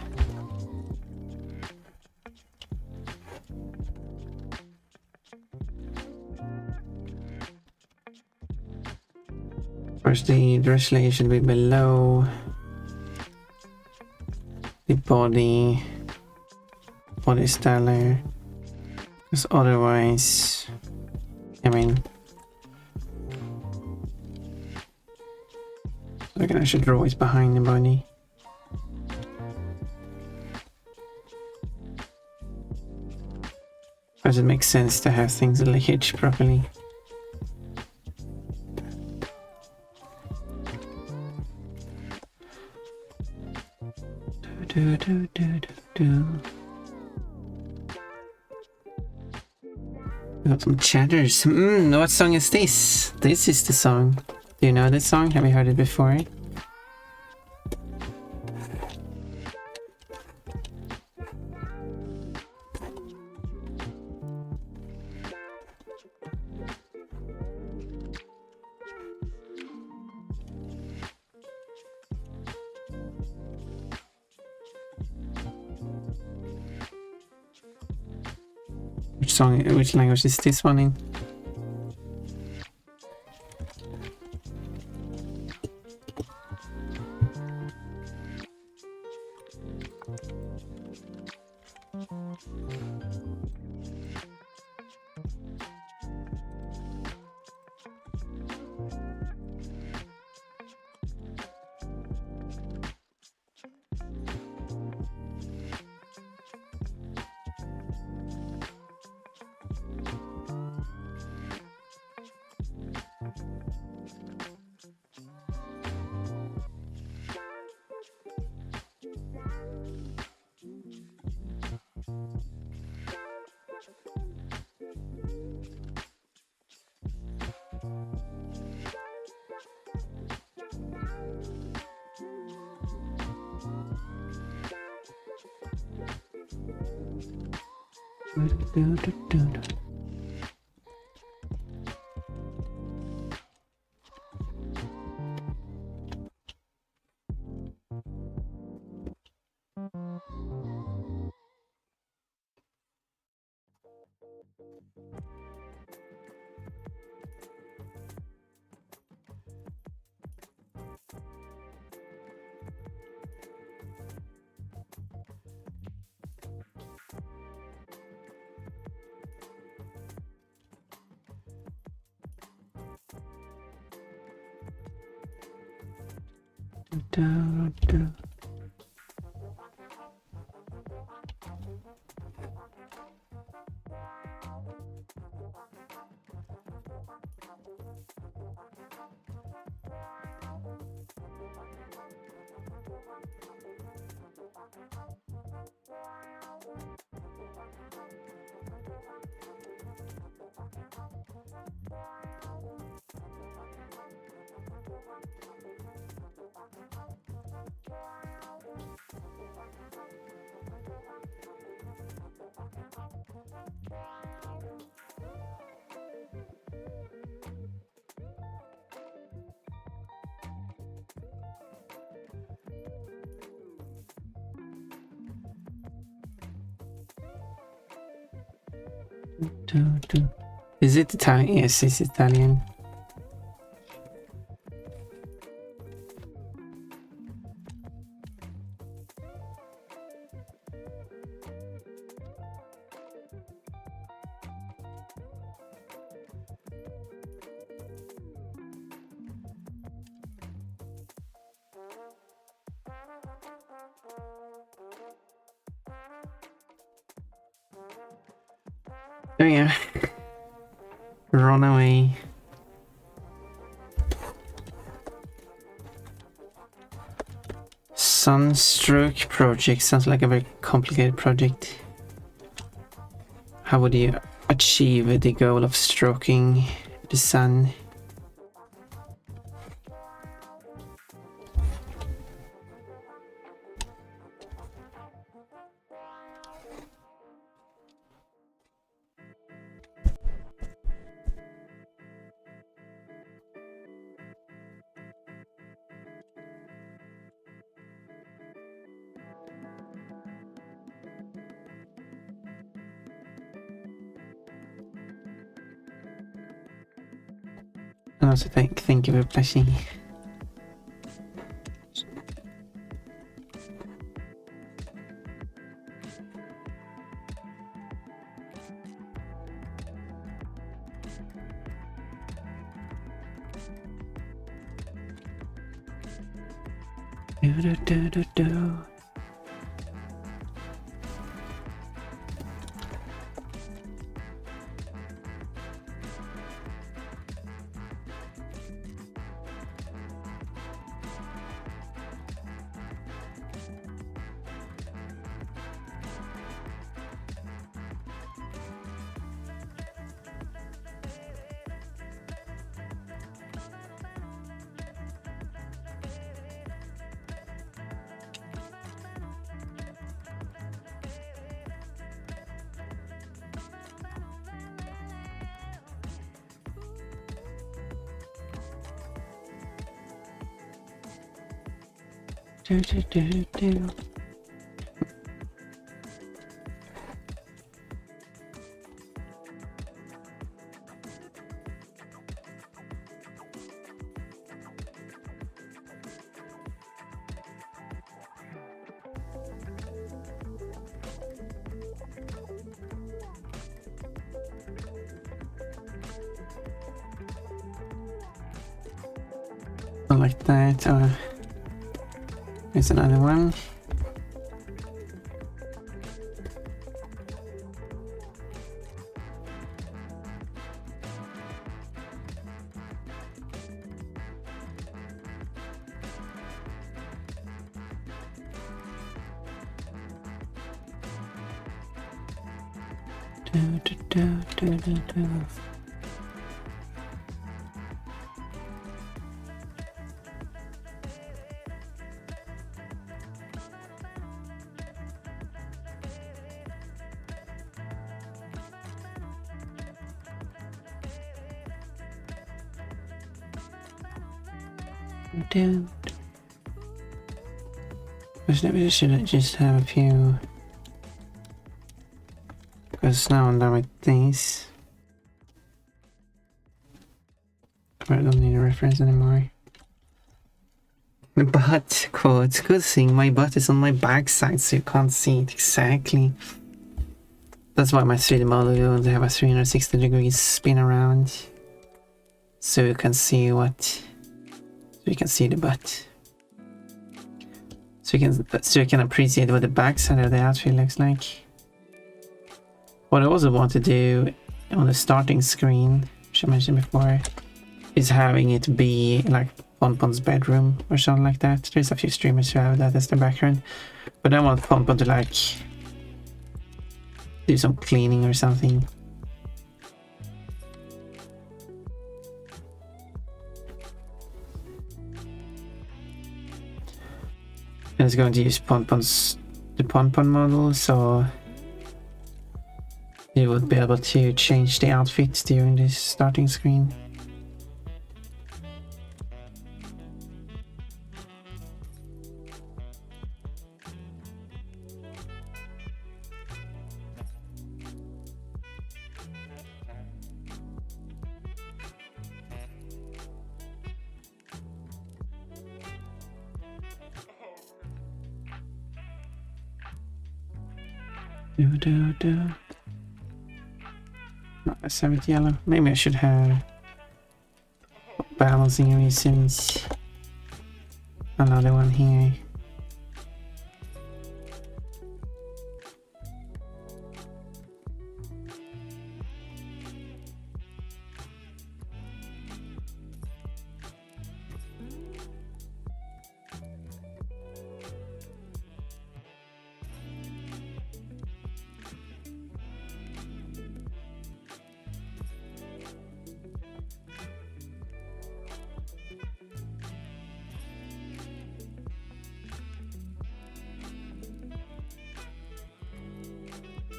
First, the dress layer should be below the body style layer, because otherwise, I mean, I should draw it behind the body. Does it make sense to have things hitched properly? We got some chatters. What song is this? This is the song. Do you know this song? Have you heard it before? which language is this one in? Is it Italian? Yes, it's Italian. Oh yeah. Run away. Sunstroke project sounds like a very complicated project. How would you achieve the goal of stroking the sun? And also thank you for flashing. Do. Like that. Here's another one. Maybe I should just have a few. Because now I'm done with these. I don't need a reference anymore. The butt quote. Good thing my butt is on my backside so you can't see it exactly. That's why my 3D model is going to have a 360 degrees spin around. So you can see what... So you can see the butt. So you can appreciate what the backside of the outfit looks like. What I also want to do on the starting screen, which I mentioned before, is having it be like Ponpon's bedroom or something like that. There's a few streamers who have that as the background. But I want Ponpon to like do some cleaning or something. And it's going to use the Ponpon model, so you would be able to change the outfits during this starting screen. Not a 7th yellow. Maybe I should have balancing reasons. Another one here.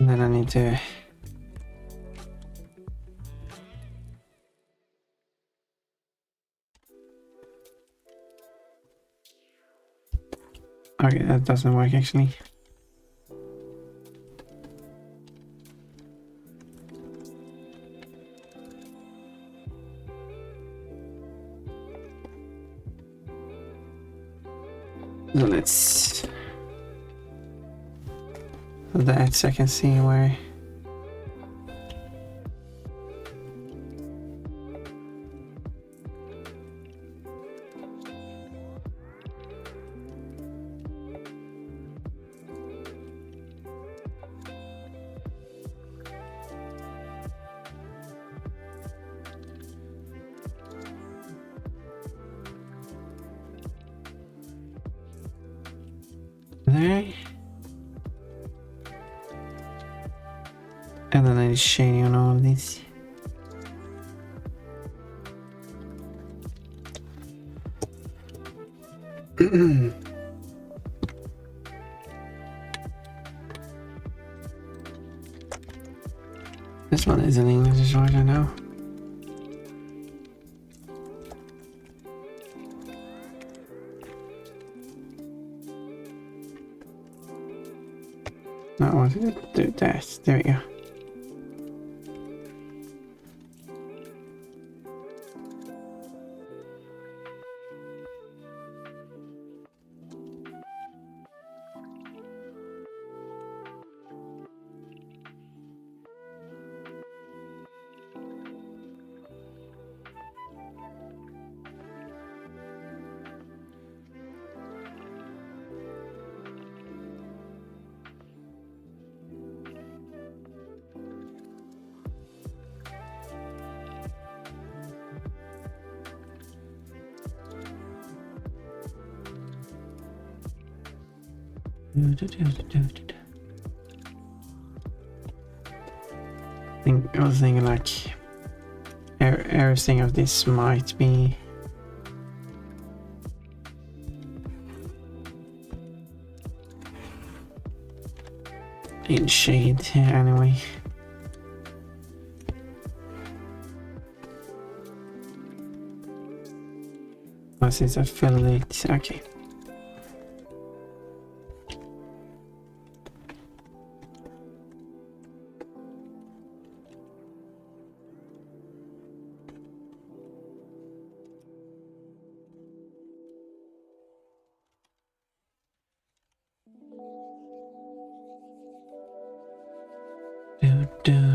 And then I need to okay, that doesn't work actually. So let's do that so I can see where. There. And then I need shading on all of these. This one is in English as well, I know. No, I wanted to do that. There we go. I was thinking like everything of this might be in shade anyway. Was it affiliate? Okay. Do.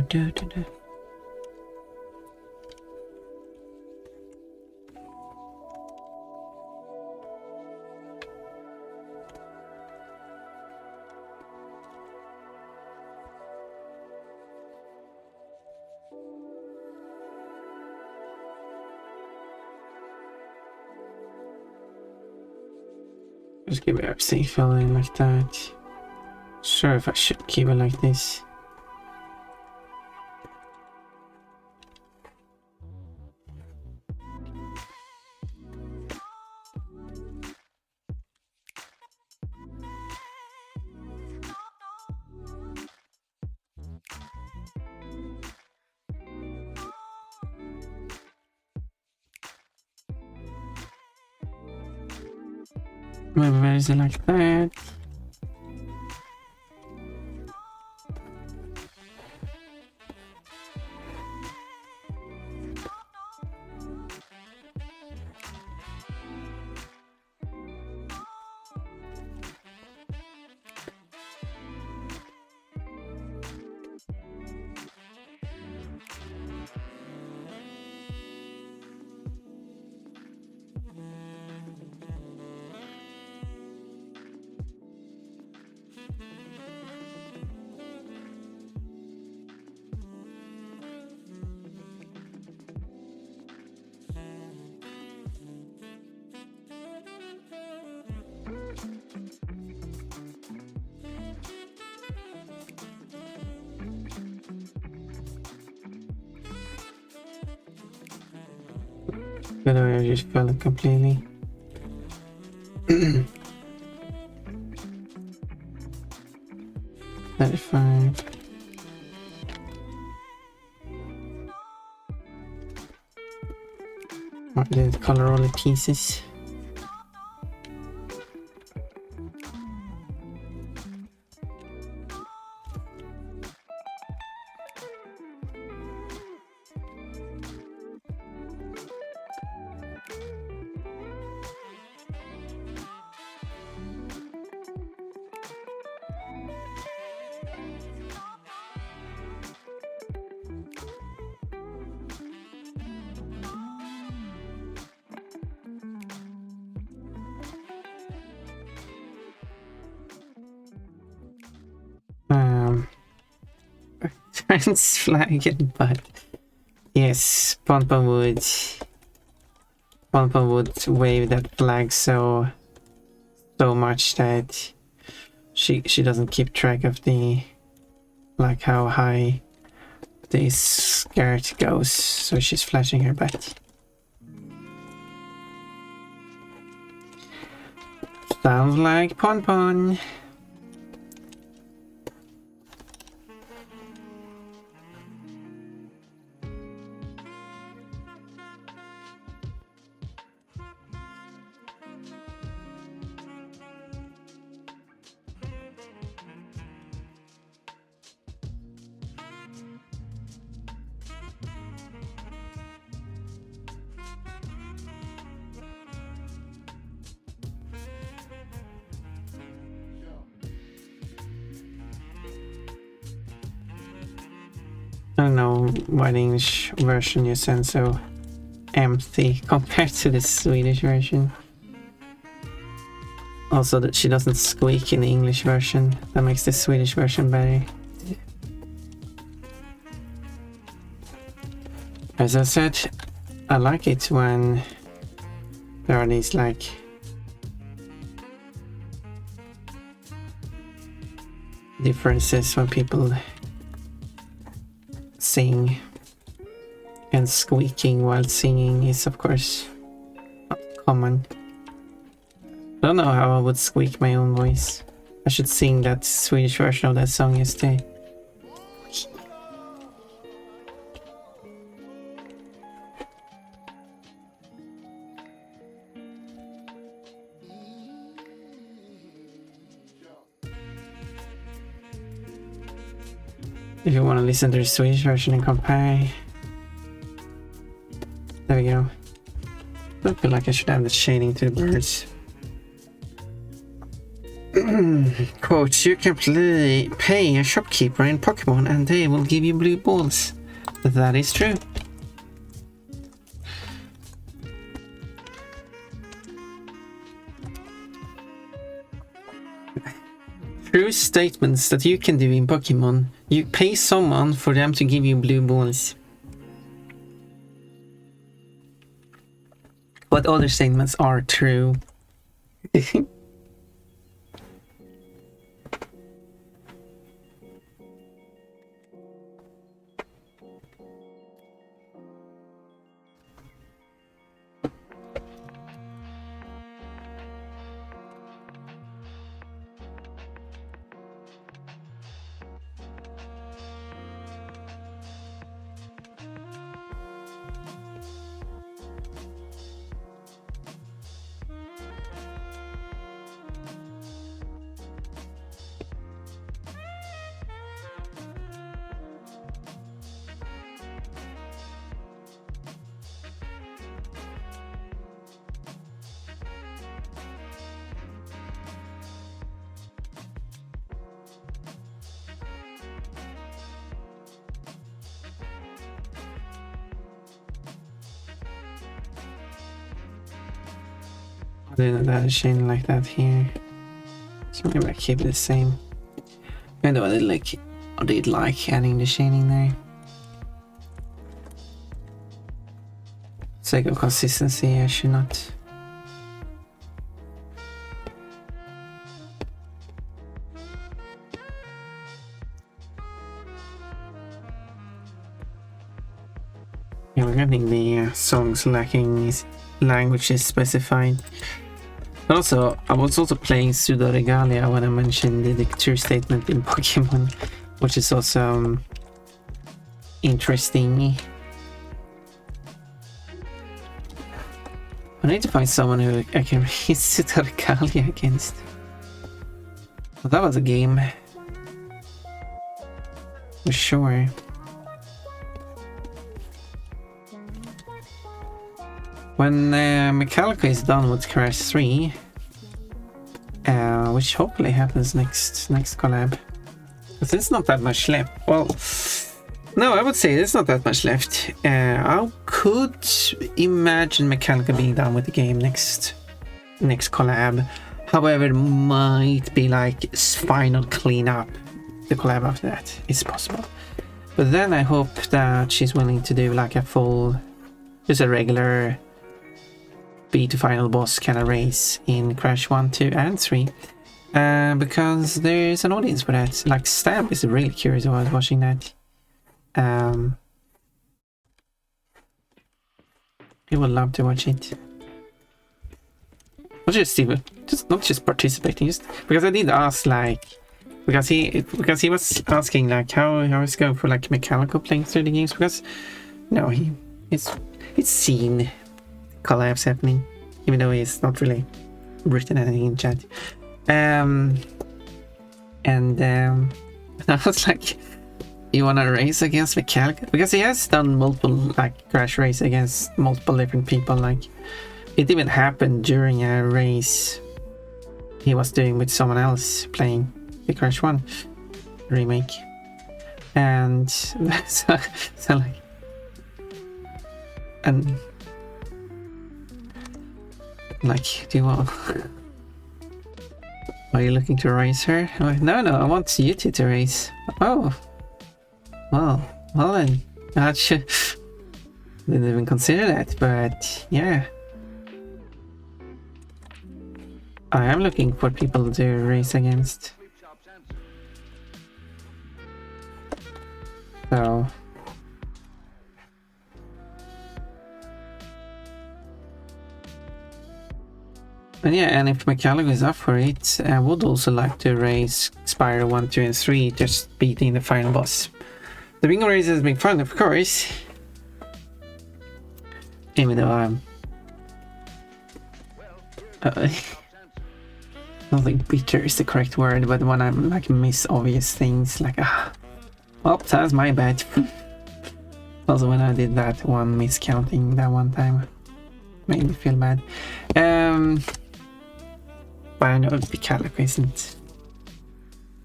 Just keep everything filling like that. Sure, if I should keep it like this. Maybe where is it like that? By the way, I just filled it completely. $35. I did color all the pieces. Turns flagging, but yes, Pompa would wave that flag so much that she doesn't keep track of the like how high this skirt goes, so she's flashing her butt. Sounds like Pon. I don't know why the English version you sent so empty compared to the Swedish version. Also that she doesn't squeak in the English version. That makes the Swedish version better. As I said, I like it when there are these like differences when people sing, and squeaking while singing is of course not common. I don't know how I would squeak my own voice. I should sing that Swedish version of that song yesterday. If you want to listen to the Swedish version and compare. There we go. I feel like I should have the shading to the birds. Quote, you can pay a shopkeeper in Pokemon and they will give you blue balls. That is true. True statements that you can do in Pokemon. You pay someone for them to give you blue balls. What other statements are true? I didn't add a shading like that here, so maybe I keep it the same. Even though I did like adding the shading there. Sake of consistency, I should not. Yeah, we're getting the songs lacking languages specified. Also, I was also playing Pseudo Regalia when I mentioned the true statement in Pokemon, which is also interesting. I need to find someone who I can raise Pseudo Regalia against. Well, that was a game. For sure. When Metallica is done with Crash 3, which hopefully happens next collab, because there's not that much left. Well, no, I would say there's not that much left. I could imagine Metallica being done with the game next collab. However, it might be like final cleanup. The collab after that is possible. But then I hope that she's willing to do like a full, just a regular beat to final boss kind of race in Crash 1, 2 and 3, because there's an audience for that. Like Stamp is really curious while I was watching that. He would love to watch it. Not just participating, just because I did ask, like, because he was asking like how it's going for like Mechanical playing through the games, because no, it's seen collabs happening, even though he's not really written anything in chat. And I was like, you wanna race against Metallica? Because he has done multiple like Crash race against multiple different people. Like it even happened during a race he was doing with someone else playing the Crash 1 remake. And so like, and like, do you want? Are you looking to race her? I'm like, no, I want you two to race. Oh, well then. I didn't even consider that, but yeah. I am looking for people to race against. So and yeah, and if Mechanic is up for it, I would also like to race Spyro 1, 2, and 3, just beating the final boss. The bingo race has been fun, of course. Even though I'm... I don't think bitter is the correct word, but when I'm like miss obvious things, like well, that's my bad. Also when I did that one miscounting that one time, made me feel bad. But I know Pixabay isn't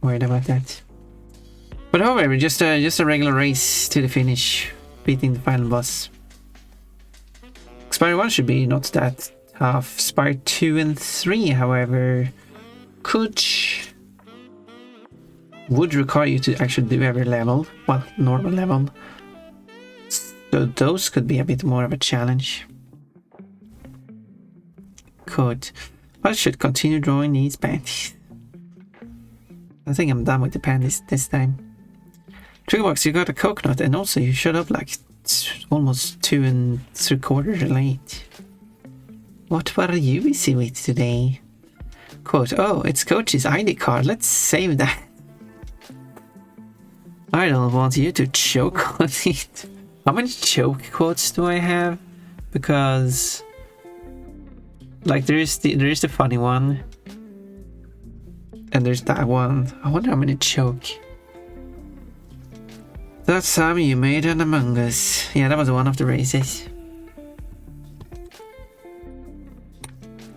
worried about that. But however, just a regular race to the finish, beating the final boss. Spyro 1 should be not that tough. Spyro 2 and 3, however, would require you to actually do every level, well, normal level. So those could be a bit more of a challenge. But I should continue drawing these panties. I think I'm done with the panties this time. Triggerbox, you got a coconut, and also you showed up like almost 2 3/4 late. What were you busy with today? Quote, oh, it's Coach's ID card, let's save that. I don't want you to choke on it. How many choke quotes do I have? Because like there is the funny one, and there's that one. I wonder how many choke. That time you made an Among Us. Yeah, that was one of the races.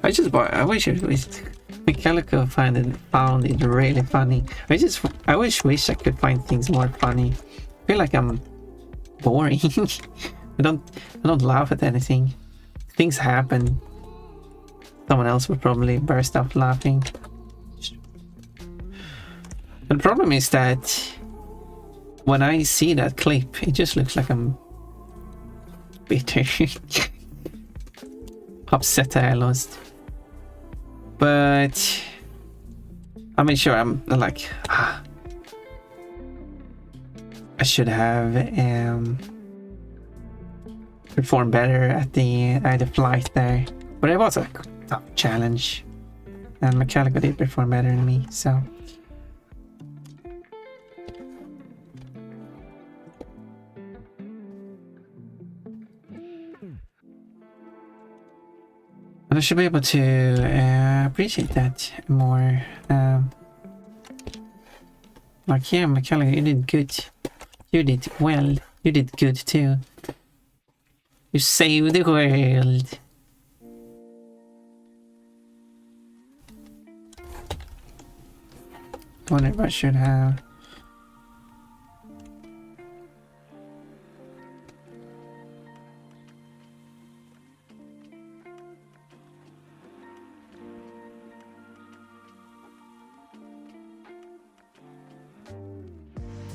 I wish Calico found it really funny. I wish I could find things more funny. I feel like I'm boring. I don't laugh at anything. Things happen. Someone else would probably burst out laughing. The problem is that when I see that clip, it just looks like I'm bitter. Upset that I lost. But I mean, sure, I'm like, I should have performed better at the flight there. But it was a tough challenge, and Metallica did perform better than me, so. And I should be able to appreciate that more. Like, yeah, Metallica, you did good. You did well. You did good too. You saved the world. I wonder if I should have.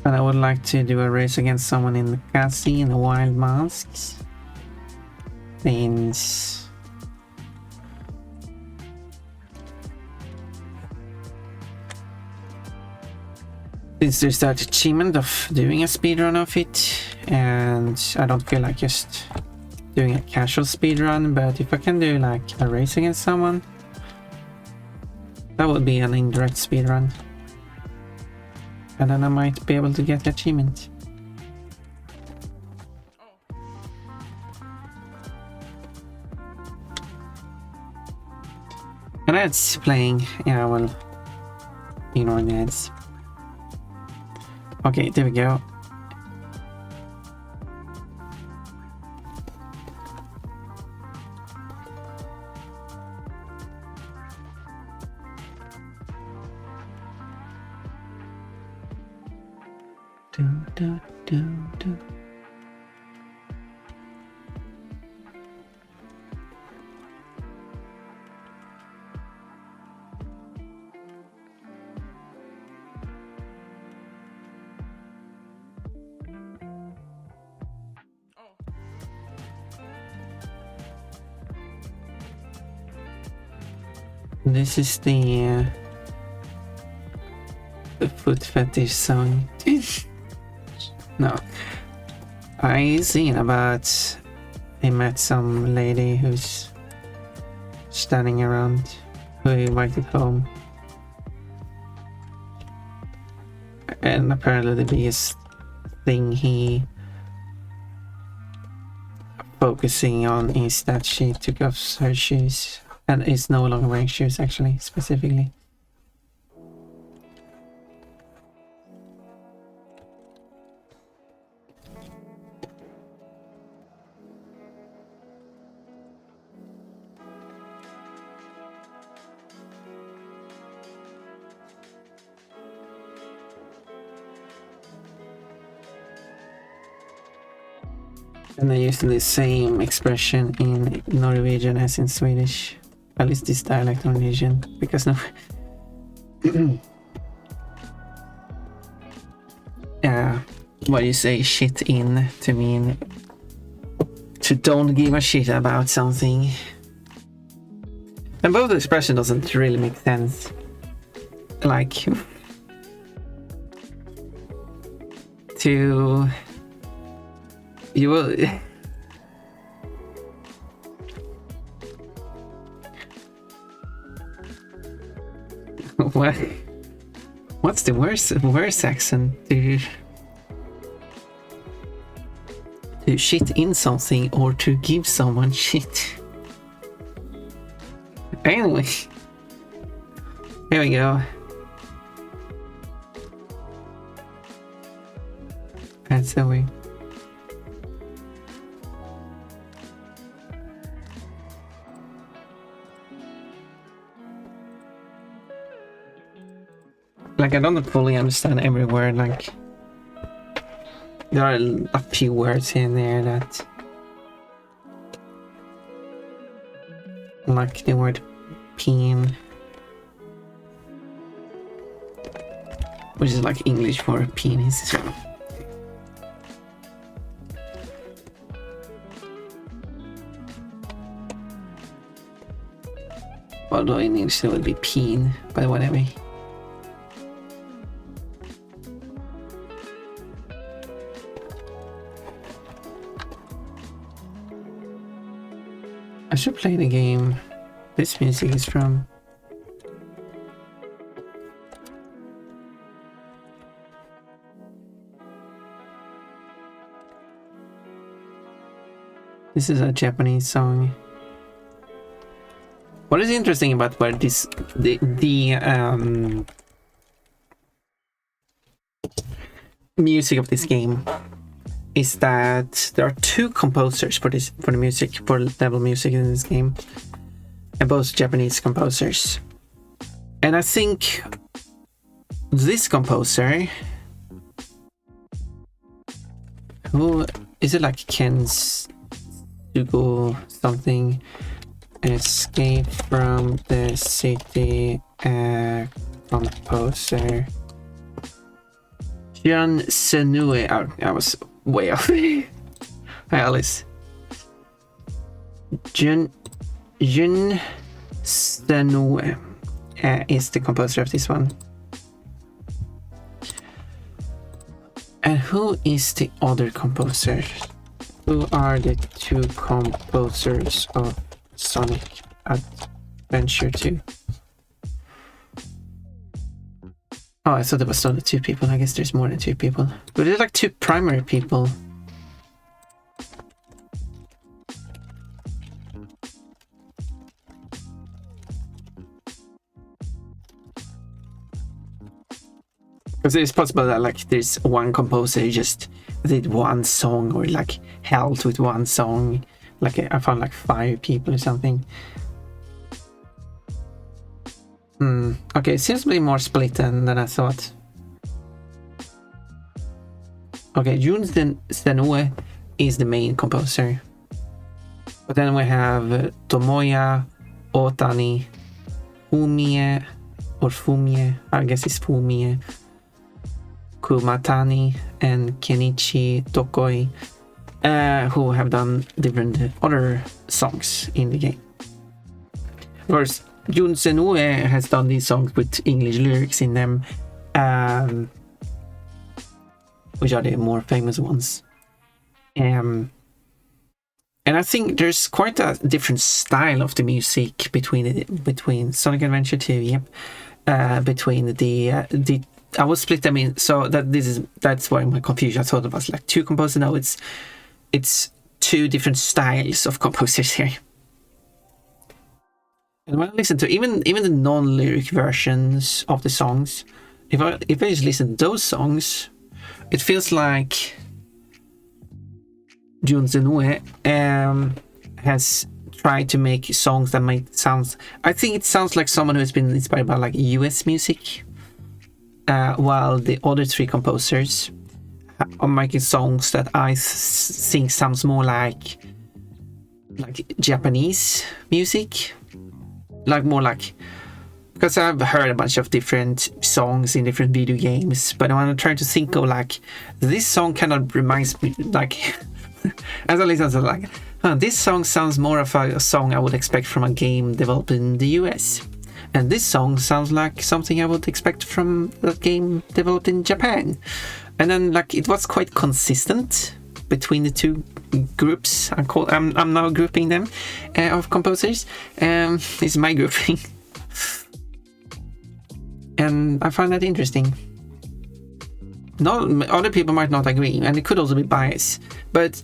But I would like to do a race against someone in the cassie in the wild masks. Since there's that achievement of doing a speedrun of it, and I don't feel like just doing a casual speedrun, but if I can do like a race against someone, that would be an indirect speedrun. And then I might be able to get the achievement. And ads playing. Yeah, well, ignore the ads. Okay, there we go. This is the foot fetish song. No. I seen about he met some lady who's standing around who he invited home. And apparently the biggest thing he focusing on is that she took off her shoes and is no longer wearing shoes, actually, specifically. And they're using the same expression in Norwegian as in Swedish. At least this dialect Norwegian, because no. Yeah, what you say shit in to mean to don't give a shit about something. And both the expression doesn't really make sense. Like to you will what's the worst accent to shit in something or to give someone shit? Anyway, here we go. That's the way. Like, I don't fully understand every word, like there are a few words in there that, like the word peen, which is like English for penis. Although in English it would be peen, but whatever. I should play the game this music is from. This is a Japanese song. What is interesting about where this the music of this game is that there are two composers for the music, for level music in this game, and both Japanese composers. And I think this composer, who is it, like Ken's Google something, Escape from the City, composer Jun Senue. Oh, I was way off. Hi Alice. Jun Senue is the composer of this one. And who is the other composer? Who are the two composers of Sonic Adventure 2? Oh, I thought there was only two people. I guess there's more than two people. But there's like two primary people. Because it's possible that like there's one composer who just did one song, or like held with one song. Like I found like 5 people or something. Okay, it seems to be more split than I thought. Okay, Jun Senue is the main composer. But then we have Tomoya Otani, Fumie, or Fumie, I guess it's Fumie, Kumatani, and Kenichi Tokoi, who have done different other songs in the game. Of course, Jun Senue has done these songs with English lyrics in them. which are the more famous ones. And I think there's quite a different style of the music between Sonic Adventure 2, between the I will split them in, so that's why my confusion. I thought it was like two composers. No, it's two different styles of composers here. And when I listen to even the non-lyric versions of the songs, if I just listen to those songs, it feels like Jun Zenue has tried to make songs that might sound. I think it sounds like someone who has been inspired by like US music, while the other three composers are making songs that I think sounds more like Japanese music, because I've heard a bunch of different songs in different video games, but when I'm trying to think of like this song kind of reminds me like as I listen to like, this song sounds more of a song I would expect from a game developed in the US. And this song sounds like something I would expect from a game developed in Japan. And then like it was quite consistent between the two groups. I'm now grouping them of composers. This is my grouping. And I find that interesting. Other people might not agree, and it could also be bias. But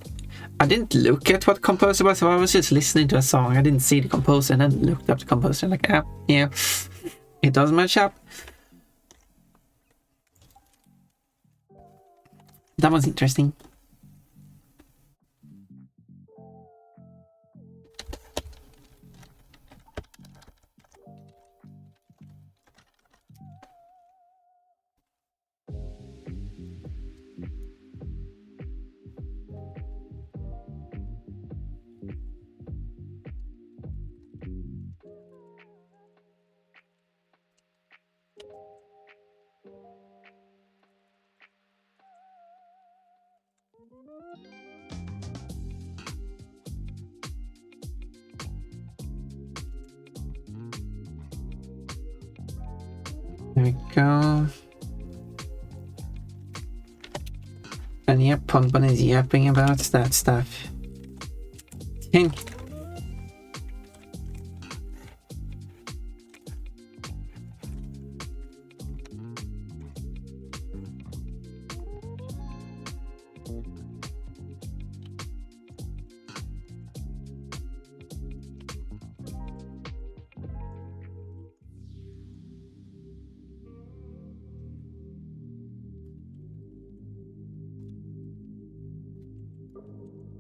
I didn't look at what the composer was, so I was just listening to a song. I didn't see the composer and then looked up the composer like, yeah, it does match up. That was interesting. There we go. And yep, Ponbon is yapping about that stuff. Dang.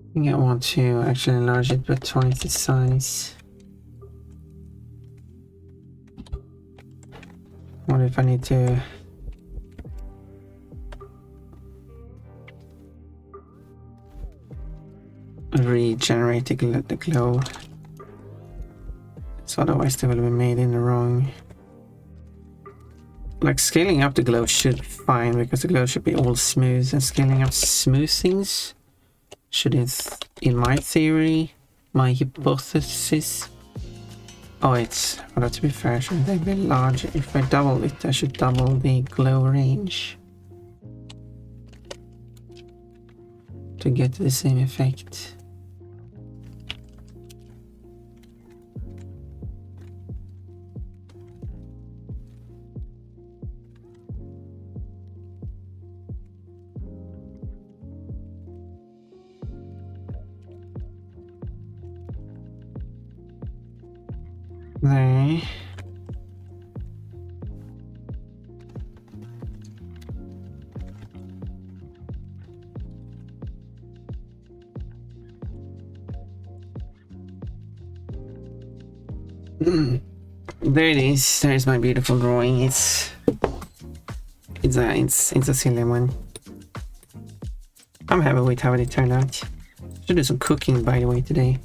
I think I want to actually enlarge it by twice the size. What if I need to regenerate the glow? So otherwise they will be made in the wrong. Like scaling up the glow should be fine because the glow should be all smooth, and scaling up smooth things should, in my theory, my hypothesis. Oh, it's, well, to be fair, should they be larger? If I double it, I should double the glow range to get the same effect. There. There it is. There's my beautiful drawing. It's a silly one. I'm happy with how it turned out. Should do some cooking, by the way, today.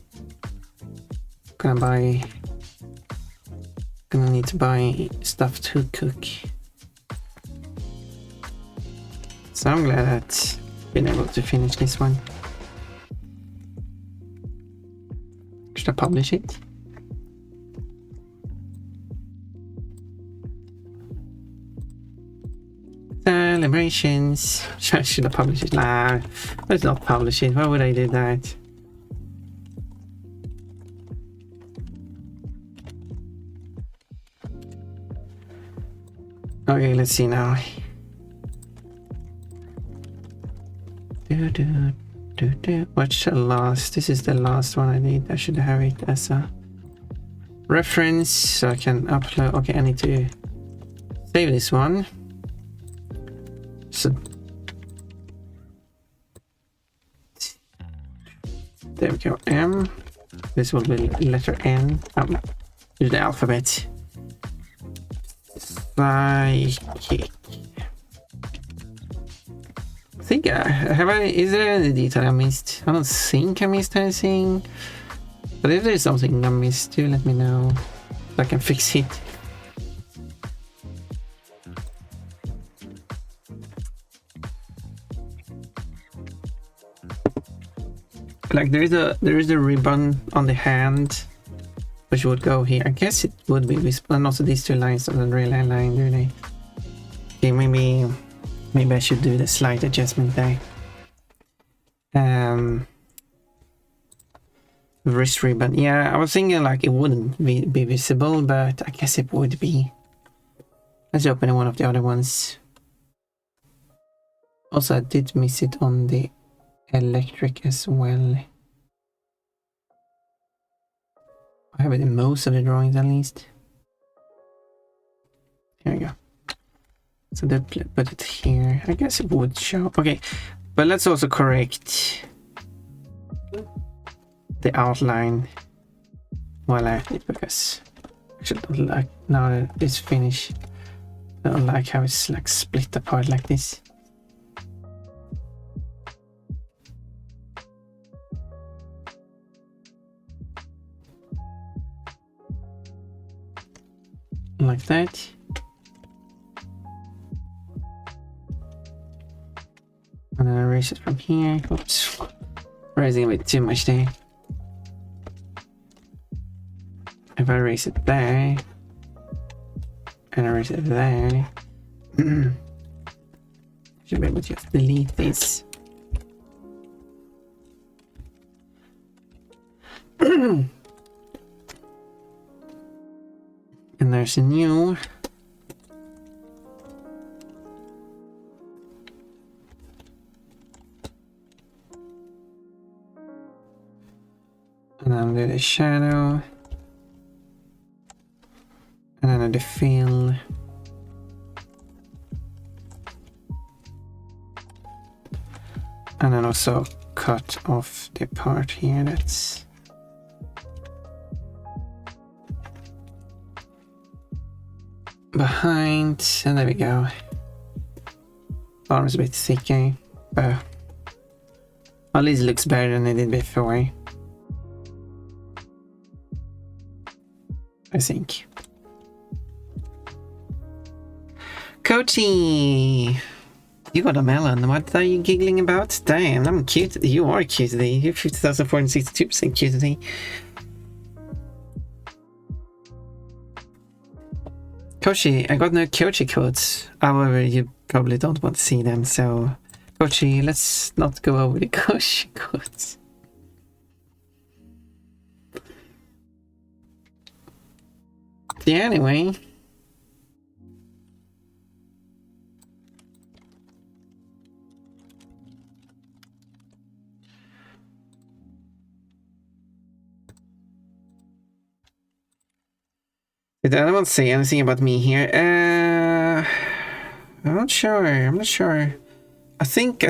Gonna need to buy stuff to cook. So I'm glad that I've been able to finish this one. Should I publish it? Congratulations. Should I publish it? Nah, let's not publish it. Why would I do that? Okay, let's see now. What's the last? This is the last one I need. I should have it as a reference so I can upload. Okay, I need to save this one. So there we go. M. This will be letter N. Do the alphabet. Psychic. I think is there any detail I missed? I don't think I missed anything. But if there's something I missed, do let me know so I can fix it. Like there is a ribbon on the hand which would go here. I guess it would be visible, and also these two lines don't really align, do they? Okay, maybe I should do the slight adjustment there. Wrist ribbon. Yeah, I was thinking like it wouldn't be visible, but I guess it would be. Let's open one of the other ones. Also, I did miss it on the electric as well. I have it in most of the drawings at least. Here we go. So they put it here. I guess it would show. Okay, but let's also correct the outline while I edit, because I should like now that it's finished. I don't like how it's like split apart like this. Like that. And then erase it from here. Oops. Erasing a bit too much there. If I erase it there and erase it there, should be able to just delete this. And there's a new. And then do the shadow. And then the fill. And then also cut off the part here that's behind, and there we go. Arm's a bit thicker, but at least it looks better than it did before, I think. Coachy! You got a melon. What are you giggling about? Damn, I'm cute. You are cute today. You're 50,462% cute today. Kochi, I got no Kochi codes. However, you probably don't want to see them, so Kochi, let's not go over the Kochi codes. Yeah, anyway. Did anyone say anything about me here? I'm not sure. I think.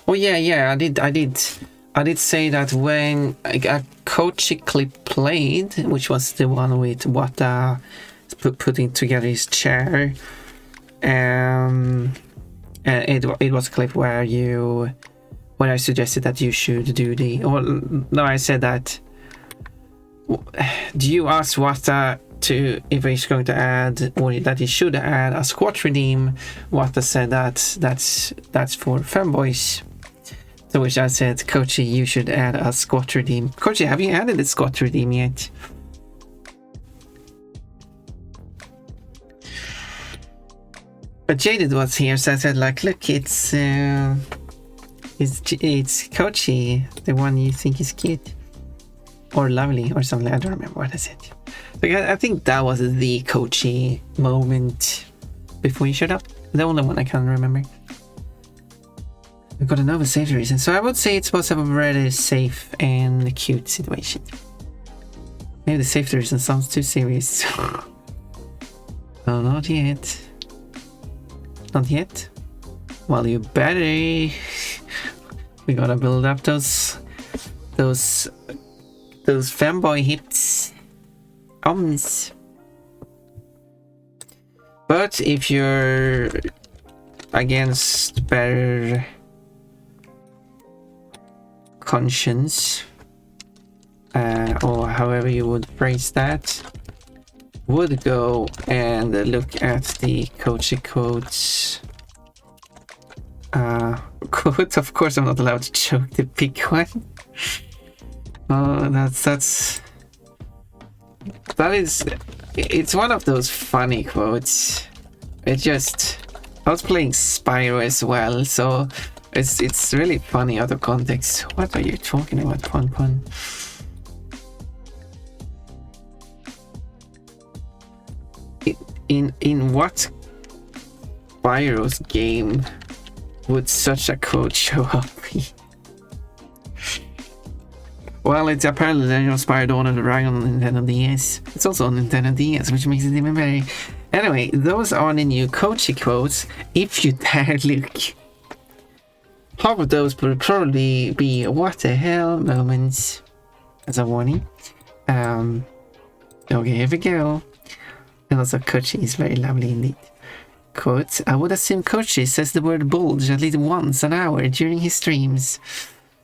Oh yeah. I did say that when a Kochi clip played, which was the one with Wata putting together his chair. It was a clip where I suggested that you should do the. Well, no, I said that. Do you ask Wata if he's going to add, or that he should add a squat redeem? Wata said that's for fanboys. To which I said, Kochi, you should add a squat redeem. Kochi, have you added the squat redeem yet? But Jaded was here, so I said like, look, it's Kochi, the one you think is cute. Or lovely, or something. I don't remember what I said. Like, I think that was the Kochi moment before you showed up. The only one I can remember. I got another safety reason. So I would say it's supposed to have a very safe and cute situation. Maybe the safety reason sounds too serious. Oh, not yet. Not yet? Well, you better. We gotta build up those femboy hips. But if you're against better conscience, or however you would phrase that, would go and look at the Kochi quotes. Quote, of course I'm not allowed to choke the big one. Oh, it's one of those funny quotes. I was playing Spyro as well, so it's really funny out of context. What are you talking about, Pon? In what Spyro's game would such a quote show up? Well, it's apparently Legend of Spyro Dawn of the Dragon on Nintendo DS. It's also on Nintendo DS, which makes it even better. Anyway, those are the new Kochi quotes. If you dare look. Half of those will probably be what the hell moments. As a warning. Okay, here we go. And also Kochi is very lovely indeed. Quote, I would assume Kochi says the word bulge at least once an hour during his streams.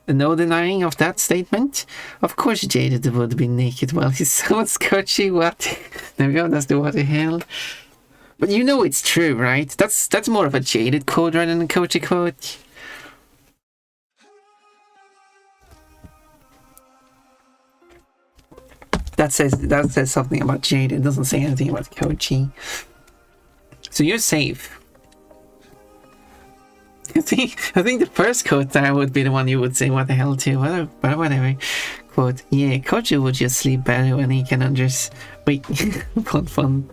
No denying of that statement. Of course Jaded would be naked while he sounds Kochi. What? There we go, that's the what the hell. But you know it's true, right? That's more of a Jaded quote rather than a Kochi quote. That says something about Jaded. It doesn't say anything about Kochi. So you're safe. I think the first quote there would be the one you would say what the hell to, but whatever. Quote, yeah, Kochi would just sleep better when he can wait, fun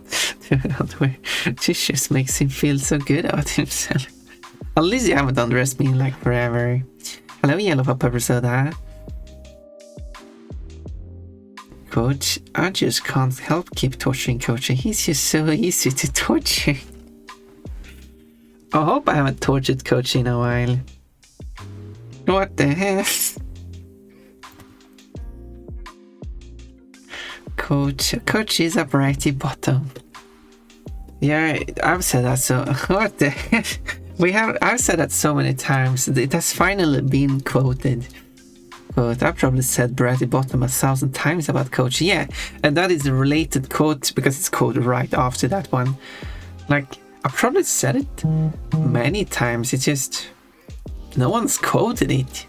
This just makes him feel so good about himself. At least you haven't underestimated me like forever. Hello, Yellow Pepper Soda. Quote, I just can't help keep torturing Kochi. He's just so easy to torture. I hope I haven't tortured Kochi in a while. What the hell? Kochi is a brighty bottom. Yeah, I've said that so. What the hell? I've said that so many times. It has finally been quoted. Quote, I've probably said brighty bottom 1,000 times about Kochi. Yeah, and that is a related quote because it's quoted right after that one. Like, I've probably said it many times, it's just no one's quoted it.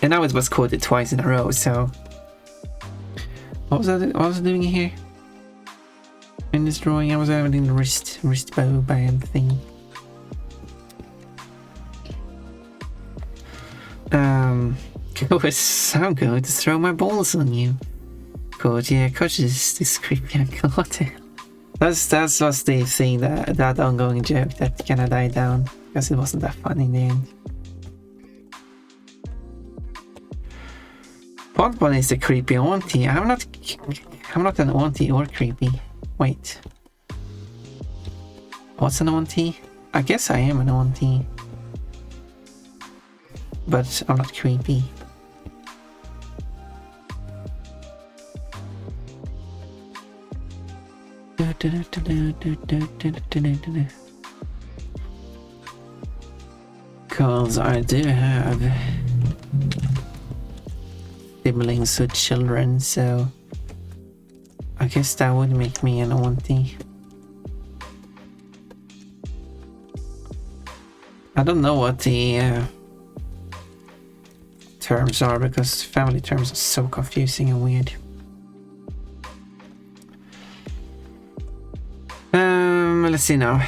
And now it was quoted twice in a row, so... What was I doing here? In this drawing, I was having the wrist bow band thing. I'm going to throw my balls on you. God, yeah, Coach is this creepy uncle. That was the thing, that ongoing joke that kinda died down because it wasn't that fun in the end. Pontbon is a creepy auntie. I'm not an auntie or creepy. Wait. What's an auntie? I guess I am an auntie. But I'm not creepy. Cause I do have siblings with children, so I guess that would make me an auntie. I don't know what the terms are because family terms are so confusing and weird. Let's see now.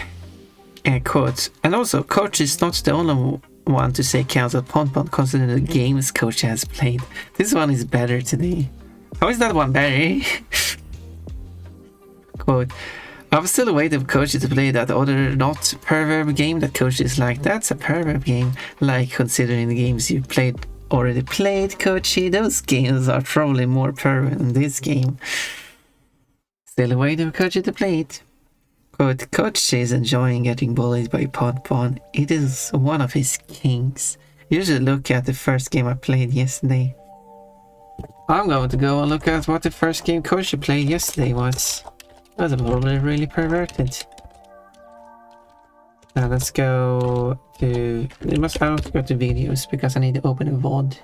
Quote. And also, coach is not the only one to say cancel Pon considering the games coach has played. This one is better today. How is that one better? Quote. I'm still waiting for coach to play that other not perverb game that coach is like. That's a perverb game. Like, considering the games you already played, coachy, those games are probably more perverb than this game. Still waiting for coach to play it. Quote, coach is enjoying getting bullied by Pon. It is one of his kinks. You should look at the first game I played yesterday. I'm going to go and look at what the first game coach played yesterday was. That's probably really perverted. Now let's go to... We must have to go to videos because I need to open a VOD.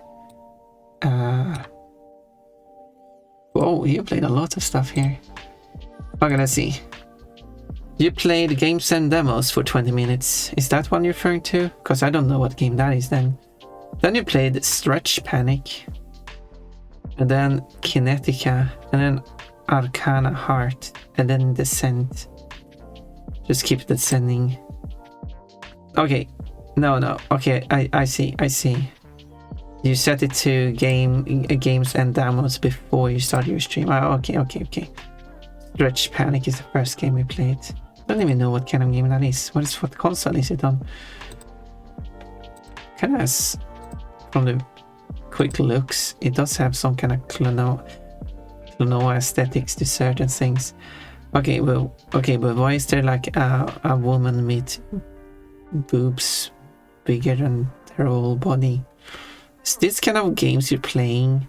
Whoa, you played a lot of stuff here. Okay, let's see. You played games and demos for 20 minutes. Is that one you're referring to? Because I don't know what game that is then. Then you played Stretch Panic. And then Kinetica. And then Arcana Heart. And then Descent. Just keep descending. Okay. No. Okay, I see. You set it to games and demos before you start your stream. Oh, okay. Stretch Panic is the first game we played. I don't even know what kind of game that is. What console is it on? Kind of has, from the quick looks, it does have some kind of clono aesthetics to certain things. Okay, but why is there like a woman with boobs bigger than their whole body? Is this kind of games you're playing?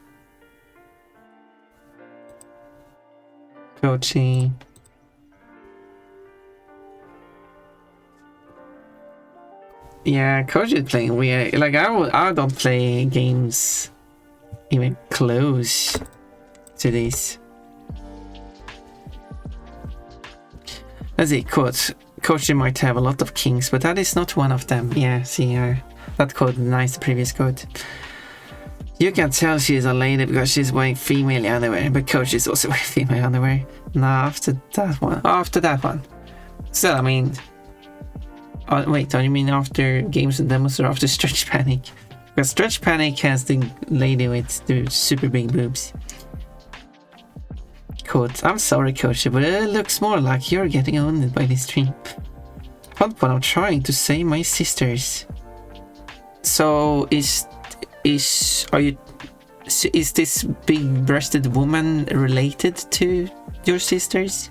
Coaching. Yeah, coach is playing weird. Like I don't play games even close to this. Let's see, quote. Coach might have a lot of kinks, but that is not one of them. Yeah, see, that quote denies the previous quote. You can tell she's a lady because she's wearing female underwear, but coach is also wearing female underwear. Nah, after that one. So, I mean... wait, do you mean after games and demos or after Stretch Panic? Because Stretch Panic has the lady with the super big boobs. Quote, I'm sorry, coach, but it looks more like you're getting owned by this stream. But I'm trying to save my sisters. So, is this big-breasted woman related to your sisters?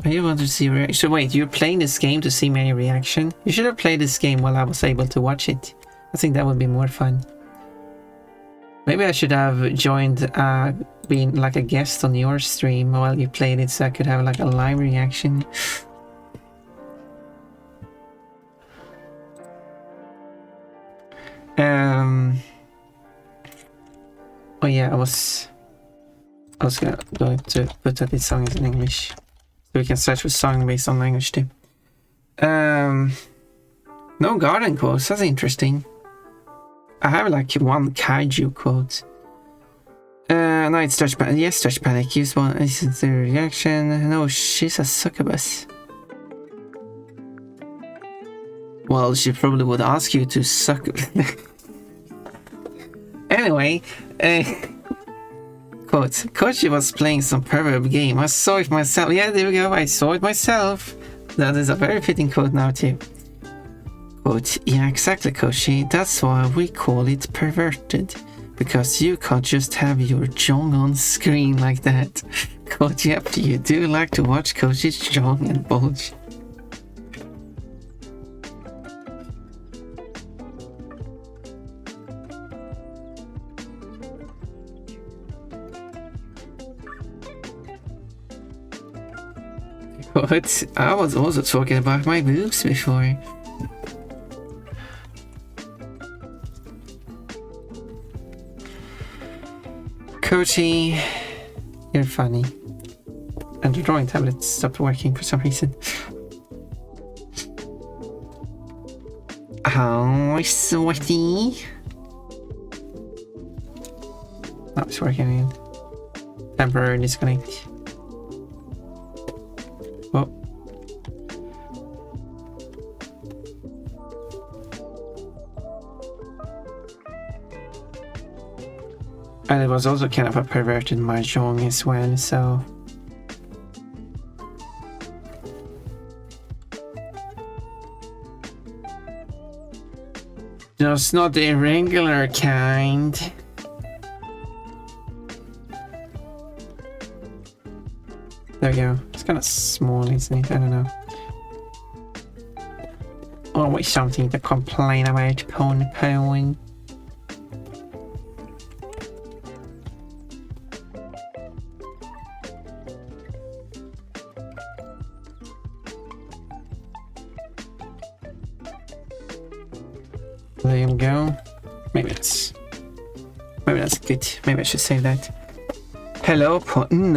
I want to see reaction. So wait, you're playing this game to see my reaction? You should have played this game while I was able to watch it. I think that would be more fun. Maybe I should have joined, being like a guest on your stream while you played it, so I could have like a live reaction. Oh yeah, I was going to put that this song is in English. So we can search for song based on language too. No garden quotes, that's interesting. I have like one kaiju quote. No, it's Stretch Panic. Yes, Stretch Panic. Use one. This is the reaction. No, she's a succubus. Well, she probably would ask you to suck. Anyway, quote, Coach was playing some perverb game. I saw it myself. Yeah, there we go. I saw it myself. That is a very fitting quote now too. Quote, yeah, exactly, Koshi. That's why we call it perverted. Because you can't just have your jong on screen like that. Quote, yep, you do like to watch Koshi's jong and bulge. What? I was also talking about my boobs before. Coachy, you're funny. And the drawing tablet stopped working for some reason. Oh, sweaty. Now it's working again. Temporary disconnect. Oh. And it was also kind of a perverted mahjong as well, so... Just not the regular kind. There we go. It's kind of small, isn't it? I don't know. Always something to complain about, Pon. There you go. Maybe that's good. Maybe I should say that. Hello, Pon.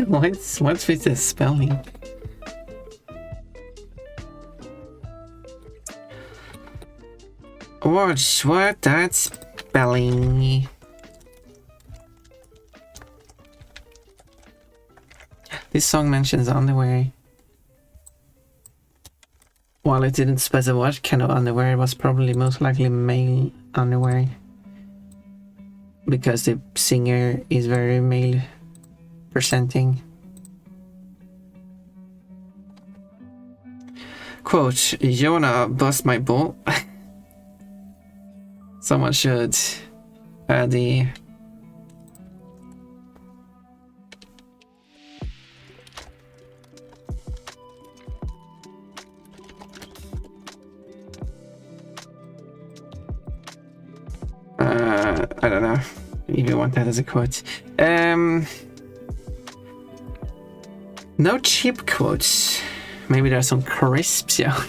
What's with the spelling? Watch what that's spelling. This song mentions underwear. While it didn't specify what kind of underwear, it was probably most likely male underwear. Because the singer is very male presenting. Quote, you wanna bust my ball? Someone should add the... I don't know if you want that as a quote. No cheap quotes. Maybe there are some crisps, yeah.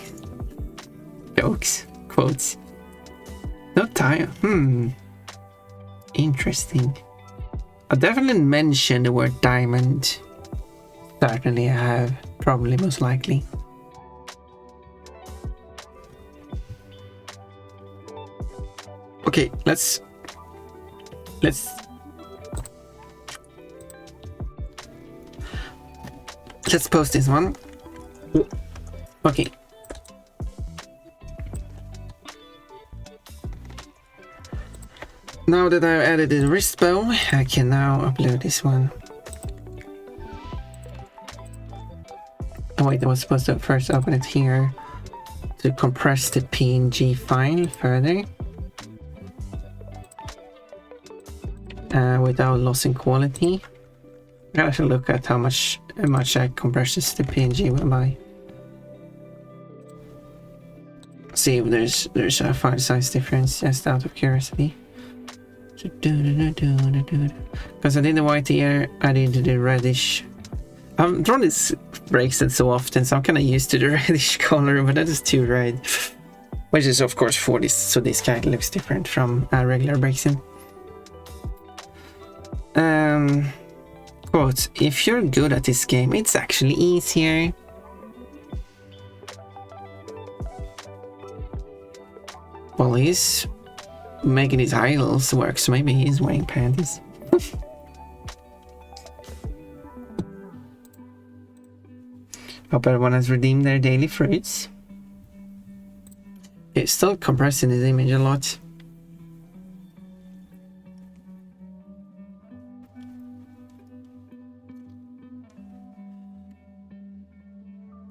Jokes, quotes. No time. Interesting. I definitely mentioned the word diamond. Certainly I have. Probably, most likely. Okay, let's post this one. Okay. Now that I've added the wrist bow, I can now upload this one. Oh wait, I was supposed to first open it here to compress the PNG file further. Without losing quality. I gotta actually look at how much I compresses the PNG by. See if there's a file size difference, just out of curiosity. Because I did the white here, I did the reddish. I've drawn this bracelet so often, so I'm kind of used to the reddish color, but that is too red. Which is of course for this, so this guy looks different from a regular bracelet. Quote, if you're good at this game, it's actually easier. Well, he's making his idols work, so maybe he's wearing panties. Hope everyone has redeemed their daily fruits. It's still compressing this image a lot.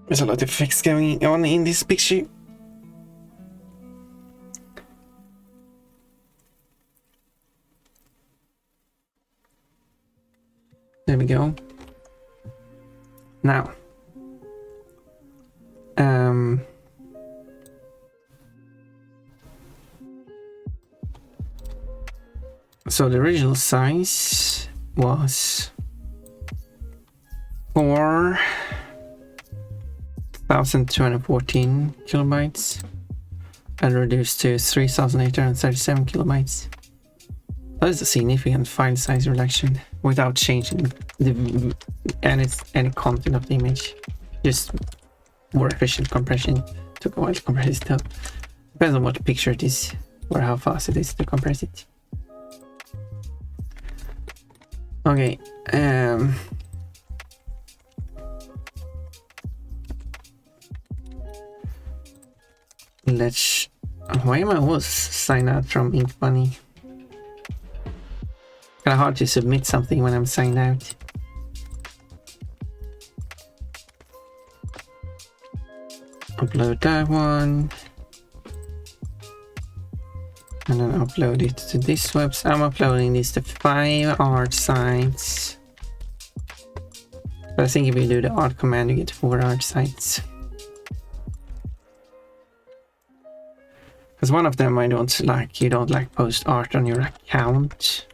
There's a lot of effects going on in this picture. There we go. Now. So the original size was 4,214 kilobytes and reduced to 3,837 kilobytes. That is a significant file size reduction without changing any content of the image. Just more efficient compression. Took a while to compress it though. Depends on what picture it is or how fast it is to compress it. Okay, let's... Why am I always signed out from Ink Bunny? Kind of hard to submit something when I'm signed out. Upload that one. And then upload it to this website. I'm uploading this to 5 art sites. But I think if you do the art command, you get 4 art sites. Because one of them I don't like, you don't like post art on your account.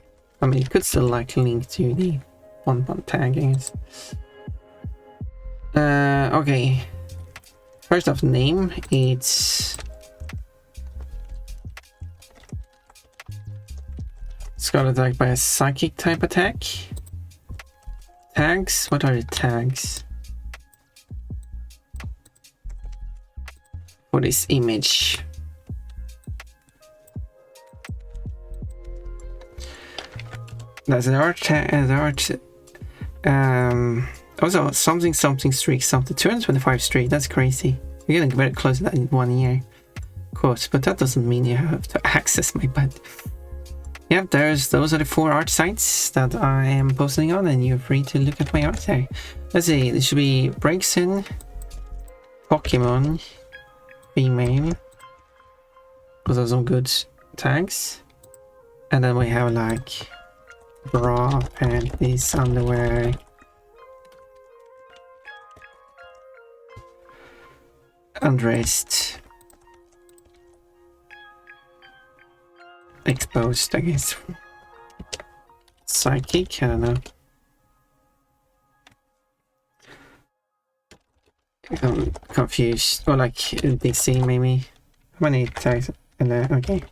I mean, it could still like link to the one tag, I guess. Okay. First off, name, it's got attacked by a psychic type attack. Tags, what are the tags? For this image. That's an art also something streak, something 225 streak, that's crazy. You're getting very close to that in 1 year. Of course, but that doesn't mean you have to access my bed. Yeah, those are the 4 art sites that I am posting on, and you're free to look at my art there. Let's see, this should be Breaksin, Pokemon, female. Those are some good tags. And then we have like bra, panties, underwear. Undressed. Exposed, I guess. Psychic, I don't know. I'm confused. Or like DC maybe. How many tags? Okay.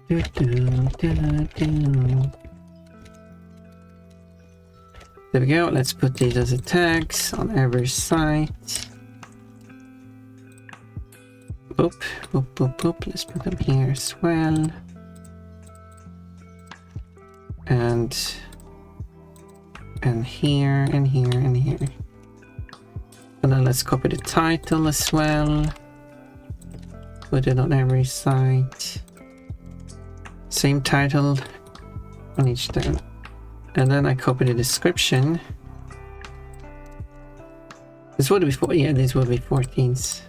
There we go. Let's put these as tags on every site. Boop, boop, boop, boop. Let's put them here as well. And here, and here, and here. And then let's copy the title as well. Put it on every site. Same title on each time. And then I copy the description. This would be this would be 14s.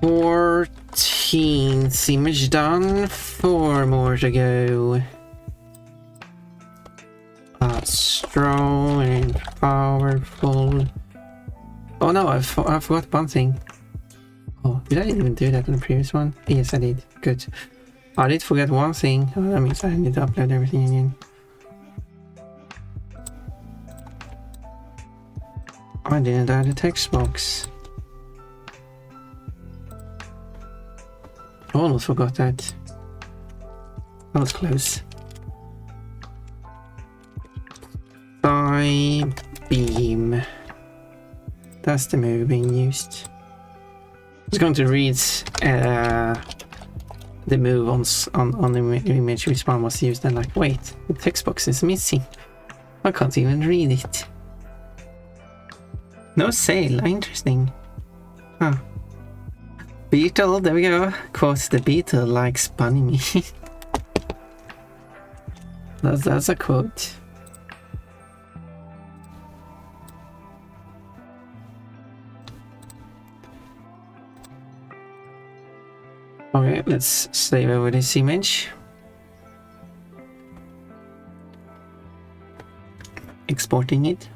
14th image done. 4 more to go. Strong and powerful. Oh no, I forgot one thing. Oh, did I even do that in the previous one? Yes, I did. Good. I did forget one thing. Oh, that means I need to upload everything again. I didn't add a text box. I almost forgot that. That was close. Sky beam. That's the move being used. I was going to read the move on the image which one was used, and like, wait, the text box is missing. I can't even read it. No sale, interesting. Huh. Beetle, there we go. Quote, the beetle likes bunny meat. That's a quote. Okay, let's save over this image. Exporting it.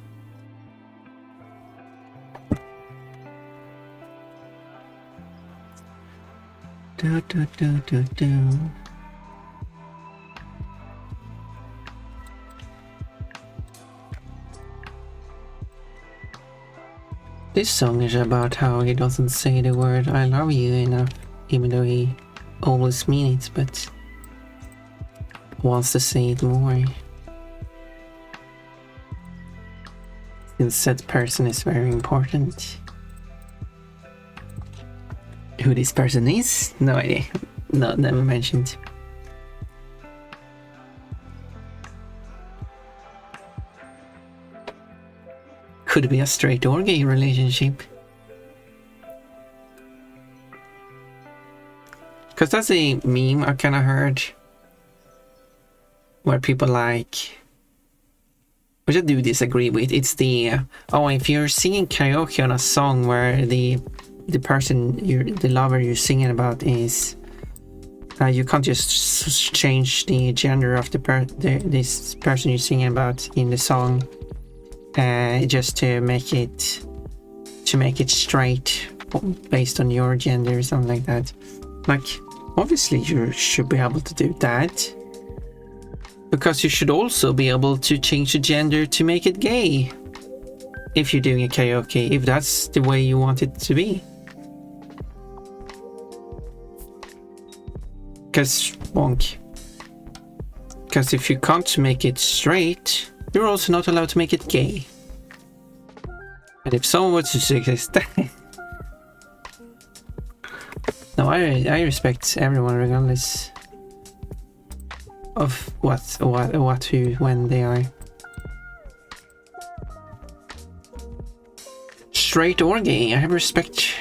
Do. This song is about how he doesn't say the word I love you enough, even though he always means it, but wants to say it more. Since said person is very important. Who this person is? No idea. No, never mentioned. Could be a straight or gay relationship. Because that's a meme I kind of heard. Where people like... Which I do disagree with. It's the... oh, if you're singing karaoke on a song where the person, the lover you're singing about is... you can't just change the gender of this person you're singing about in the song. Just to make it straight based on your gender or something like that. Like, obviously you should be able to do that. Because you should also be able to change the gender to make it gay. If you're doing a karaoke, if that's the way you want it to be. Because if you can't make it straight, you're also not allowed to make it gay. And if someone were to suggest that... No, I respect everyone regardless of what, who, when they are. Straight or gay, I have respect.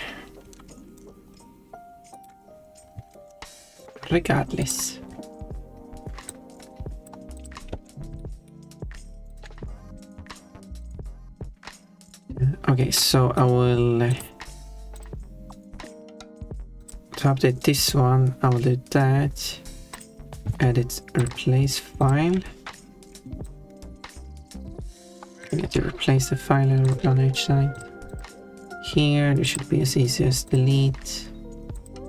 Regardless. Okay, so I will to update this one, I will do that. Edit replace file. I need to replace the file on each side. Here, it should be as easy as delete,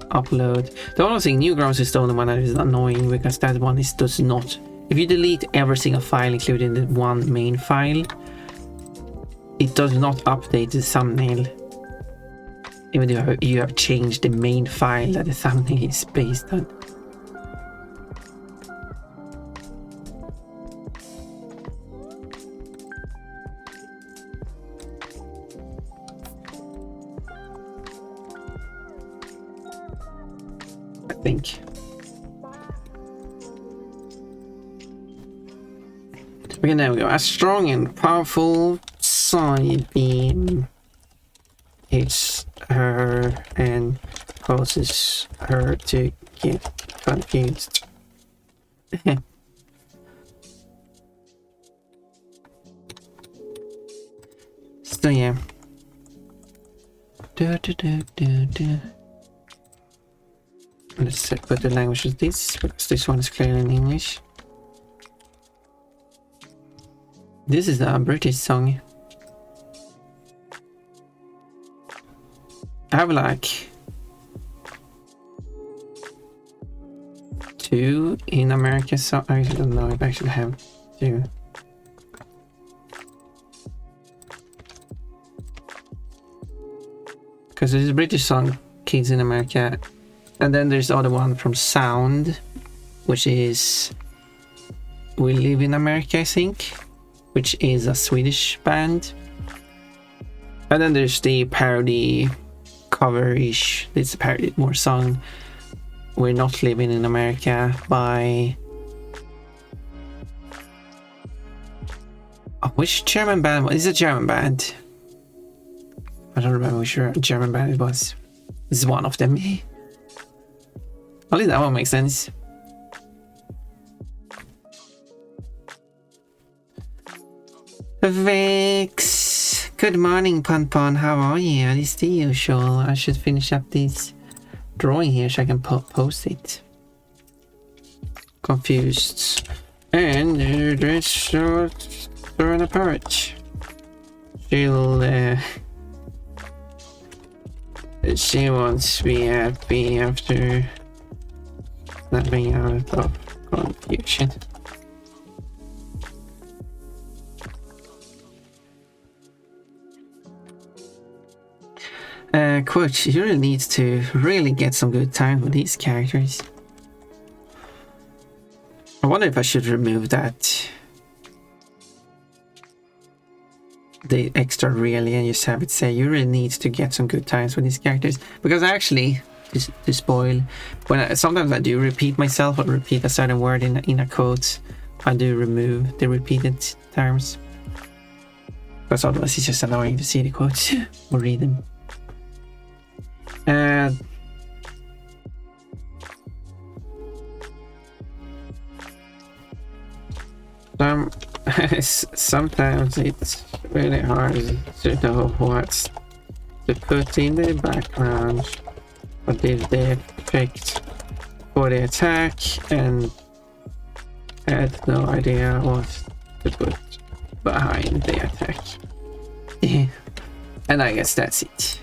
upload. The only thing, Newgrounds is the only one that is annoying because that one does not. If you delete every single file, including the one main file, it does not update the thumbnail. Even though you have changed the main file that the thumbnail is based on. I think. Okay, there we go. A strong and powerful side beam hits her and causes her to get confused. So yeah. Let's put the language as this, because this one is clearly in English. This is a British song. I have like 2 in America, so I don't know if I actually have 2. Because there's a British song, Kids in America, and then there's the other one from Sound, which is We Live in America, I think, which is a Swedish band. And then there's the parody cover-ish, it's a parody more song, We're Not Living in America by... Oh, which German band? It's a German band. I don't remember which German band it was. This is one of them. At least that one makes sense. Vex! Good morning, Pon. How are you? It's the usual. I should finish up this drawing here so I can post it. Confused. And there's throwing a parrot. She wants to be happy after snapping out of confusion. Quote, you really need to really get some good time with these characters. I wonder if I should remove that. The extra really and just have it say you really need to get some good times with these characters. Because actually, to spoil, sometimes I do repeat myself or repeat a certain word in a quote, I do remove the repeated terms. Because otherwise it's just annoying to see the quotes or read them. Sometimes it's really hard to know what to put in the background. What did they picked for the attack, and had no idea what to put behind the attack. And I guess that's it.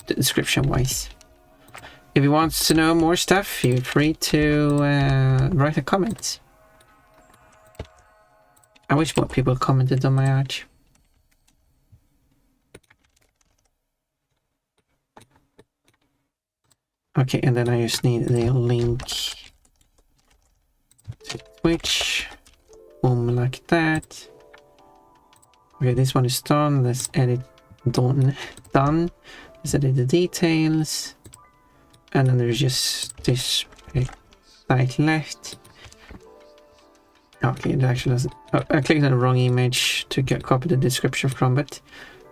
The description wise. If you want to know more stuff, feel free to write a comment. I wish more people commented on my art. Okay, and then I just need the link to Twitch. Boom, like that. Okay, this one is done. Let's edit done. Let's edit the details. And then there's just this site left. Okay, it actually doesn't. Oh, I clicked on the wrong image to copy the description from, but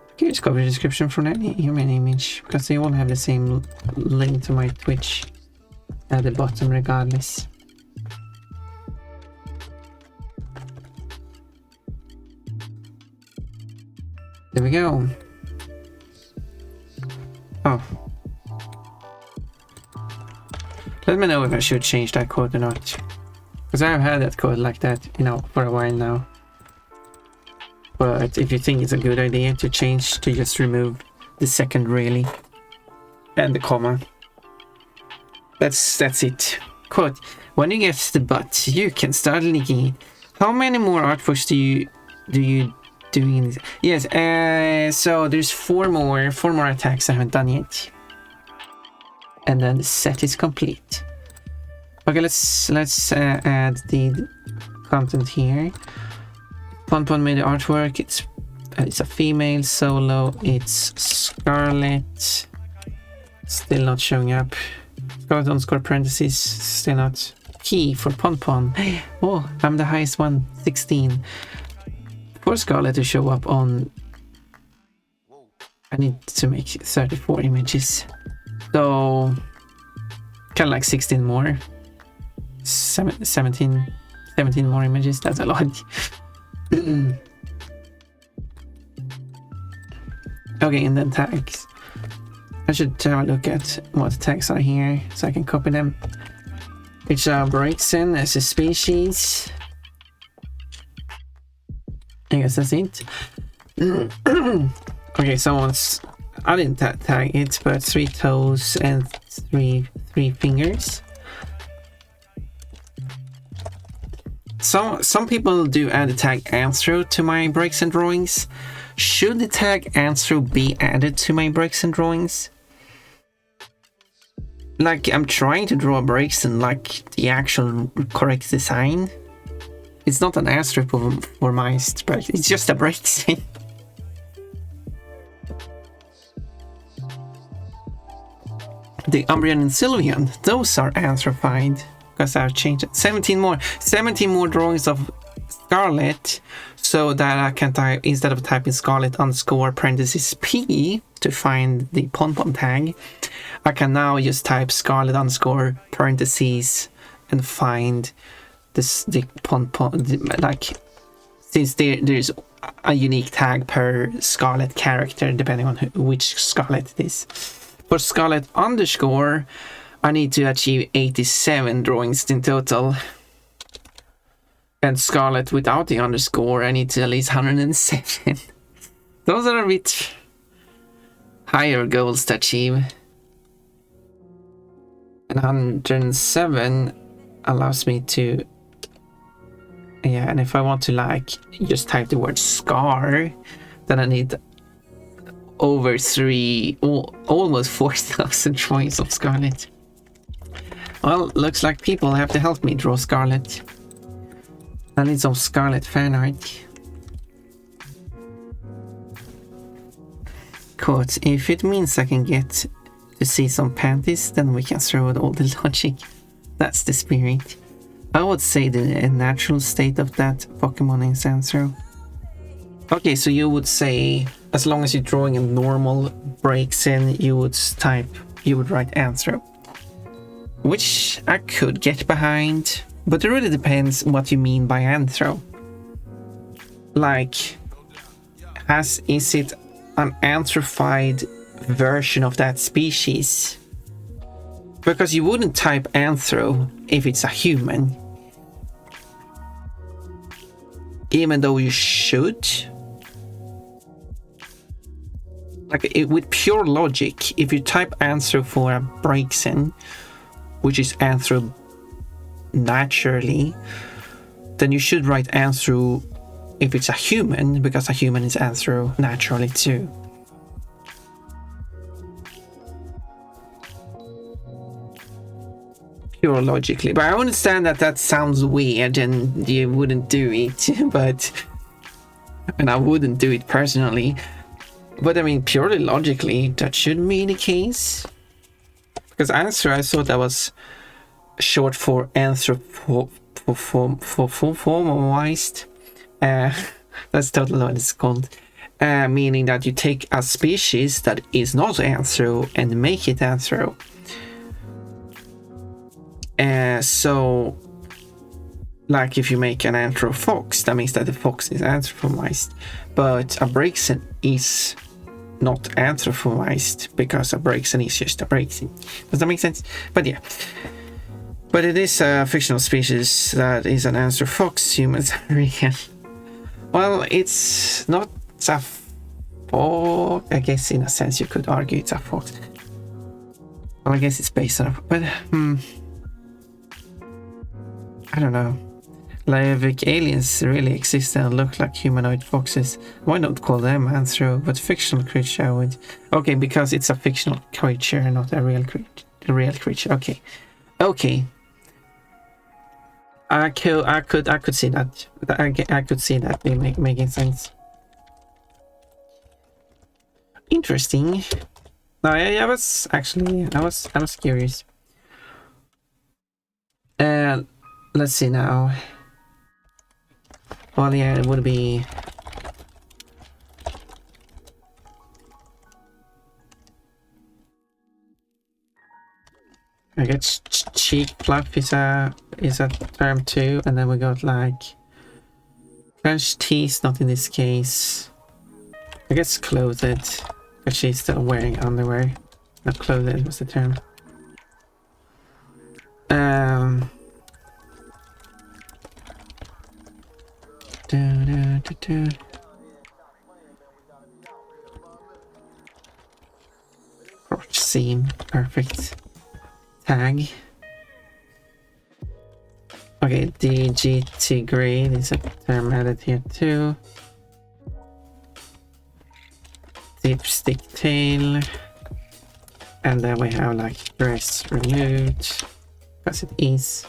I can just copy the description from any human image because they all have the same link to my Twitch at the bottom, regardless. There we go. Oh. Let me know if I should change that code or not. Because I have had that code like that, you know, for a while now. But if you think it's a good idea to change, to just remove the second really. And the comma. That's it. Quote, when you get the butt, you can start linking it. How many more artworks do you doing this? Yes, so there's four more attacks I haven't done yet. And then the set is complete. Okay, let's add the content here. Ponpon made the artwork. It's a female solo. It's Scarlet. Still not showing up. Scarlet _ parentheses. Still not. Key for Ponpon. Oh, I'm the highest one. 16. For Scarlet to show up on, I need to make 34 images. So kind of like 16 more. 17 more images. That's a lot. Okay, and then tags. I should have a look at what the tags are here so I can copy them. Which breaks in as a species. I guess that's it. Okay, someone's, I didn't tag it, but 3 toes and three fingers. Some people do add the tag Anthro to my breaks and drawings. Should the tag Anthro be added to my breaks and drawings? Like, I'm trying to draw breaks and like the actual correct design. It's not an Anthro for my sprite, it's just a breaks. The Umbreon and Sylveon, those are anthropied. Because I've changed it. 17 more drawings of Scarlet, so that I can type, instead of typing Scarlet _ parentheses P to find the Ponpon tag, I can now just type Scarlet _ parentheses and find this, the Ponpon, like, since there's a unique tag per Scarlet character depending on which Scarlet it is. For Scarlet _ I need to achieve 87 drawings in total. And Scarlet without the _ I need to at least 107. Those are a bit higher goals to achieve. And 107 allows me to... Yeah, and if I want to like just type the word Scar, then I need over almost 4,000 drawings of Scarlet. Well, looks like people have to help me draw Scarlet. I need some Scarlet fan art. Quote, if it means I can get to see some panties, then we can throw out all the logic. That's the spirit. I would say the natural state of that Pokemon is Anthro. Okay, so you would say, as long as you're drawing a normal breaks in, you would write Anthro. Which I could get behind, But it really depends what you mean by anthro. Like, is it an anthrophied version of that species? Because you wouldn't type anthro if it's a human. Even though you should. Like, with pure logic, if you type anthro for a Braixen, which is anthro naturally, then you should write anthro if it's a human, because a human is anthro naturally too. Pure logically. But I understand that that sounds weird and you wouldn't do it, and I wouldn't do it personally. But I mean, purely logically, that should be the case. Because anthro, I thought that was short for anthropomorphized. That's totally what it's called. Meaning that you take a species that is not anthro and make it anthro. So, like if you make an anthro fox, that means that the fox is anthropomorphized. But a Braixen is not anthropomorphized because a Braixen is just a Braixen. Does that make sense? But yeah. But it is a fictional species that is an anthro fox. Humans are real. Well, it's not a fox. I guess in a sense you could argue it's a fox. Well, I guess it's based on a... But, I don't know. Like, aliens really exist and look like humanoid foxes. Why not call them anthro? But fictional creature I would... Okay, because it's a fictional creature, not a real creature. Okay. Okay. I could see that. I could see that making sense. Interesting. No, I was curious. Let's see now. Well, yeah, it would be... I guess cheek fluff is a term too, and then we got like clenched teeth, not in this case. I guess clothed, but she's still wearing underwear. Not clothed was the term. Crotch seam, perfect. Tag. Okay, DGT grade is a term added here too. Dipstick tail. And then we have like dress removed, because it is.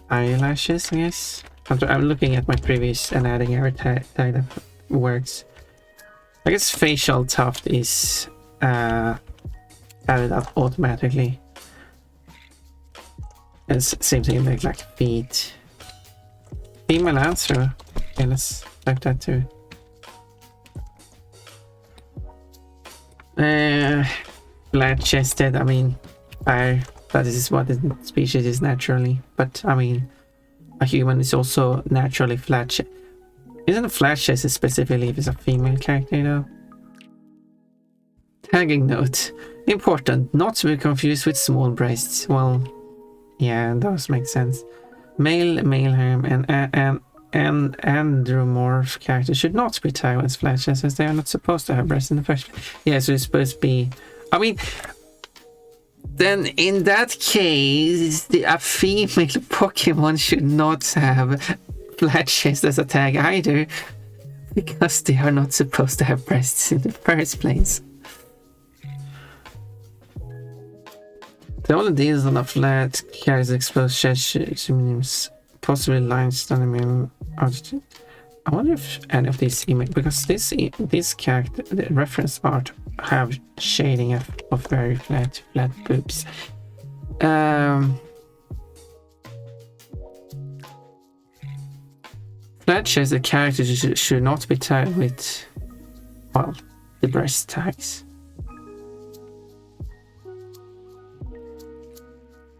Eyelashes, I guess. I'm looking at my previous and adding every tag that works. I guess facial tuft is added up automatically. And same thing like feet. Female answer. Okay, let's type that too. Flat chested, I mean, that is what the species is naturally, but I mean, a human is also naturally flat chested. Isn't a flat chested specifically if it's a female character though? Tagging note. Important, not to be confused with small breasts. Well, yeah, those make sense. Male harm and andromorph characters should not be tagged as flat chests, as they are not supposed to have breasts in the first place. Yeah, so it's supposed to be... I mean, then in that case, a female Pokemon should not have flat chest as a tag either, because they are not supposed to have breasts in the first place. The only deals on a flat carries exposed chest means possibly lines down the middle. I wonder if any of these image, because this character, the reference art, have shading of very flat boobs. Flat chest, the character should not be tagged with, well, the breast tags.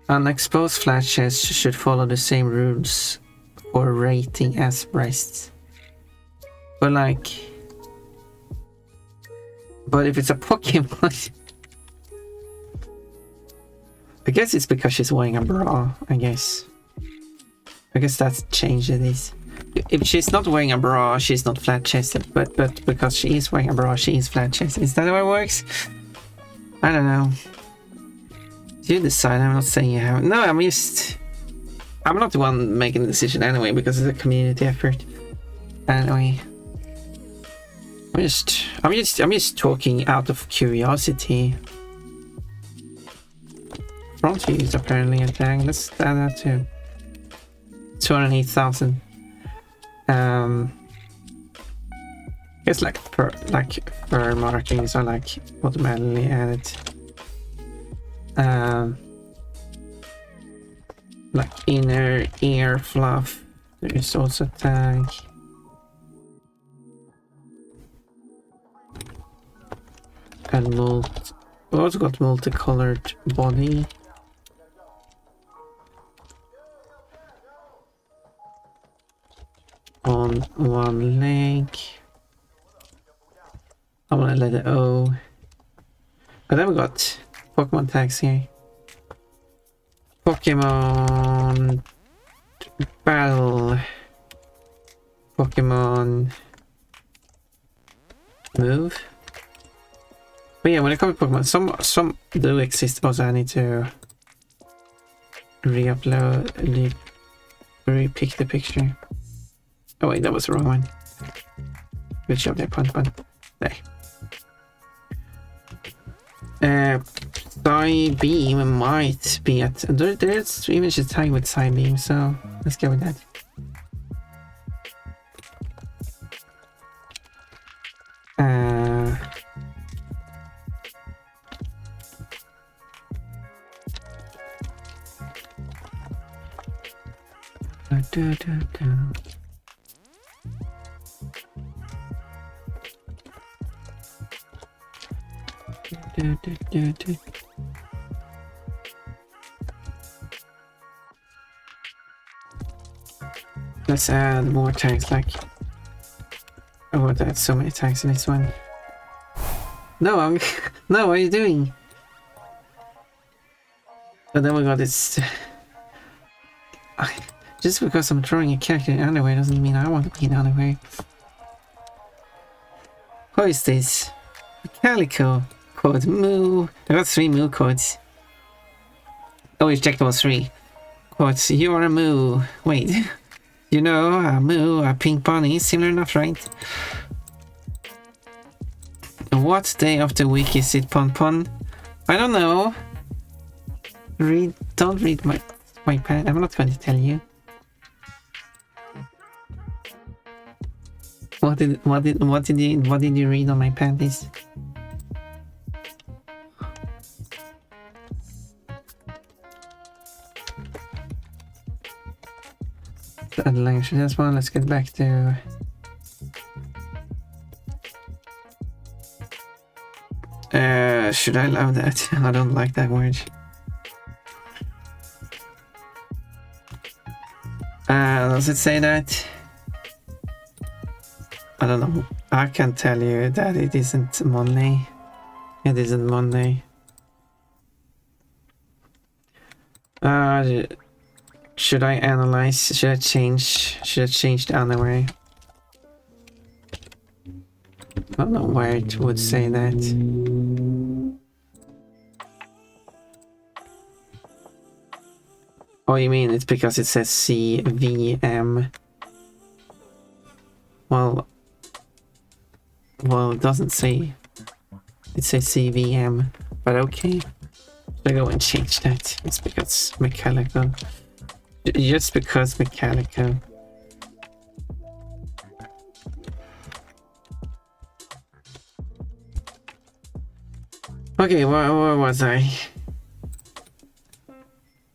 Unexposed flashes should follow the same rules for rating as breasts. But like... But if it's a Pokemon... I guess it's because she's wearing a bra, I guess. I guess that's changed it. If she's not wearing a bra, she's not flat-chested. But because she is wearing a bra, she is flat-chested. Is that how it works? I don't know. You decide. I'm not saying you haven't. No, I'm not the one making the decision anyway, because it's a community effort. Anyway. I'm just talking out of curiosity. Front views apparently a tag. Let's add that to 208,000. It's like fur markings are like automatically added. Like inner ear fluff. There is also a tag. And we also got multicolored body. On one leg. I'm gonna let it O. But then we got Pokemon tags here. Pokemon battle. Pokemon move. But yeah, when it comes to Pokemon, some do exist. Also, I need to re-upload, re-pick the picture. Oh wait, that was the wrong one. Good job there, Punt. There. Psybeam might be at... There's even just tag with Psybeam, so let's go with that. Let's add more tags, like... Oh, that's so many tags in this one. No, no, what are you doing? But then we got this... Just because I'm drawing a character in underwear doesn't mean I want to be in underwear. What is this? Calico code Moo. I got 3 Moo codes. Oh, we checked all 3. Quotes, you are a Moo. Wait. You know, a Moo, a pink bunny, similar enough, right? What day of the week is it, Pon? I don't know. Don't read my pen. I'm not going to tell you. What did you read on my panties? Add language to this one. Let's get back to should I allow that? I don't like that word. Does it say that? I don't know. I can tell you that it isn't Monday. It isn't Monday. Should I analyze? Should I change the underwear? I don't know where it would say that. Oh, you mean it's because it says CVM? Well, it doesn't say. It says CVM, but okay. I go and change that. It's because mechanical. Just because mechanical. Okay, where was I?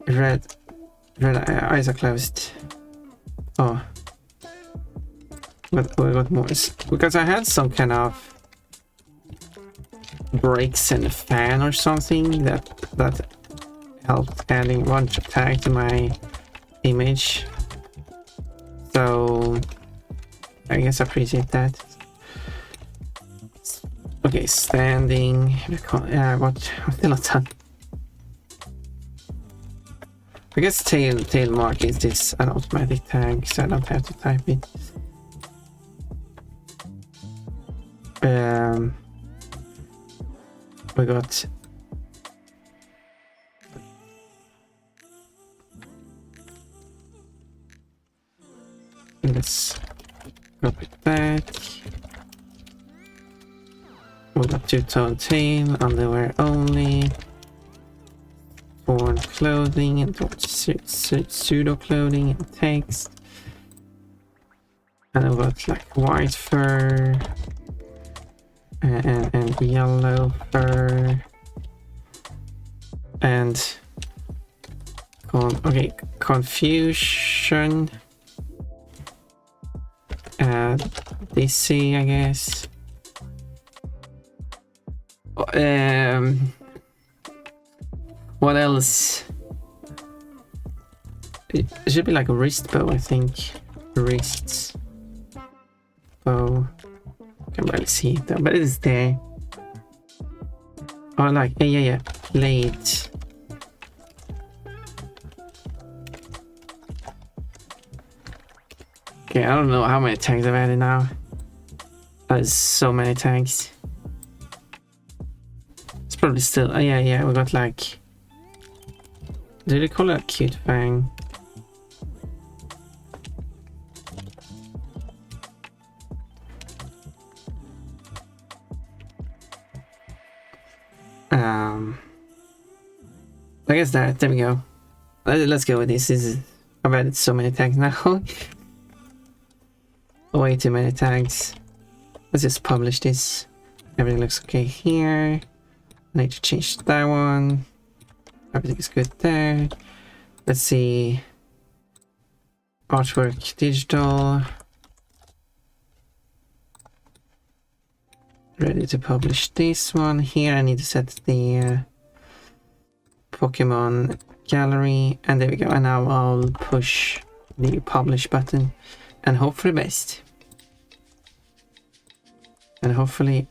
Red eyes are closed. Oh. But we got more. Because I had some kind of breaks in the fan or something that helped adding a bunch of tag to my image. So I guess I appreciate that. Okay, standing. What? Still not done. I guess tail mark is this an automatic tag, so I don't have to type it. We got let's copy that. We got two-tone tail, underwear only, worn clothing, and pseudo clothing and text. And we got like white fur and yellow fur and confusion. DC, I guess. What else? It should be like a wrist bow, I think. Wrists bow. Can barely see it though, but it is there. Oh, like yeah. Plate. Okay, I don't know how many tags I've added now. There's so many tags. It's probably still. Oh, yeah. We got like. Did they call it a cute fang? I guess that. There we go. Let's go with this. I've added so many tags now. Way too many tags. Let's just publish this. Everything looks okay here. I need to change that one. Everything is good there. Let's see. Artwork digital. Ready to publish this one. Here I need to set the Pokemon gallery. And there we go. And now I'll push the publish button and hope for the best. And hopefully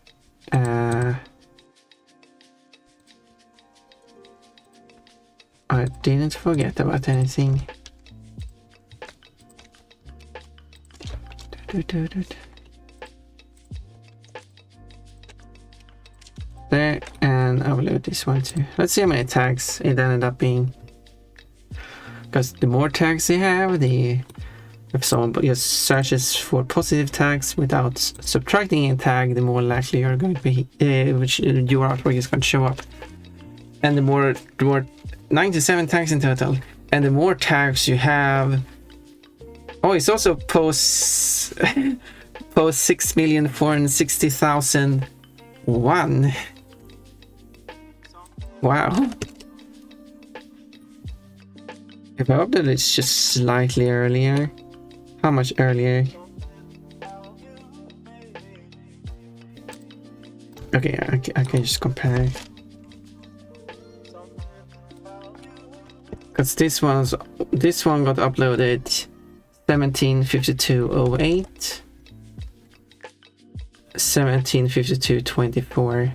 I didn't forget about anything. There, and I'll load this one too. Let's see how many tags it ended up being. Because the more tags you have, if someone just searches for positive tags without subtracting a tag, the more likely you're going to be, which your artwork is going to show up. And the more 97 tags in total. And the more tags you have. Oh, it's also post 6,460,001. Wow. If I updated it just slightly earlier. How much earlier? Okay, I can just compare. Because this one got uploaded 17:52:08, 17:52:24.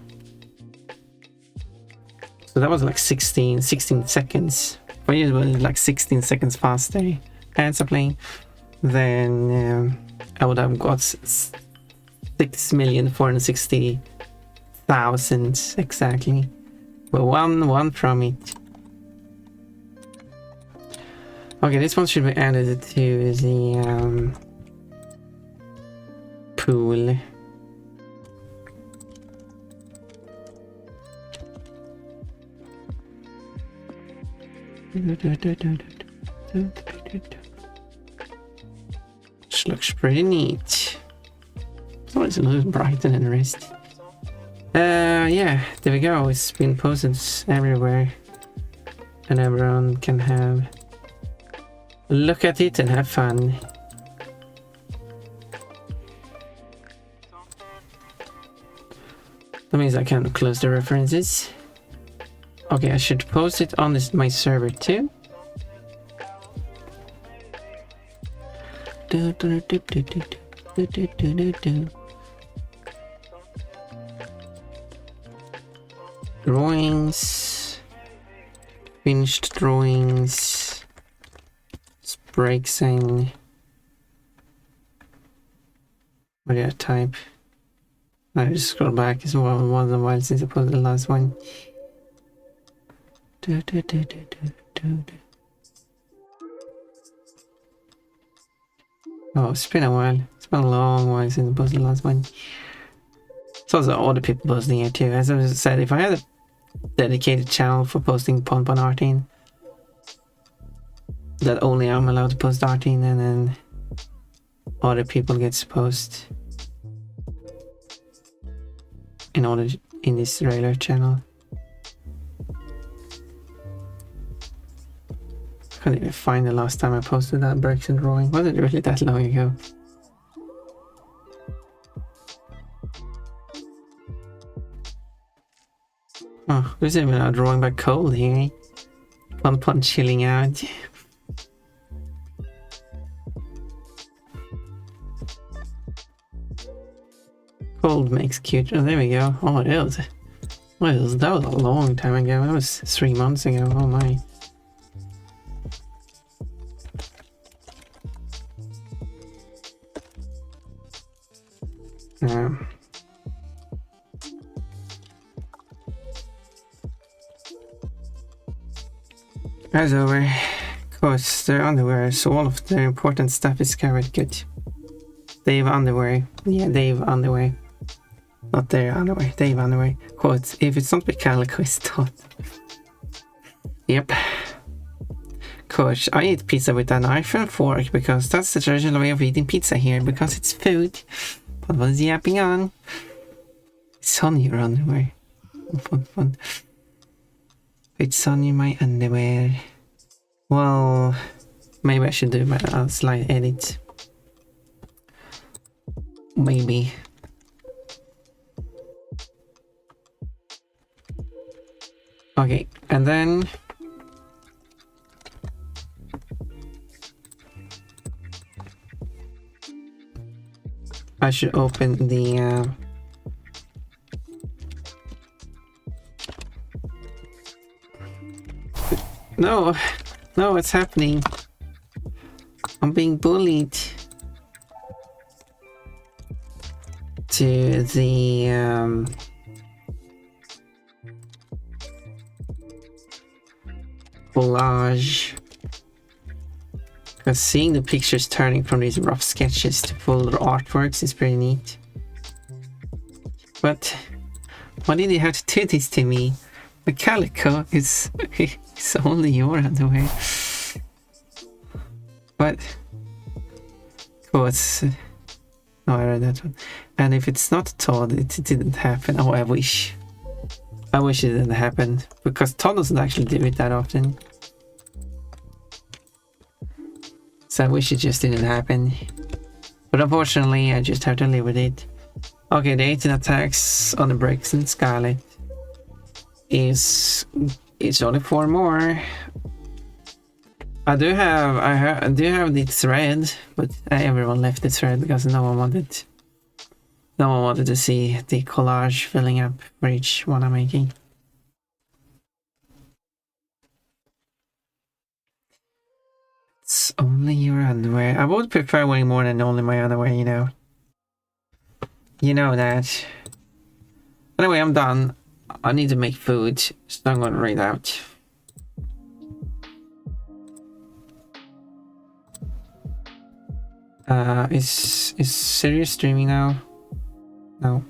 So that was like 16 seconds. For you, it was like 16 seconds faster. Answer playing. Then I would have got 6,460,000 exactly. But one from it. Okay, this one should be added to the pool. Which looks pretty neat. So it's a little brighter than the rest. Yeah, there we go. It's been posted everywhere. And everyone can have look at it and have fun. That means I can close the references. Okay, I should post it on my server too. Drawings. Finished drawings. Break sign. What do I type? I just scroll back. It's one of the while since I posted the last one. Oh, it's been a while. It's been a long while since I posted the last one. It's also other people posting it too. As I said, if I had a dedicated channel for posting Pon art in, that only I'm allowed to post art in, and then other people get to post in this regular channel. I can't even find the last time I posted that Bergson drawing. Was it really that long ago? Oh, there's even a drawing by Cole here. Pon chilling out. Cold makes cute. Oh, there we go. Oh, it is. Well, that was a long time ago. That was 3 months ago. Oh my. As over. Of course, their underwear, so all of the important stuff is covered. Good. Dave underwear. Yeah, Dave underwear. Not their underwear, Dave underwear. Quote, if it's not with calico, it's not. Yep. Coach, I eat pizza with a knife and fork because that's the traditional way of eating pizza here, because it's food. But what is he yapping on? It's on your underwear. Fun. It's on my underwear. Well, maybe I should do a slight edit. Maybe. Okay, and then I should open the No, what's happening? I'm being bullied to the collage, because seeing the pictures turning from these rough sketches to full artworks is pretty neat. But why did you have to do this to me? The calico is it's only your underwear. But of course, no, I read that one. And if it's not Todd, it didn't happen. Oh, I wish it didn't happen, because Todd doesn't actually do it that often. So I wish it just didn't happen. But unfortunately, I just have to live with it. Okay, the 18 attacks on the Bricks and Scarlet it's only 4 more. I do have the thread, but everyone left the thread because no one wanted to see the collage filling up for each one I'm making. It's only your underwear. I would prefer way more than only my underwear, you know. You know that. Anyway, I'm done. I need to make food, so I'm gonna read out. Is Sirius streaming now? No.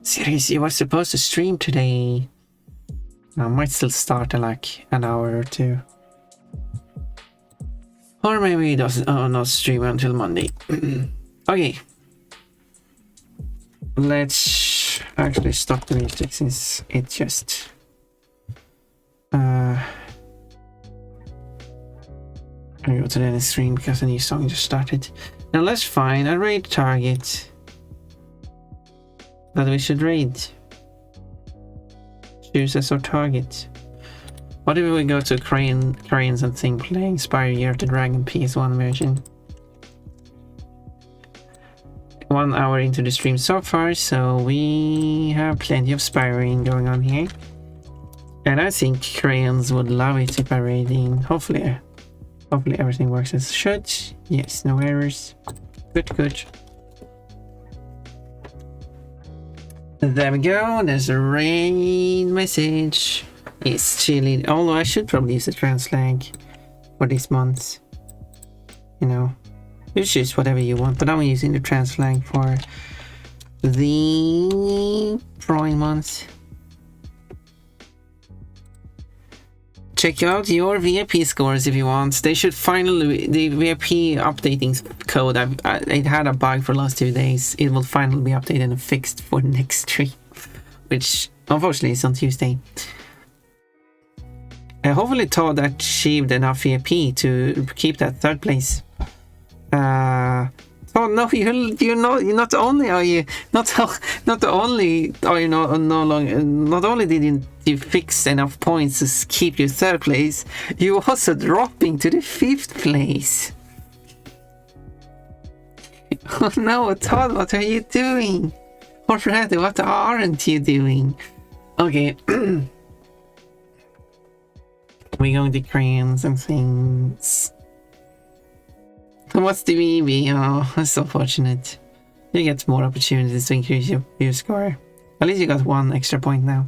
Sirius, you were supposed to stream today. I might still start in like an hour or 2. Or maybe he doesn't. Oh, not stream until Monday. Okay. Let's actually stop the music since it just I go to the end stream because a new song just started. Now let's find a raid target that we should raid. Choose as our target. What if we go to Cranes and think playing Spire Year of the Dragon PS1 version? 1 hour into the stream so far, so we have plenty of Spyring going on here. And I think Crayons would love it if I raid in. Hopefully everything works as it should. Yes, no errors. Good. There we go, there's a raid message. It's chilly, although I should probably use the translag for this month. You know, you choose whatever you want, but I'm using the translag for the Prime month. Check out your VIP scores if you want. They should finally, the VIP updating code, it had a bug for the last 2 days. It will finally be updated and fixed for next stream, which unfortunately is on Tuesday. Hopefully Todd achieved enough VIP to keep that 3rd place. Oh no, you know, not only didn't you fix enough points to keep your 3rd place, you also dropping to the 5th place. Oh no, Todd, what are you doing? Already, what aren't you doing? Okay. We're going to crayons and things. What's the BB? Oh, that's so fortunate. You get more opportunities to increase your score. At least you got 1 extra point now.